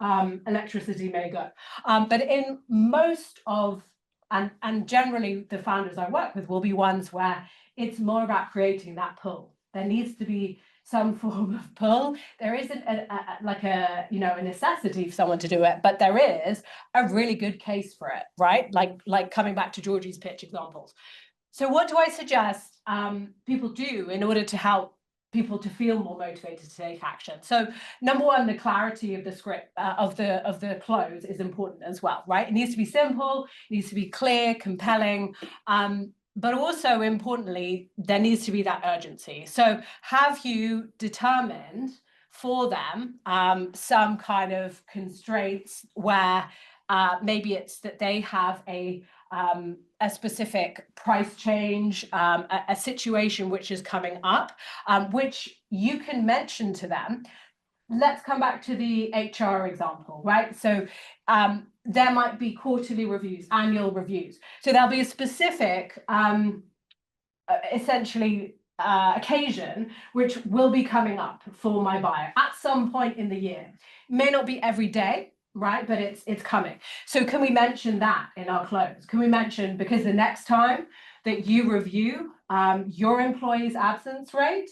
electricity may go. But in most of, and generally the founders I work with will be ones where it's more about creating that pull. There needs to be some form of pull. There isn't a necessity for someone to do it, but there is a really good case for it, right? Like coming back to Georgie's pitch examples. So what do I suggest people do in order to help people to feel more motivated to take action? So number one, the clarity of the script of the close is important as well, right? It needs to be simple, it needs to be clear, compelling, but also importantly, there needs to be that urgency. So have you determined for them some kind of constraints where maybe it's that they have a specific price change, a situation which is coming up, which you can mention to them. Let's come back to the HR example, right? So there might be quarterly reviews, annual reviews. So there'll be a specific, essentially, occasion which will be coming up for my buyer at some point in the year. May not be every day, right? But it's coming. So can we mention that in our close? Can we mention, because the next time that you review your employee's absence rate,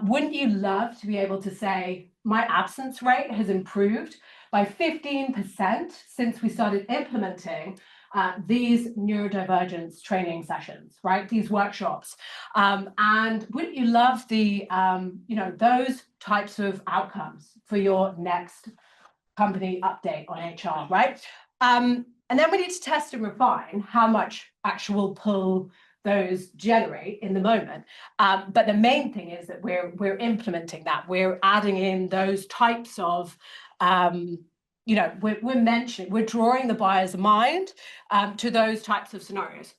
wouldn't you love to be able to say, my absence rate has improved by 15% since we started implementing these neurodivergence training sessions, right? These workshops. And wouldn't you love the, those types of outcomes for your next company update on HR, right? And then we need to test and refine how much actual pull those generate in the moment. But the main thing is that we're implementing that. We're adding in those types of, we're drawing the buyer's mind to those types of scenarios.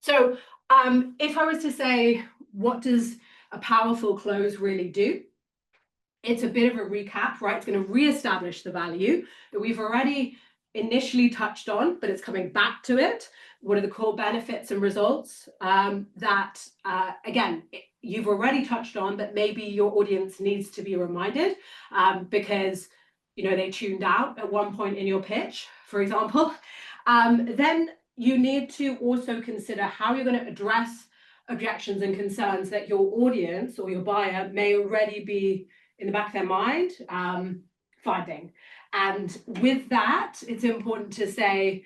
So if I was to say, what does a powerful close really do? It's a bit of a recap, right? It's going to reestablish the value that we've already initially touched on, but it's coming back to it. What are the core benefits and results that, again, you've already touched on, but maybe your audience needs to be reminded because, they tuned out at one point in your pitch, for example. Then you need to also consider how you're going to address objections and concerns that your audience or your buyer may already be in the back of their mind finding. And with that, it's important to say,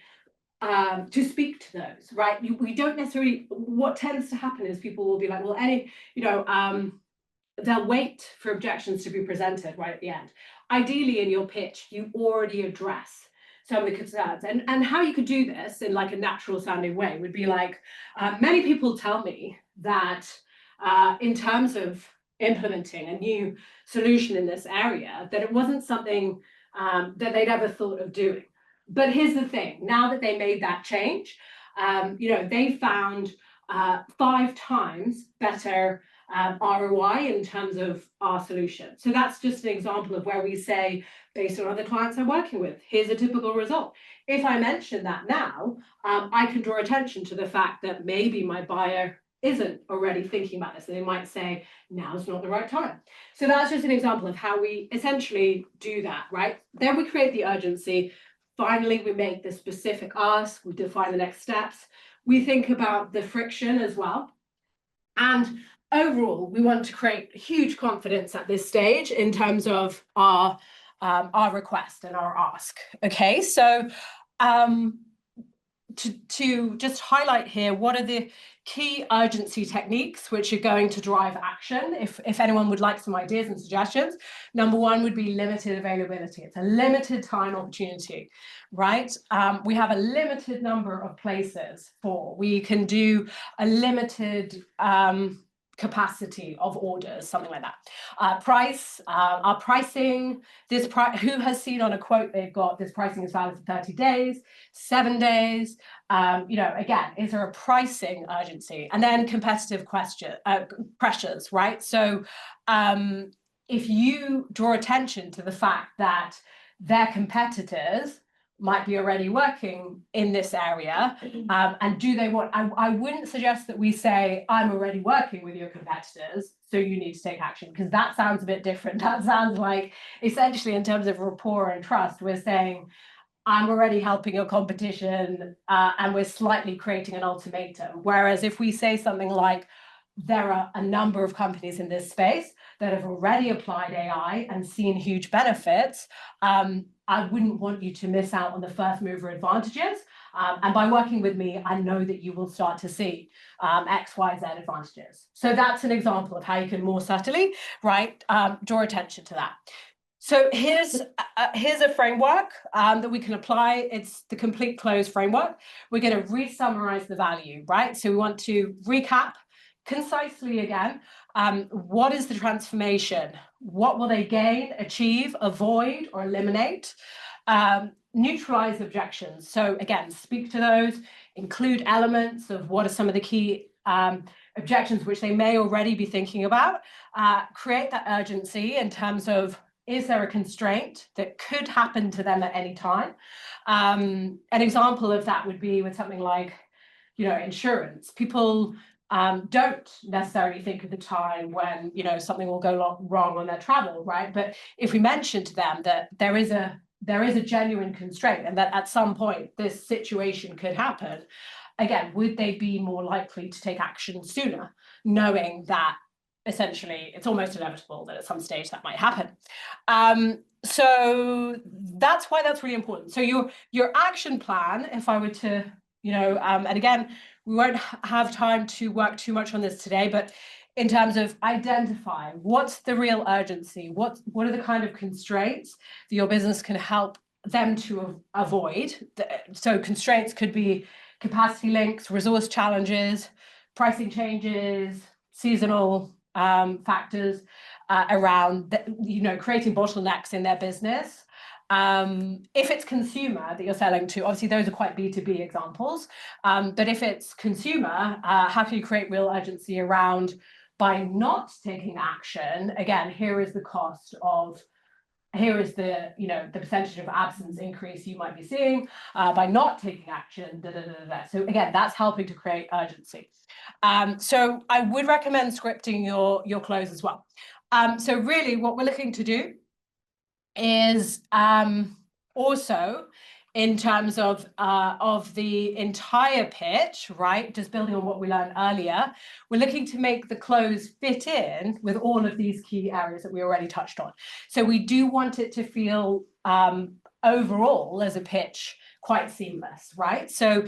to speak to those, right? We don't necessarily, what tends to happen is people will be like, well, they'll wait for objections to be presented right at the end. Ideally, in your pitch, you already address some of the concerns. And how you could do this in like a natural sounding way would be like, many people tell me that in terms of implementing a new solution in this area, that it wasn't something that they'd ever thought of doing. But here's the thing, now that they made that change, they found 5 times better ROI in terms of our solution. So that's just an example of where we say, based on other clients I'm working with, here's a typical result. If I mention that now, I can draw attention to the fact that maybe my buyer isn't already thinking about this. And they might say, now's not the right time. So that's just an example of how we essentially do that, right? Then we create the urgency. Finally, we make the specific ask, we define the next steps. We think about the friction as well. And overall, we want to create huge confidence at this stage in terms of our request and our ask. Okay, so to just highlight here, what are the key urgency techniques which are going to drive action? If anyone would like some ideas and suggestions, number 1 would be limited availability. It's a limited time opportunity, right? We have a limited number of places we can do a limited capacity of orders, something like that. Our pricing, who has seen on a quote they've got this pricing is valid for 30 days, 7 days, again, is there a pricing urgency? And then competitive pressures, right? So if you draw attention to the fact that their competitors might be already working in this area, and do they want, I wouldn't suggest that we say, I'm already working with your competitors, so you need to take action, because that sounds a bit different. That sounds like, essentially, in terms of rapport and trust, we're saying, I'm already helping your competition, and we're slightly creating an ultimatum. Whereas if we say something like, there are a number of companies in this space that have already applied AI and seen huge benefits, I wouldn't want you to miss out on the first mover advantages. And by working with me, I know that you will start to see X, Y, Z advantages. So that's an example of how you can more subtly, right, draw attention to that. So here's a framework that we can apply. It's the complete close framework. We're going to re-summarize the value, right? So we want to recap concisely again. What is the transformation? What will they gain, achieve, avoid, or eliminate? Neutralize objections. So again, speak to those, include elements of what are some of the key objections which they may already be thinking about. Create that urgency in terms of, is there a constraint that could happen to them at any time? An example of that would be with something like, insurance. People don't necessarily think of the time when something will go wrong on their travel, right? But if we mention to them that there is a genuine constraint and that at some point this situation could happen, again, would they be more likely to take action sooner, knowing that essentially it's almost inevitable that at some stage that might happen? So that's why that's really important. So your action plan, if I were to, and again, we won't have time to work too much on this today, but in terms of identifying what's the real urgency, what are the kind of constraints that your business can help them to avoid. So constraints could be capacity links, resource challenges, pricing changes, seasonal factors around, creating bottlenecks in their business. If it's consumer that you're selling to, obviously those are quite B2B examples. But if it's consumer, how can you create real urgency around by not taking action? Again, here is the cost of, here is the, the percentage of absence increase you might be seeing by not taking action. So again, that's helping to create urgency. So I would recommend scripting your close as well. So really what we're looking to do is also in terms of the entire pitch, right? Just building on what we learned earlier, we're looking to make the close fit in with all of these key areas that we already touched on. So we do want it to feel overall as a pitch quite seamless, right? So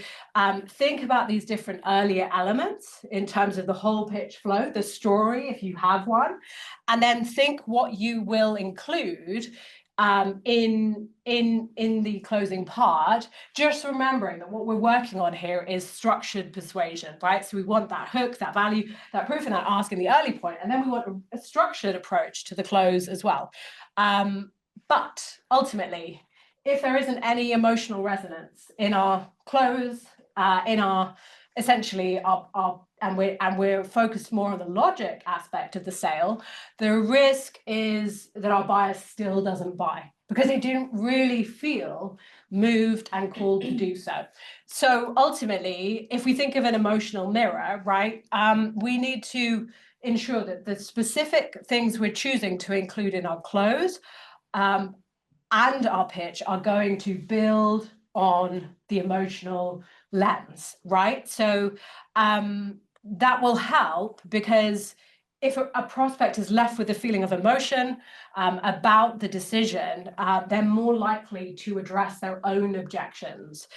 think about these different earlier elements in terms of the whole pitch flow, the story, if you have one, and then think what you will include in the closing part, just remembering that what we're working on here is structured persuasion, right? So we want that hook, that value, that proof, and that ask in the early point, and then we want a structured approach to the close as well. But ultimately, if there isn't any emotional resonance in our close, in our essentially and we're focused more on the logic aspect of the sale, the risk is that our buyer still doesn't buy because they didn't really feel moved and called to do so. So ultimately, if we think of an emotional mirror, right, we need to ensure that the specific things we're choosing to include in our close and our pitch are going to build on the emotional lens, right? So that will help, because if a prospect is left with a feeling of emotion about the decision, they're more likely to address their own objections.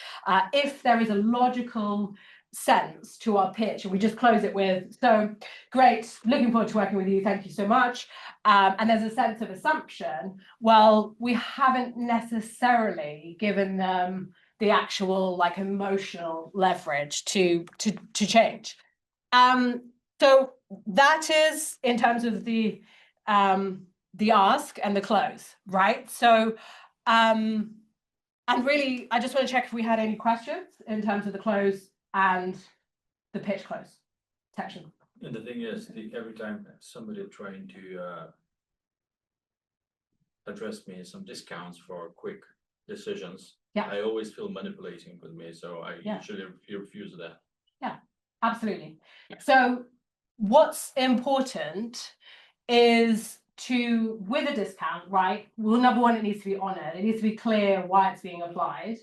If there is a logical sense to our pitch, and we just close it with, so great, looking forward to working with you, thank you so much, and there's a sense of assumption, well, we haven't necessarily given them the actual like emotional leverage to change. So that is in terms of the ask and the close, right? So and really I just want to check if we had any questions in terms of the close and the pitch close section. And the thing is, every time somebody trying to address me some discounts for quick decisions, Yeah. I always feel manipulating with me, so I usually refuse that. Yeah, absolutely. So what's important is to, with a discount, right? Well, number one, it needs to be honored. It needs to be clear why it's being applied.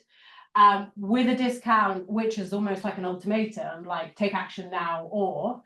With a discount, which is almost like an ultimatum, like take action now, or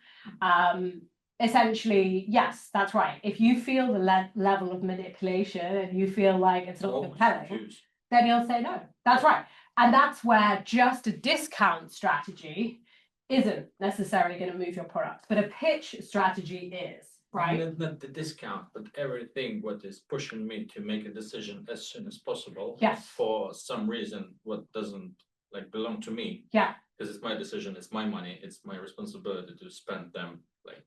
essentially, yes, that's right. If you feel the level of manipulation and you feel like it's not compelling, then you'll say no. That's right. And that's where just a discount strategy isn't necessarily going to move your product, but a pitch strategy is, right? Not the discount, but everything what is pushing me to make a decision as soon as possible. Yes. For some reason, what doesn't like belong to me. Yeah. Because it's my decision, it's my money, it's my responsibility to spend them like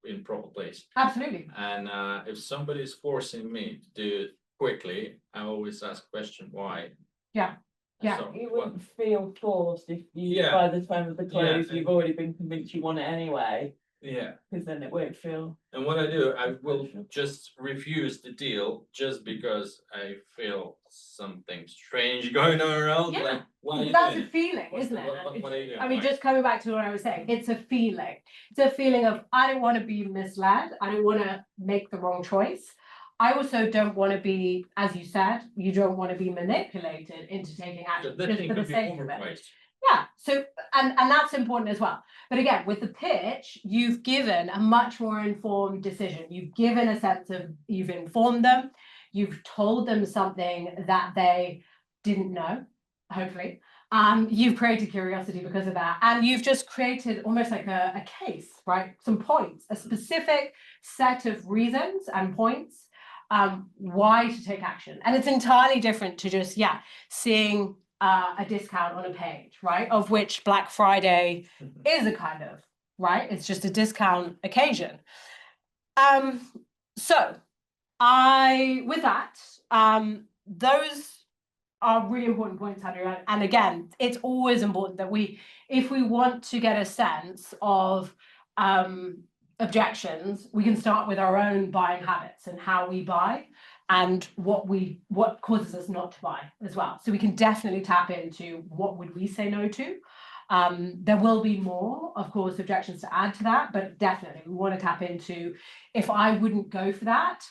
in proper place. Absolutely. And if somebody is forcing me to do it quickly, I always ask question why. Yeah. Yeah. So, You what- wouldn't feel forced if you, Yeah. by the time of the close, Yeah. you've already been convinced you want it anyway, yeah. because then it won't feel. And what I do, I will just refuse the deal just because I feel something strange going on around. Yeah. Like, why are you That's doing a it? feeling, What's isn't the- it? what are you doing? I mean, Why? just coming back to what I was saying, it's a feeling. It's a feeling of, I don't want to be misled. I don't want to make the wrong choice. I also don't want to be, as you said, you don't want to be manipulated into taking action That just thing for the could be sake of it. overpriced. Yeah, so, and that's important as well. But again, with the pitch, you've given a much more informed decision. You've given a sense of, you've informed them, you've told them something that they didn't know, hopefully. You've created curiosity because of that. And you've just created almost like a case, right? Some points, a specific set of reasons and points why to take action. And it's entirely different to just, seeing a discount on a page, right? Of which Black Friday is a kind of, right? It's just a discount occasion. So with that, those are really important points, Andrew. And again, it's always important that if we want to get a sense of objections, we can start with our own buying habits and how we buy and what causes us not to buy as well. So we can definitely tap into what would we say no to. There will be more, of course, objections to add to that, but definitely we want to tap into, if I wouldn't go for that,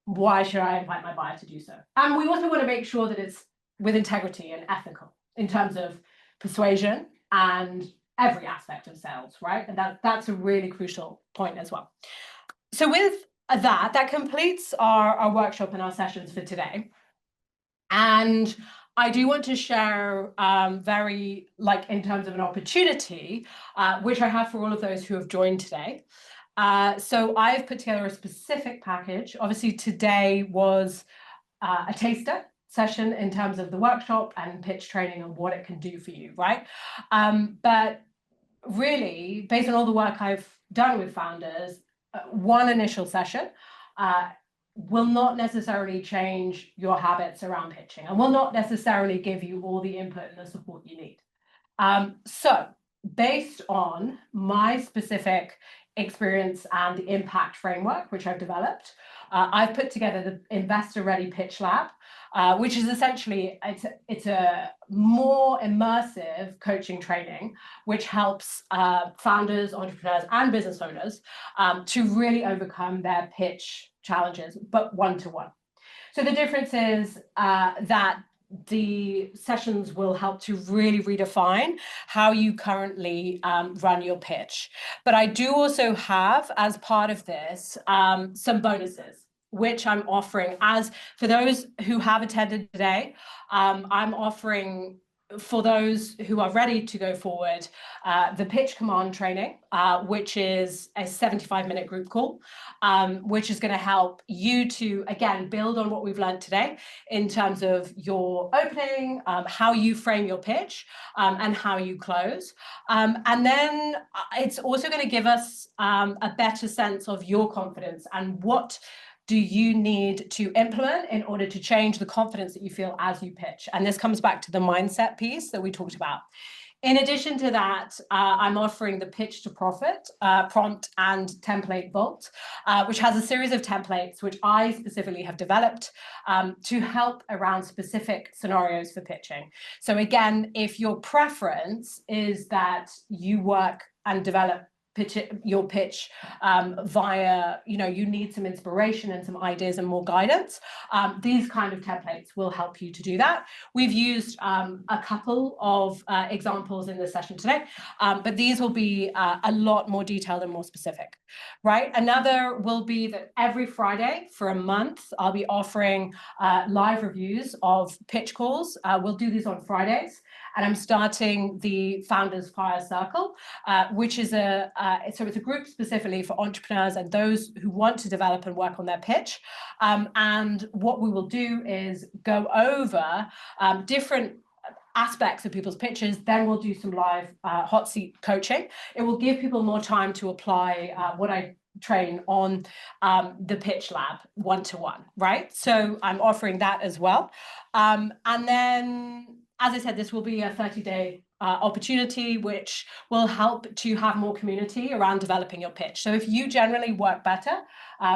why should I invite my buyer to do so? And we also want to make sure that it's with integrity and ethical in terms of persuasion and every aspect of sales, right? And that's a really crucial point as well. So with that completes our workshop and our sessions for today. And I do want to share very, like, in terms of an opportunity, which I have for all of those who have joined today. So I've put together a specific package. Obviously, today was a taster session in terms of the workshop and pitch training and what it can do for you, right? But really, based on all the work I've done with founders, one initial session will not necessarily change your habits around pitching and will not necessarily give you all the input and the support you need. So based on my specific experience and the impact framework, which I've developed, I've put together the Investor Ready Pitch Lab, which is essentially, it's a more immersive coaching training, which helps founders, entrepreneurs, and business owners to really overcome their pitch challenges, but one-to-one. So the difference is that the sessions will help to really redefine how you currently run your pitch. But I do also have, as part of this, some bonuses, which I'm offering. As for those who have attended today, I'm offering, for those who are ready to go forward, the pitch command training, which is a 75-minute group call, which is going to help you to, again, build on what we've learned today in terms of your opening, how you frame your pitch, and how you close. And then it's also going to give us a better sense of your confidence and what do you need to implement in order to change the confidence that you feel as you pitch. And this comes back to the mindset piece that we talked about. In addition to that, I'm offering the Pitch to Profit prompt and template vault, which has a series of templates which I specifically have developed to help around specific scenarios for pitching. So again, if your preference is that you work and develop your pitch via, you need some inspiration and some ideas and more guidance, these kind of templates will help you to do that. We've used a couple of examples in this session today, but these will be a lot more detailed and more specific, right? Another will be that every Friday for a month, I'll be offering live reviews of pitch calls. We'll do these on Fridays. And I'm starting the Founders Fire Circle, which is it's a group specifically for entrepreneurs and those who want to develop and work on their pitch. And what we will do is go over different aspects of people's pitches. Then we'll do some live hot seat coaching. It will give people more time to apply what I train on the Pitch Lab one-to-one, right? So I'm offering that as well. And then, as I said, this will be a 30-day opportunity, which will help to have more community around developing your pitch. So if you generally work better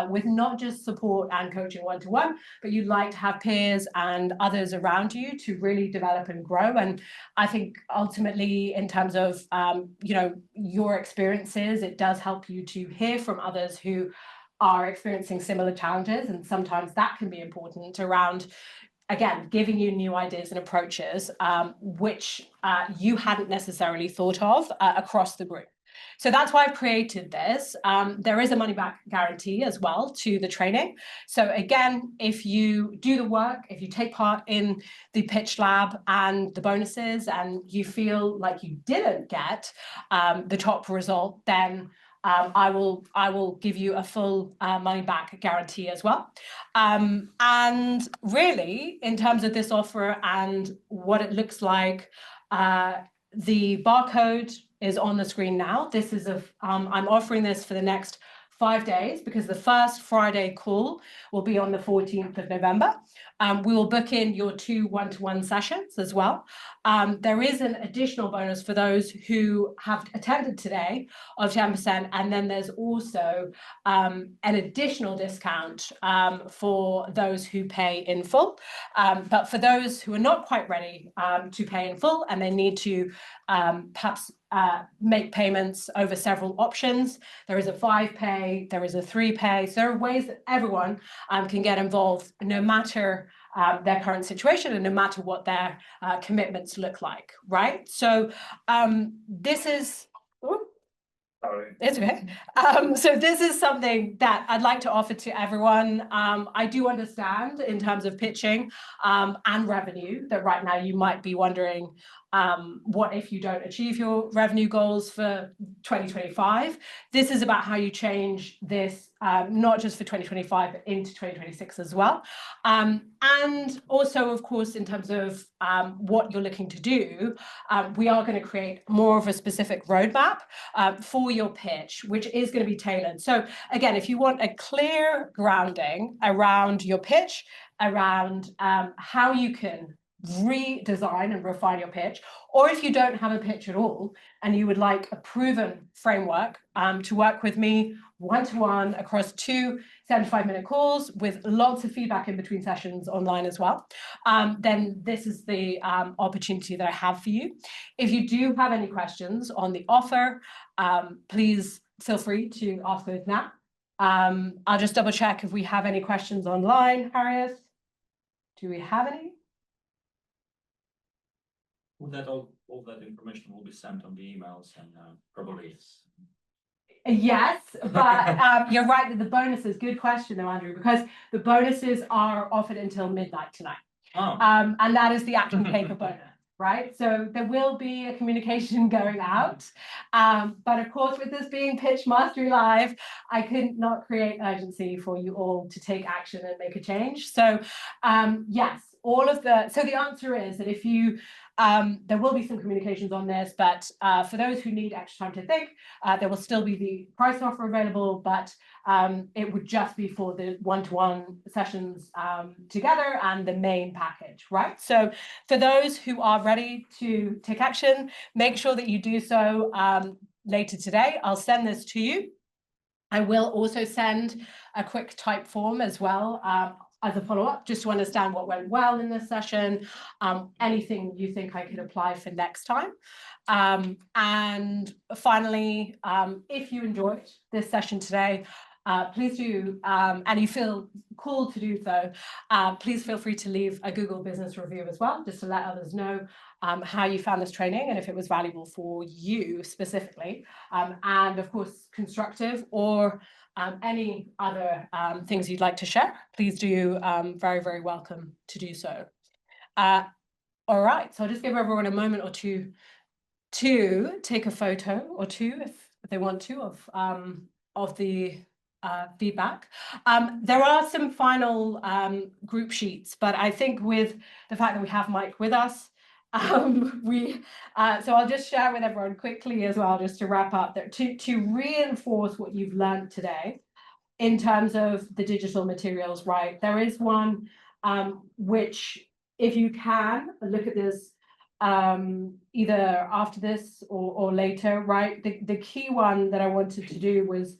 with not just support and coaching one-to-one, but you'd like to have peers and others around you to really develop and grow. And I think ultimately, in terms of your experiences, it does help you to hear from others who are experiencing similar challenges. And sometimes that can be important around, again, giving you new ideas and approaches, which you hadn't necessarily thought of across the group. So that's why I've created this. There is a money back guarantee as well to the training. So again, if you do the work, if you take part in the Pitch Lab and the bonuses and you feel like you didn't get the top result, then I will give you a full money back guarantee as well. And really, in terms of this offer and what it looks like, the barcode is on the screen now. This is I'm offering this for the next 5 days because the first Friday call will be on the 14th of November. We will book in your 2 one-to-one sessions as well. There is an additional bonus for those who have attended today of 10%, and then there's also an additional discount for those who pay in full. But for those who are not quite ready to pay in full and they need to perhaps make payments over several options, there is a 5-pay, there is a 3-pay. So there are ways that everyone can get involved, no matter their current situation and no matter what their commitments look like, right? So this is. Sorry. It's okay. So this is something that I'd like to offer to everyone. I do understand in terms of pitching and revenue that right now you might be wondering, what if you don't achieve your revenue goals for 2025? This is about how you change this, not just for 2025, but into 2026 as well. And also, of course, in terms of what you're looking to do, we are going to create more of a specific roadmap for your pitch, which is going to be tailored. So again, if you want a clear grounding around your pitch, around how you can redesign and refine your pitch, or if you don't have a pitch at all and you would like a proven framework to work with me one-to-one across 2 75-minute calls with lots of feedback in between sessions online as well, then this is the opportunity that I have for you. If you do have any questions on the offer, please feel free to ask those now. I'll just double check if we have any questions online. Harriet, do we have any? Will that all that information will be sent on the emails and probably. Yes, but you're right that the bonuses, good question though, Andrew, because the bonuses are offered until midnight tonight. Oh. And that is the actual paper bonus, right? So there will be a communication going out. But of course, with this being Pitch Mastery Live, I could not create urgency for you all to take action and make a change. So yes, so the answer is that if you, there will be some communications on this, but for those who need extra time to think, there will still be the price offer available, but it would just be for the one-to-one sessions together and the main package, right? So for those who are ready to take action, make sure that you do so later today. I'll send this to you. I will also send a quick type form as well as a follow-up, just to understand what went well in this session, anything you think I could apply for next time. And finally, if you enjoyed this session today, please do, and you feel called to do so, please feel free to leave a Google business review as well, just to let others know how you found this training and if it was valuable for you specifically. And of course, constructive or any other things you'd like to share, please do, very, very welcome to do so. All right, so I'll just give everyone a moment or two to take a photo or two if they want to of the feedback. There are some final group sheets, but I think with the fact that we have Mike with us, so I'll just share with everyone quickly as well, just to wrap up, that to reinforce what you've learned today in terms of the digital materials, right? There is one which, if you can look at this either after this or later, right? The key one that I wanted to do was,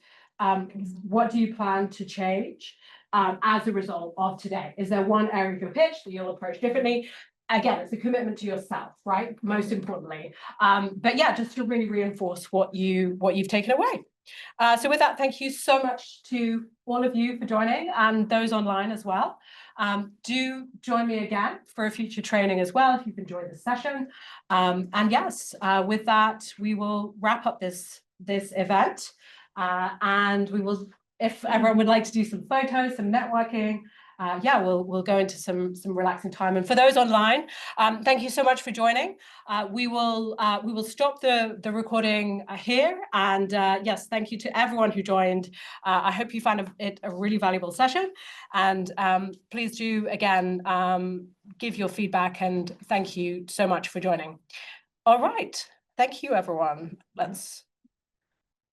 what do you plan to change as a result of today? Is there one area of your pitch that you'll approach differently? Again, it's a commitment to yourself, right? Most importantly. But yeah, just to really reinforce what you've taken away. So with that, thank you so much to all of you for joining and those online as well. Do join me again for a future training as well if you've enjoyed the session. And yes, with that, we will wrap up this event. And we will, if everyone would like to do some photos, some networking, yeah, we'll go into some relaxing time. And for those online, thank you so much for joining. We will stop the recording here. And yes, thank you to everyone who joined. I hope you found it a really valuable session. And please do again give your feedback, and thank you so much for joining. All right, thank you, everyone. Let's